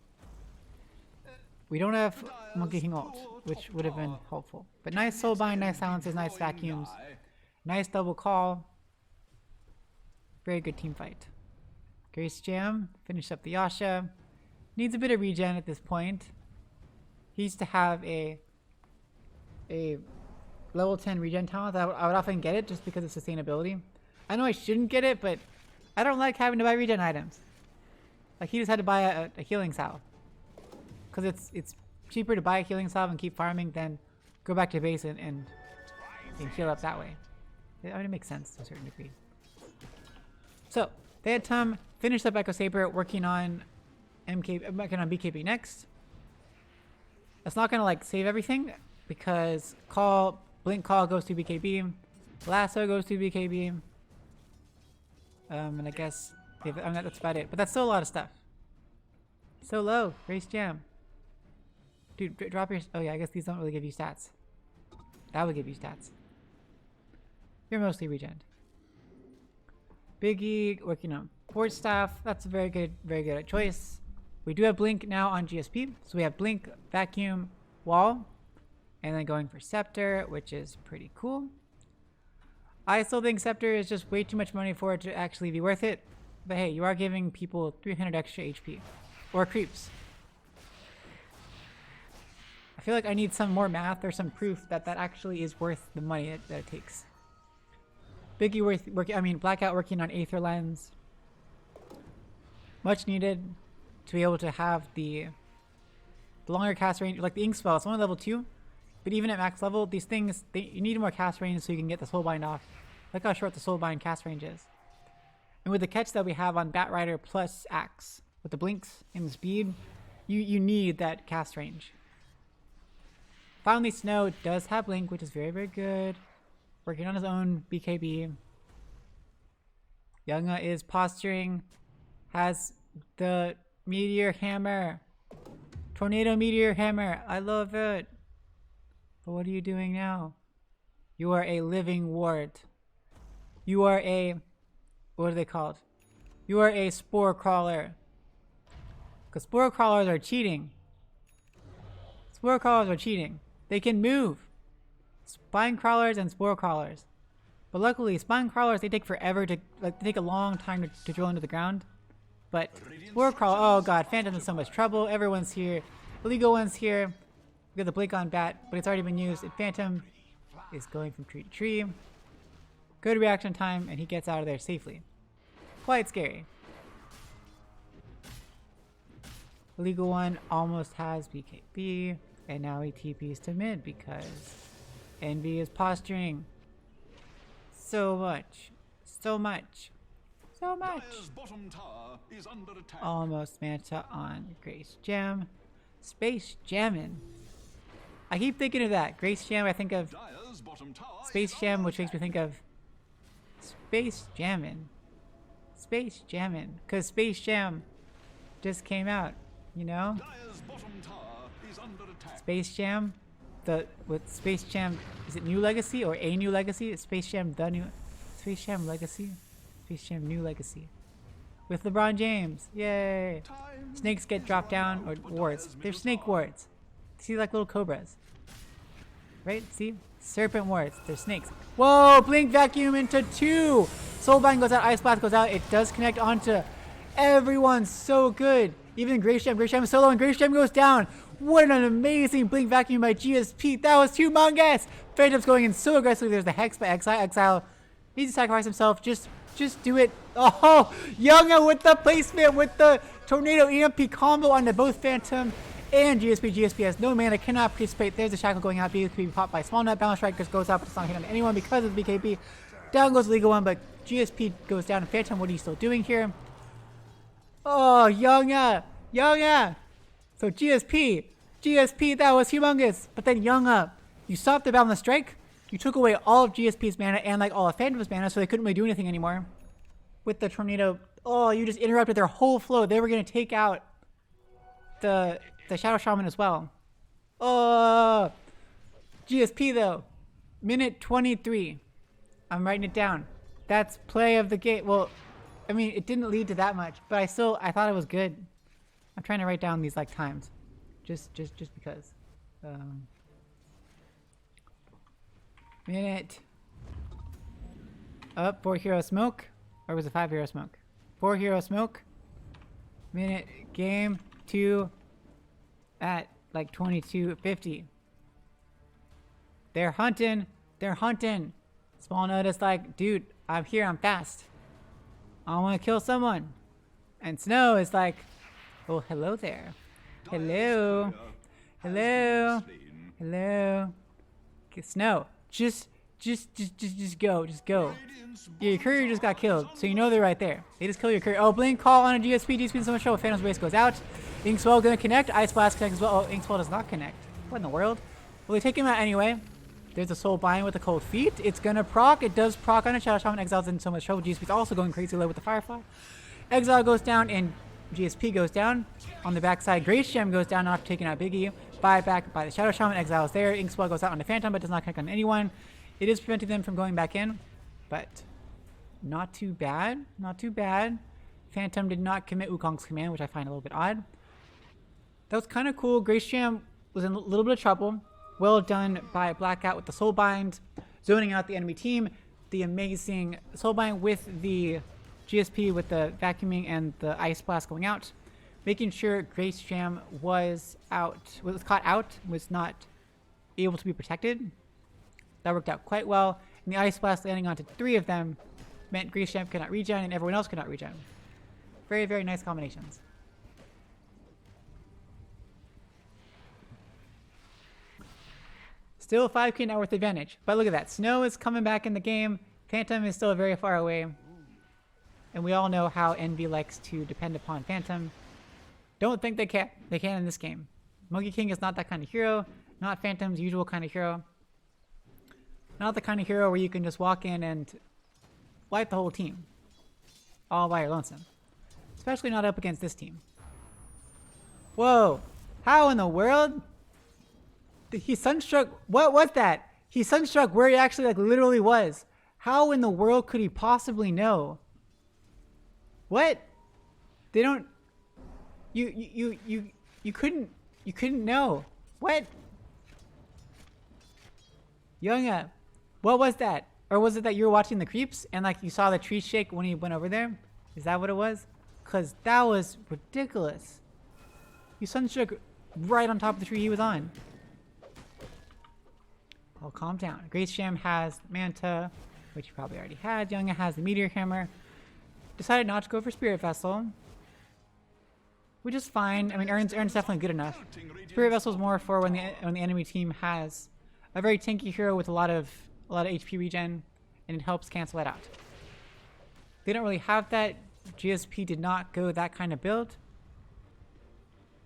We don't have Monkey King ult, which would have been helpful. But nice Soulbind, nice silences, nice vacuums. Nice double call. Very good team fight. Grace Jam finished up the Yasha. Needs a bit of regen at this point. He used to have a level 10 regen talent. I would often get it just because of sustainability. I know I shouldn't get it, but I don't like having to buy regen items. Like, he just had to buy a healing salve. Because it's cheaper to buy a healing salve and keep farming than go back to base and heal up that way. It makes sense to a certain degree. So, they had Tum finish up Echo Saber, working on BKB next. That's not gonna like save everything because Blink Call goes to BKB, Lasso goes to BKB. And I guess that's about it. But that's still a lot of stuff. So low. Grace Jam. Dude, drop your... Oh yeah, I guess these don't really give you stats. That would give you stats. You're mostly regen. Biggie working on Port Staff. That's a very good choice. We do have Blink now on GSP. So we have Blink, Vacuum, Wall. And then going for Scepter, which is pretty cool. I still think Scepter is just way too much money for it to actually be worth it. But hey, you are giving people 300 extra HP. Or creeps. I feel like I need some more math or some proof that that actually is worth the money that it takes. Biggie Blackout working on Aether Lens. Much needed to be able to have the longer cast range, like the Ink Spell. It's only level 2. But even at max level, these things, you need more cast range so you can get the Soulbind off. Look how short the Soulbind cast range is. And with the catch that we have on Batrider plus Axe, with the blinks and the speed, you need that cast range. Finally, Snow does have Blink, which is very good. Working on his own BKB. Younga is posturing. Has the Meteor Hammer. Tornado Meteor Hammer. I love it. But what are you doing now? You are a living ward. You are a... What are they called? You are a Spore Crawler. Because Spore Crawlers are cheating. Spore Crawlers are cheating. They can move. Spine Crawlers and Spore Crawlers. But luckily, Spine Crawlers, they take forever to... Like, they take a long time to drill into the ground. But Spore Crawler... Oh god, Phantom's in so much trouble. Everyone's here. Illegal One's here. We got the Blink on Bat, but it's already been used. And Phantom is going from tree to tree. Good reaction time, and he gets out of there safely. Quite scary. Illegal One almost has BKB, and now he TPs to mid because Envy is posturing. So much. So much. So much. Almost Manta on Grace Jam. Space Jammin'. I keep thinking of that. Grace Jam, I think of Space Jam, which makes me think of Space Jammin'. Space Jammin'. Because Space Jam just came out, you know? Space Jam, with Space Jam, is it New Legacy or A New Legacy? It's Space Jam Space Jam Legacy? Space Jam New Legacy. With LeBron James, yay! Snakes get dropped down, or wards. They're snake wards. See, like little cobras. Right? See? Serpent wards. They're snakes. Whoa! Blink Vacuum into 2! Soulbind goes out, Ice Blast goes out. It does connect onto everyone. So good. Even Grace Gem is solo, and Grace Gem goes down. What an amazing blink vacuum by GSP. That was humongous. Phantom's going in so aggressively. There's the Hex by Exile. Exile needs to sacrifice himself. Just do it. Oh, Younga with the placement with the Tornado EMP combo onto both Phantom and GSP. GSP has no mana, cannot participate. There's the Shackle going out. BKB popped by Small Nut. Balance Strike just goes out, but it's not hitting on anyone because of the BKB. Down goes the Legal One, but GSP goes down. And Phantom, what are you still doing here? Oh, Younga! So GSP, that was humongous. But then Younga, you stopped the Boundless Strike. You took away all of GSP's mana and like all of Phantom's mana, so they couldn't really do anything anymore. With the Tornado, oh, you just interrupted their whole flow. They were gonna take out the Shadow Shaman as well. Oh, GSP though, minute 23. I'm writing it down. That's play of the game. Well, I mean, it didn't lead to that much, but I thought it was good. I'm trying to write down these like times, just because. Minute. Up 4 hero smoke, or was it 5 hero smoke? 4 hero smoke. Minute game 2 at like 22:50. They're hunting. Small Notice like, dude, I'm here. I'm fast. I want to kill someone. And Snow is like, oh, hello there. Hello. Okay, Snow, just go. Yeah, your courier just got killed, so you know they're right there. They just kill your courier. Oh, blink call on a GSP. GSP so much trouble. Phantom's base goes out. Inkswell gonna connect. Ice Blast connects as well. Oh, Inkswell does not connect. What in the world? Well, they take him out anyway. There's a Soul Bind with the Cold Feet. It's gonna proc. It does proc on a Shadow Shaman. Exile's in so much trouble. GSP's also going crazy low with the Firefly. Exile goes down and GSP goes down. On the backside, Grace Gem goes down after taking out Biggie. Buyback by the Shadow Shaman. Exile is there. Inkswell goes out on the Phantom, but does not connect on anyone. It is preventing them from going back in, but not too bad. Phantom did not commit Wukong's command, which I find a little bit odd. That was kind of cool. Grace Gem was in a little bit of trouble. Well done by Blackout with the Soul Bind, zoning out the enemy team. The amazing Soul Bind with the GSP with the vacuuming and the Ice Blast going out. Making sure Grace Gem was caught out, was not able to be protected. That worked out quite well. And the Ice Blast landing onto 3 of them meant Grace Gem could not regen and everyone else could not regen. Very, very nice combinations. Still 5k net worth advantage. But look at that. Snow is coming back in the game. Phantom is still very far away. And we all know how Envy likes to depend upon Phantom. Don't think they can in this game. Monkey King is not that kind of hero. Not Phantom's usual kind of hero. Not the kind of hero where you can just walk in and wipe the whole team. All by your lonesome. Especially not up against this team. Whoa. How in the world? He sunstruck. What was that? He sunstruck where he actually like literally was. How in the world could he possibly know? What? They don't. You couldn't know. What? Younga, what was that? Or was it that you were watching the creeps and like you saw the tree shake when he went over there? Is that what it was? Cause that was ridiculous. You sunstruck right on top of the tree he was on. Oh, calm down. Grace Gem has Manta, which you probably already had. Younga has the Meteor Hammer. Decided not to go for Spirit Vessel, which is fine. I mean, Ern's definitely good enough. Spirit Vessel is more for when the enemy team has a very tanky hero with a lot of HP regen, and it helps cancel that out. They don't really have that. GSP did not go that kind of build.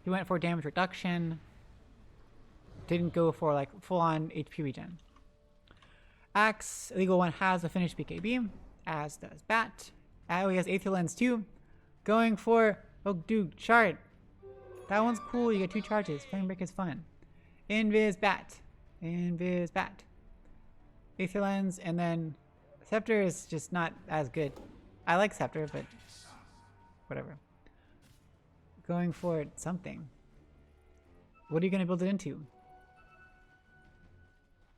He went for damage reduction. Didn't go for like full-on HP regen. Axe, Illegal One has a finished BKB, as does Bat. Oh, he has Aether Lens too. Going for, oh dude, Shard. That one's cool, you get 2 charges. Flame Break is fun. Invis Bat. Aether Lens, and then Scepter is just not as good. I like Scepter, but whatever. Going for something. What are you going to build it into?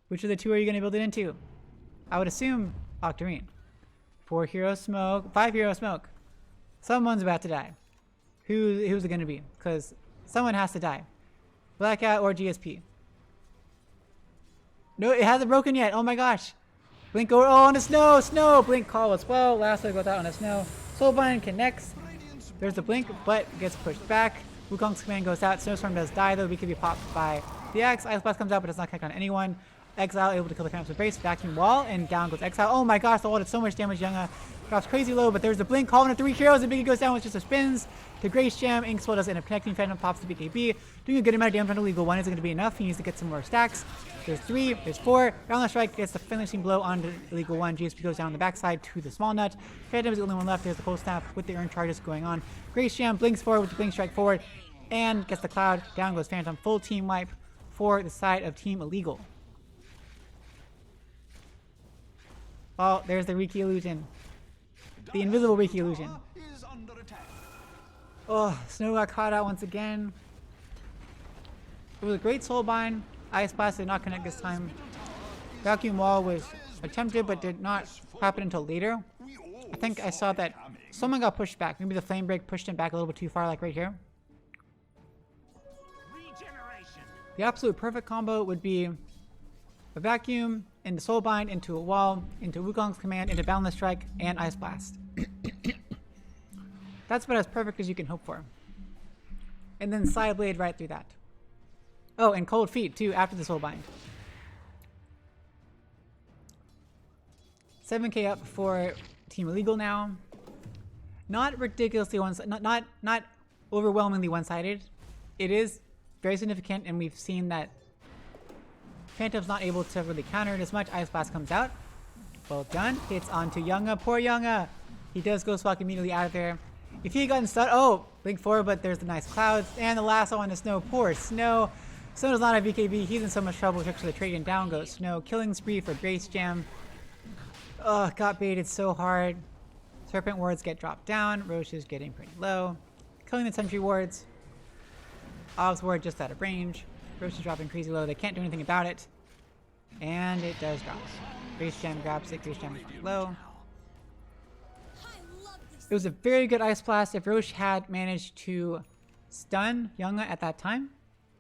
Which of the 2 are you going to build it into? I would assume Octarine. 4 hero smoke. 5 hero smoke. Someone's about to die. who's it gonna be? Because someone has to die. Blackout or GSP. No, it hasn't broken yet. Oh my gosh. Blink over. Oh, on the snow. Snow. Blink call as well. Lasso goes out on the snow. Soulbind connects. There's the blink, but gets pushed back. Wukong's command goes out. Snowstorm does die, though. We could be popped by the Axe. Ice Blast comes out, but does not connect on anyone. Exile able to kill the Phantom's base. Vacuum wall, and down goes Exile. Oh my gosh, the wall did so much damage. Younga drops crazy low, but there's the blink. Calling the 3 heroes. The Biggie goes down with just a spins. The Grace Jam. Inkswell does end up connecting. Phantom pops the BKB. Doing a good amount of damage on the legal 1 isn't going to be enough. He needs to get some more stacks. There's 3. There's 4. Boundless Strike gets the finishing blow on the legal 1. GSP goes down the backside to the small nut. Phantom is the only one left. There's the cold snap with the earn charges going on. Grace Jam blinks forward with the blink strike forward and gets the cloud. Down goes Phantom. Full team wipe for the side of Team Illegal. Oh, there's the Riki illusion. The invisible Riki illusion. Oh, Snow got caught out once again. It was a great Soulbind. Ice Blast did not connect this time. Vacuum Wall was attempted but did not happen until later. I think I saw that someone got pushed back. Maybe the Flame Break pushed him back a little bit too far, like right here. The absolute perfect combo would be a Vacuum into Soulbind, into a Wall, into Wukong's command, into Boundless Strike, and Ice Blast. That's about as perfect as you can hope for. And then Side Blade right through that. Oh, and Cold Feet too after the Soulbind. 7k up for Team Illegal now. Not ridiculously not overwhelmingly one-sided. It is very significant, and we've seen that Phantom's not able to really counter it as much. Ice Blast comes out. Well done. Hits onto Younga. Poor Younga. He does Ghost Walk immediately out of there. If he had gotten stunned, oh, blink forward, but there's the nice clouds and the lasso on the Snow. Poor Snow. Snow does not have BKB. He's in so much trouble. Tricks for the trade, and down goes Snow. Killing spree for Grace Jam. Ugh, got baited so hard. Serpent wards get dropped down. Roche is getting pretty low. Killing the sentry wards. Ob's ward just out of range. Roche is dropping crazy low. They can't do anything about it. And it does drop. Grace Jam grabs it. Grace Jam is low. It was a very good Ice Blast. If Roche had managed to stun Younga at that time,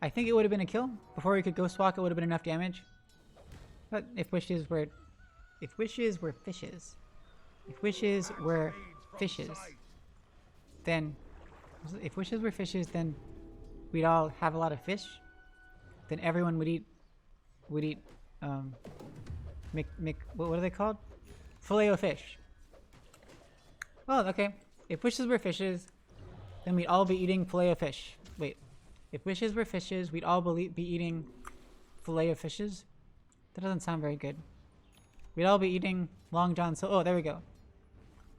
I think it would have been a kill. Before he could Ghost Walk, it would have been enough damage. But if wishes were fishes, then we'd all have a lot of fish. Then everyone would eat what are they called? Filet o fish. Oh, okay. If wishes were fishes, then we'd all be eating filet of fish. Wait. If wishes were fishes, we'd all be eating filet of fishes? That doesn't sound very good. We'd all be eating Long John oh, there we go.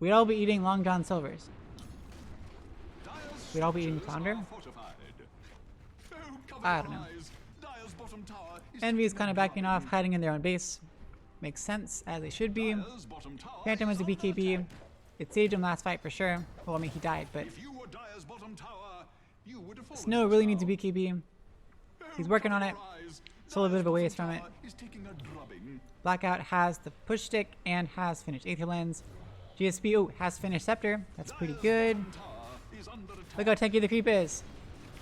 We'd all be eating Long John Silvers. We'd all be eating flounder? I don't know. Envy's kind of backing off, hiding in their own base. Makes sense, as they should be. Phantom has a BKB. It saved him last fight for sure. Well, I mean, he died, but Snow really needs a BKB. He's working on it. Still a bit of a ways from it. Blackout has the push stick and has finished Aether Lens. GSP, oh, has finished Scepter. That's pretty good. Look how tanky the creep is.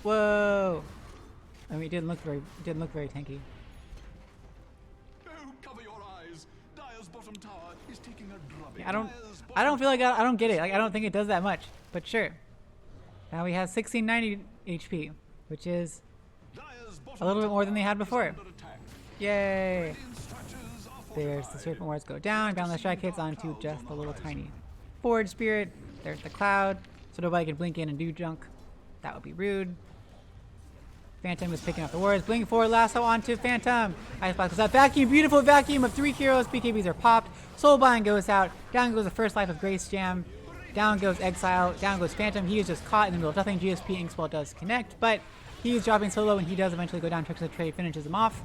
Whoa. I mean, it didn't look very tanky. Yeah, I don't feel like I don't get it. Like, I don't think it does that much, but sure. Now we have 1690 HP, which is a little bit more than they had before. Yay! There's the Serpent Wards go down. Boundless Strike hits onto just a little tiny Forge Spirit. There's the Cloud, so nobody can blink in and do junk. That would be rude. Phantom is picking up the wards. Blink forward, lasso onto Phantom. Ice Blast goes out. Vacuum, beautiful vacuum of 3 heroes. BKBs are popped. Soulbind goes out. Down goes the first life of Grace Jam. Down goes Exile. Down goes Phantom. He is just caught in the middle of nothing. GSP Inkswell does connect, but he is dropping so low, and he does eventually go down. Tricks of the trade, finishes him off.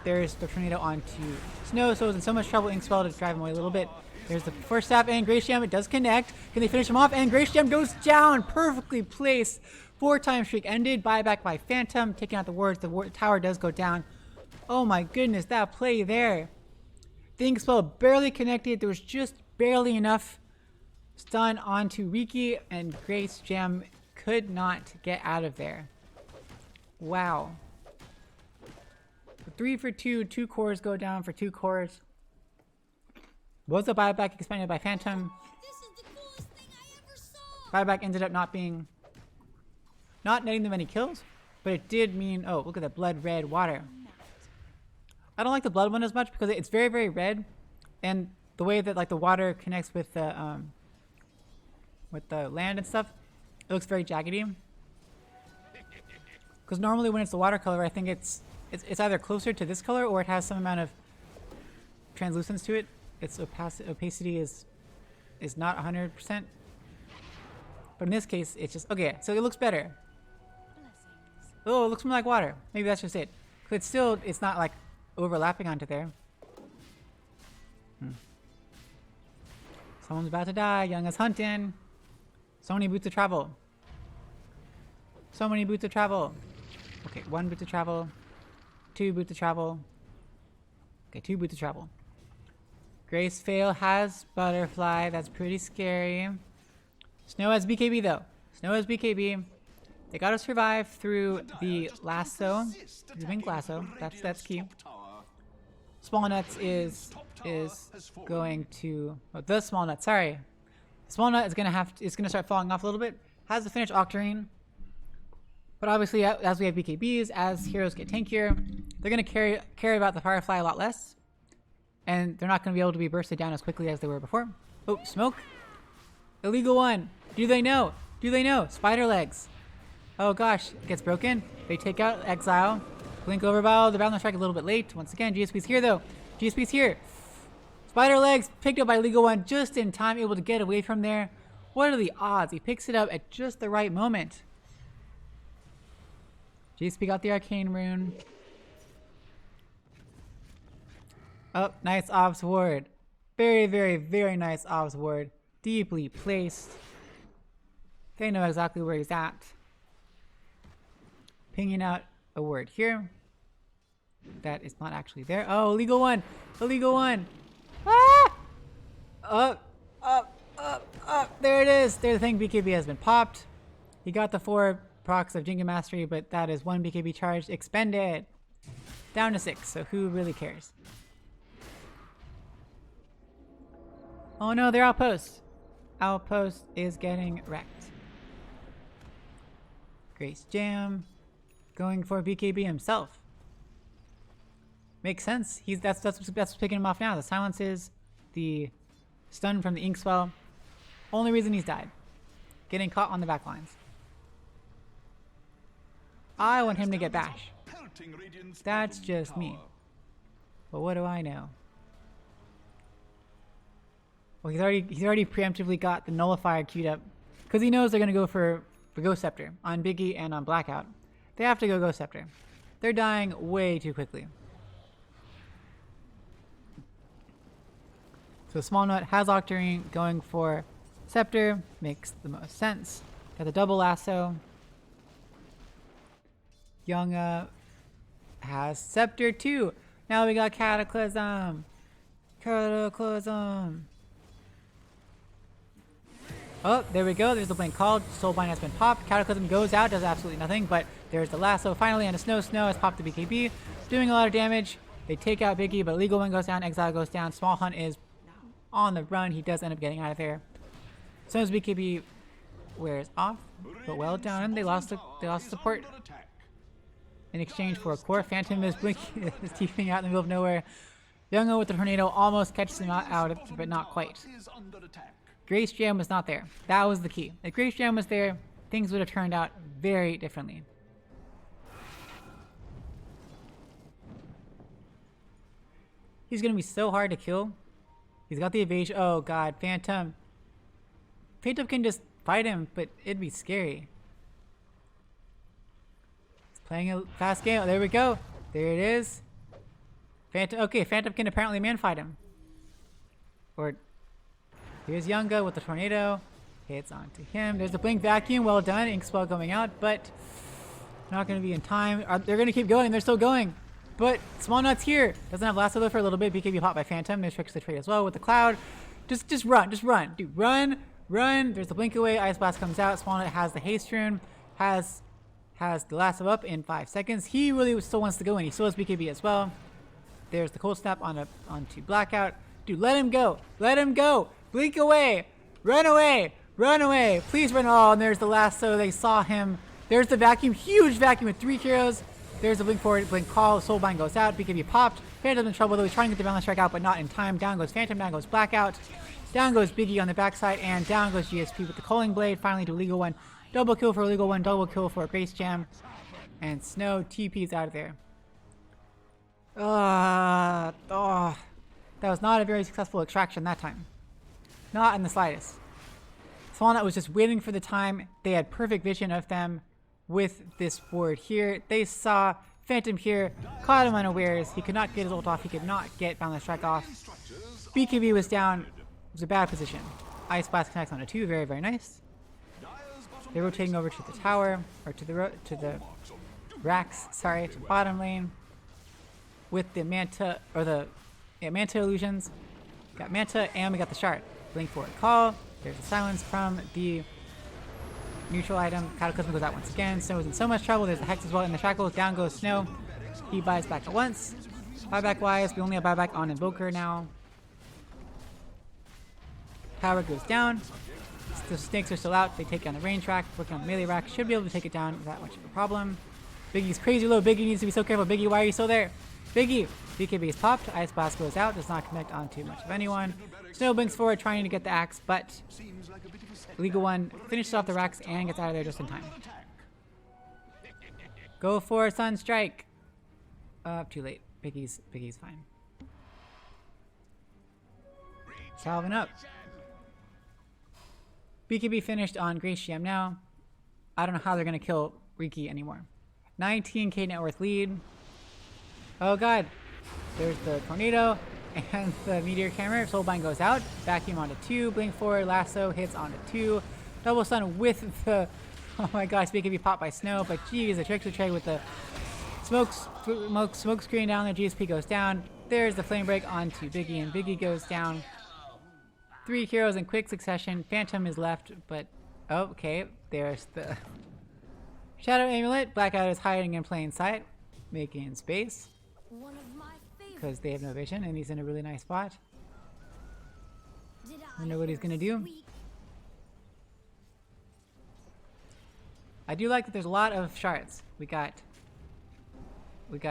There's the Tornado onto Snow, so is in so much trouble. Inkswell to drive him away a little bit. There's the first step, and Grace Jam, it does connect. Can they finish him off? And Grace Jam goes down. Perfectly placed. 4-time streak ended. Buyback by Phantom. Taking out the wards. The tower does go down. Oh my goodness, that play there. The Inkswell barely connected. There was just barely enough stun onto Riki, and Grace Jam could not get out of there. Wow. 3 for 2, 2 cores go down for 2 cores. Was a buyback expanded by Phantom? This is the coolest thing I ever saw. Buyback ended up not netting them any kills, but it did mean, oh, look at the blood red water. I don't like the blood one as much because it's very, very red, and the way that like the water connects with the land and stuff, it looks very jaggedy. Because normally when it's the watercolor, I think it's either closer to this color or it has some amount of translucence to it. Its opacity is not 100%. But in this case, it's just okay. So it looks better. Oh, it looks more like water. Maybe that's just it. But still, it's not like overlapping onto there. Someone's about to die. Young is hunting. So many boots of travel. So many boots of travel. Okay, 1 boot to travel. 2 boot to travel. Okay, 2 boot to travel. Grace Fail has Butterfly. That's pretty scary. Snow has BKB though. Snow has BKB. They gotta survive through the lasso. The pink lasso. That's key. Small Nuts is going to the Small Nut. Sorry, Small Nut is gonna start falling off a little bit. Has to finish Octarine, but obviously as we have BKBs, as heroes get tankier, they're gonna carry about the Firefly a lot less, and they're not gonna be able to be bursted down as quickly as they were before. Oh, smoke! Illegal one. Do they know? Do they know? Spider legs. Oh gosh, it gets broken. They take out Exile. Blink over bow. The Boundless Strike a little bit late. Once again, GSP's here though. GSP's here. Spider legs picked up by Legal One just in time, able to get away from there. What are the odds? He picks it up at just the right moment. GSP got the Arcane Rune. Oh, nice Ops Ward. Very, very, very nice Ops Ward. Deeply placed. They know exactly where he's at. Pinging out a word here that is not actually there. Oh, Illegal One! Illegal One! Ah! Up! There it is! There the thing, BKB has been popped. He got the 4 procs of Jenga Mastery, but that is 1 BKB charged expended. Down to 6, so who really cares? Oh no, they're outpost. Outpost is getting wrecked. Grace Jam going for BKB himself. Makes sense. That's what's picking him off now. The silences, the stun from the Inkswell. Only reason he's died. Getting caught on the back lines. I want him to get bash. That's just me. But what do I know? Well, he's already preemptively got the nullifier queued up because he knows they're gonna go for Ghost Scepter on Biggie and on Blackout. They have to go Ghost Scepter. They're dying way too quickly. So Small Nut has Octarine going for Scepter. Makes the most sense. Got the double lasso. Young has Scepter too. Now we got Cataclysm. Cataclysm. Oh, there we go. There's the blink called. Soulbind has been popped. Cataclysm goes out, does absolutely nothing, but there's the lasso finally, and a Snow has popped the BKB, doing a lot of damage. They take out Biggie, but Legal One goes down, Exile goes down. Small Hunt is on the run. He does end up getting out of there. Snow's BKB wears off, but well done. They lost support in exchange for a core. Phantom is blinking, is teeping out in the middle of nowhere. Youngo with the tornado almost catches him out, but not quite. Grace Jam was not there. That was the key. If Grace Jam was there, things would have turned out very differently. He's going to be so hard to kill. He's got the evasion. Oh god, Phantom. Phantom can just fight him, but it'd be scary. He's playing a fast game. There we go. There it is. Phantom. Okay, Phantom can apparently man fight him. Or here's Younga with the tornado. Hits onto him. There's the blink vacuum. Well done. Inkswell going out, but not going to be in time. They're going to keep going. They're still going. But Small Nut's here. Doesn't have lasso though for a little bit. BKB popped by Phantom. There's tricks the trade as well with the cloud. Just run. Just run. Dude, run. Run! There's the blink away. Ice Blast comes out. Swallow has the haste rune. Has the lasso up in 5 seconds. He really still wants to go in. He still has BKB as well. There's the cold snap onto Blackout. Dude, let him go. Let him go. Blink away. Run away. Run away. Please run. Oh, and there's the lasso. They saw him. There's the vacuum. Huge vacuum with 3 heroes. There's the blink forward, blink call. Soulbind goes out. BKB popped. Phantom's in trouble though. He's trying to get the balance strike out, but not in time. Down goes Phantom. Down goes Blackout. Down goes Biggie on the backside. And down goes GSP with the Culling Blade. Finally to Legal One. Double kill for Legal One. Double kill for Grace Jam. And Snow TP's out of there. That was not a very successful extraction that time. Not in the slightest. Swannet was just waiting for the time. They had perfect vision of them with this ward here. They saw Phantom here, caught him unawares. He could not get his ult off. He could not get Boundless Strike off. BKB was down. It was a bad position. Ice Blast connects on a 2. Very, very nice. They're rotating over to the tower, or to the racks, sorry, to bottom lane. With the Manta, or the Manta illusions. Got Manta and we got the Shard. Blink forward call. There's a silence from the neutral item. Cataclysm goes out once again. Snow is in so much trouble. There's the Hex as well in the shackles. Down goes Snow. He buys back at once. Buyback wise, we only have buyback on Invoker now. Power goes down. The snakes are still out. They take down the range rack. Working on the melee rack. Should be able to take it down without much of a problem. Biggie's crazy low. Biggie needs to be so careful. Biggie, why are you still there? Biggie! BKB is popped. Ice Blast goes out. Does not connect on too much of anyone. Snow blinks forward trying to get the axe, but Legal One finishes off the racks and gets out of there just in time. Go for Sunstrike! Too late. Biggie's fine. Salving up. BKB finished on Grace Gem now. I don't know how they're going to kill Riki anymore. 19k net worth lead. Oh god. There's the Tornado and the Meteor Camera. Soulbind goes out. Vacuum onto 2. Blink forward. Lasso hits onto 2. Double stun with the... Oh my gosh. BKB popped by Snow. But geez, the tricks are trade with the smoke screen down there. GSP goes down. There's the Flame Break onto Biggie. And Biggie goes down. 3 heroes in quick succession. Phantom is left, but... Oh, okay. There's the... Shadow Amulet. Blackout is hiding in plain sight. Making space. One of my Because they have no vision, and he's in a really nice spot. Did I know what he's gonna do. sweet I do like that there's a lot of shards. We got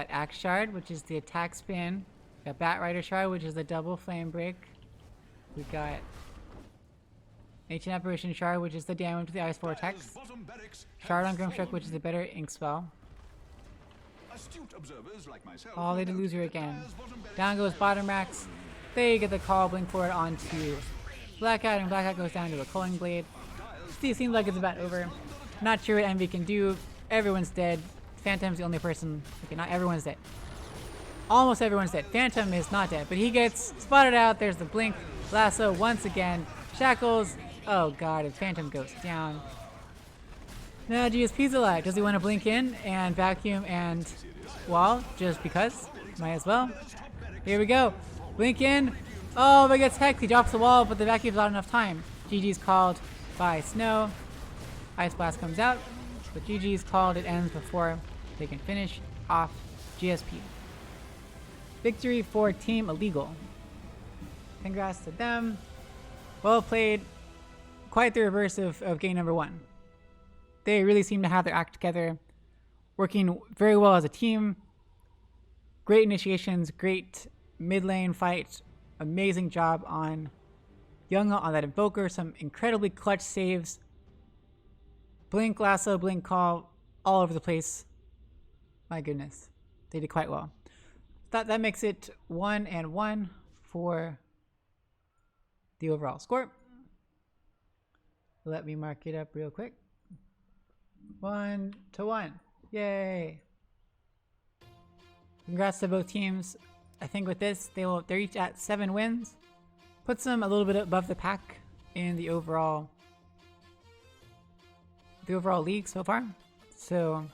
Axe Shard, which is the attack spin. We got Bat Rider Shard, which is the double flame break. We got Ancient Apparition Shard, which is the damage to the Ice Vortex. Shard on Grimstruck, which is the better ink spell. Oh, they did loser again. Down goes bottom racks. They get the call, blink forward onto Blackout, and Blackout goes down to a Culling Blade. It seems like it's about over. Not sure what Envy can do. Everyone's dead. Phantom's the only person. Okay, not everyone's dead. Almost everyone's dead. Phantom is not dead, but he gets spotted out. There's the blink. Lasso once again. Shackles. Oh god, and Phantom goes down. Now GSP's alive. Does he want to blink in and vacuum and wall just because? Might as well. Here we go. Blink in. Oh, but gets hex. He drops the wall, but the vacuum's not enough time. GG's called by Snow. Ice Blast comes out, but GG's called. It ends before they can finish off GSP. Victory for Team Illegal. Congrats to them. Well played. Quite the reverse of game number 1. They really seem to have their act together, working very well as a team. Great initiations, great mid lane fight, amazing job on Younga on that Invoker, some incredibly clutch saves. Blink, Lasso, Blink, Call, all over the place. My goodness, they did quite well. That makes it 1-1 for the overall score. Let me mark it up real quick. 1-1. Yay! Congrats to both teams. I think with this, they're each at 7 wins. Puts them a little bit above the pack in the overall league so far. So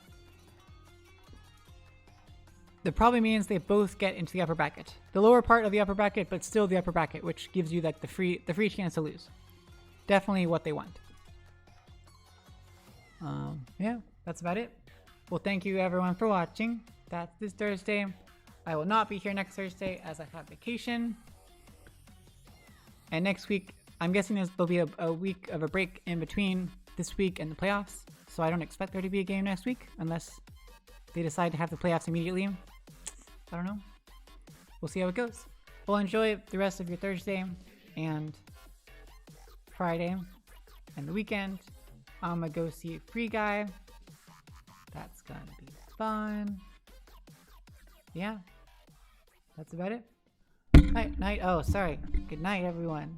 that probably means they both get into the upper bracket. The lower part of the upper bracket, but still the upper bracket, which gives you like the free chance to lose. definitely what they want. Yeah, that's about it. Well, thank you everyone for watching. That's this Thursday. I will not be here next Thursday as I have vacation. And next week, I'm guessing there'll be a week of a break in between this week and the playoffs. So I don't expect there to be a game next week unless they decide to have the playoffs immediately. I don't know. We'll see how it goes. Well, enjoy the rest of your Thursday and Friday and the weekend. I'm gonna go see Free Guy. That's gonna be fun. Yeah, that's about it. Night. Oh, sorry. Good night, everyone.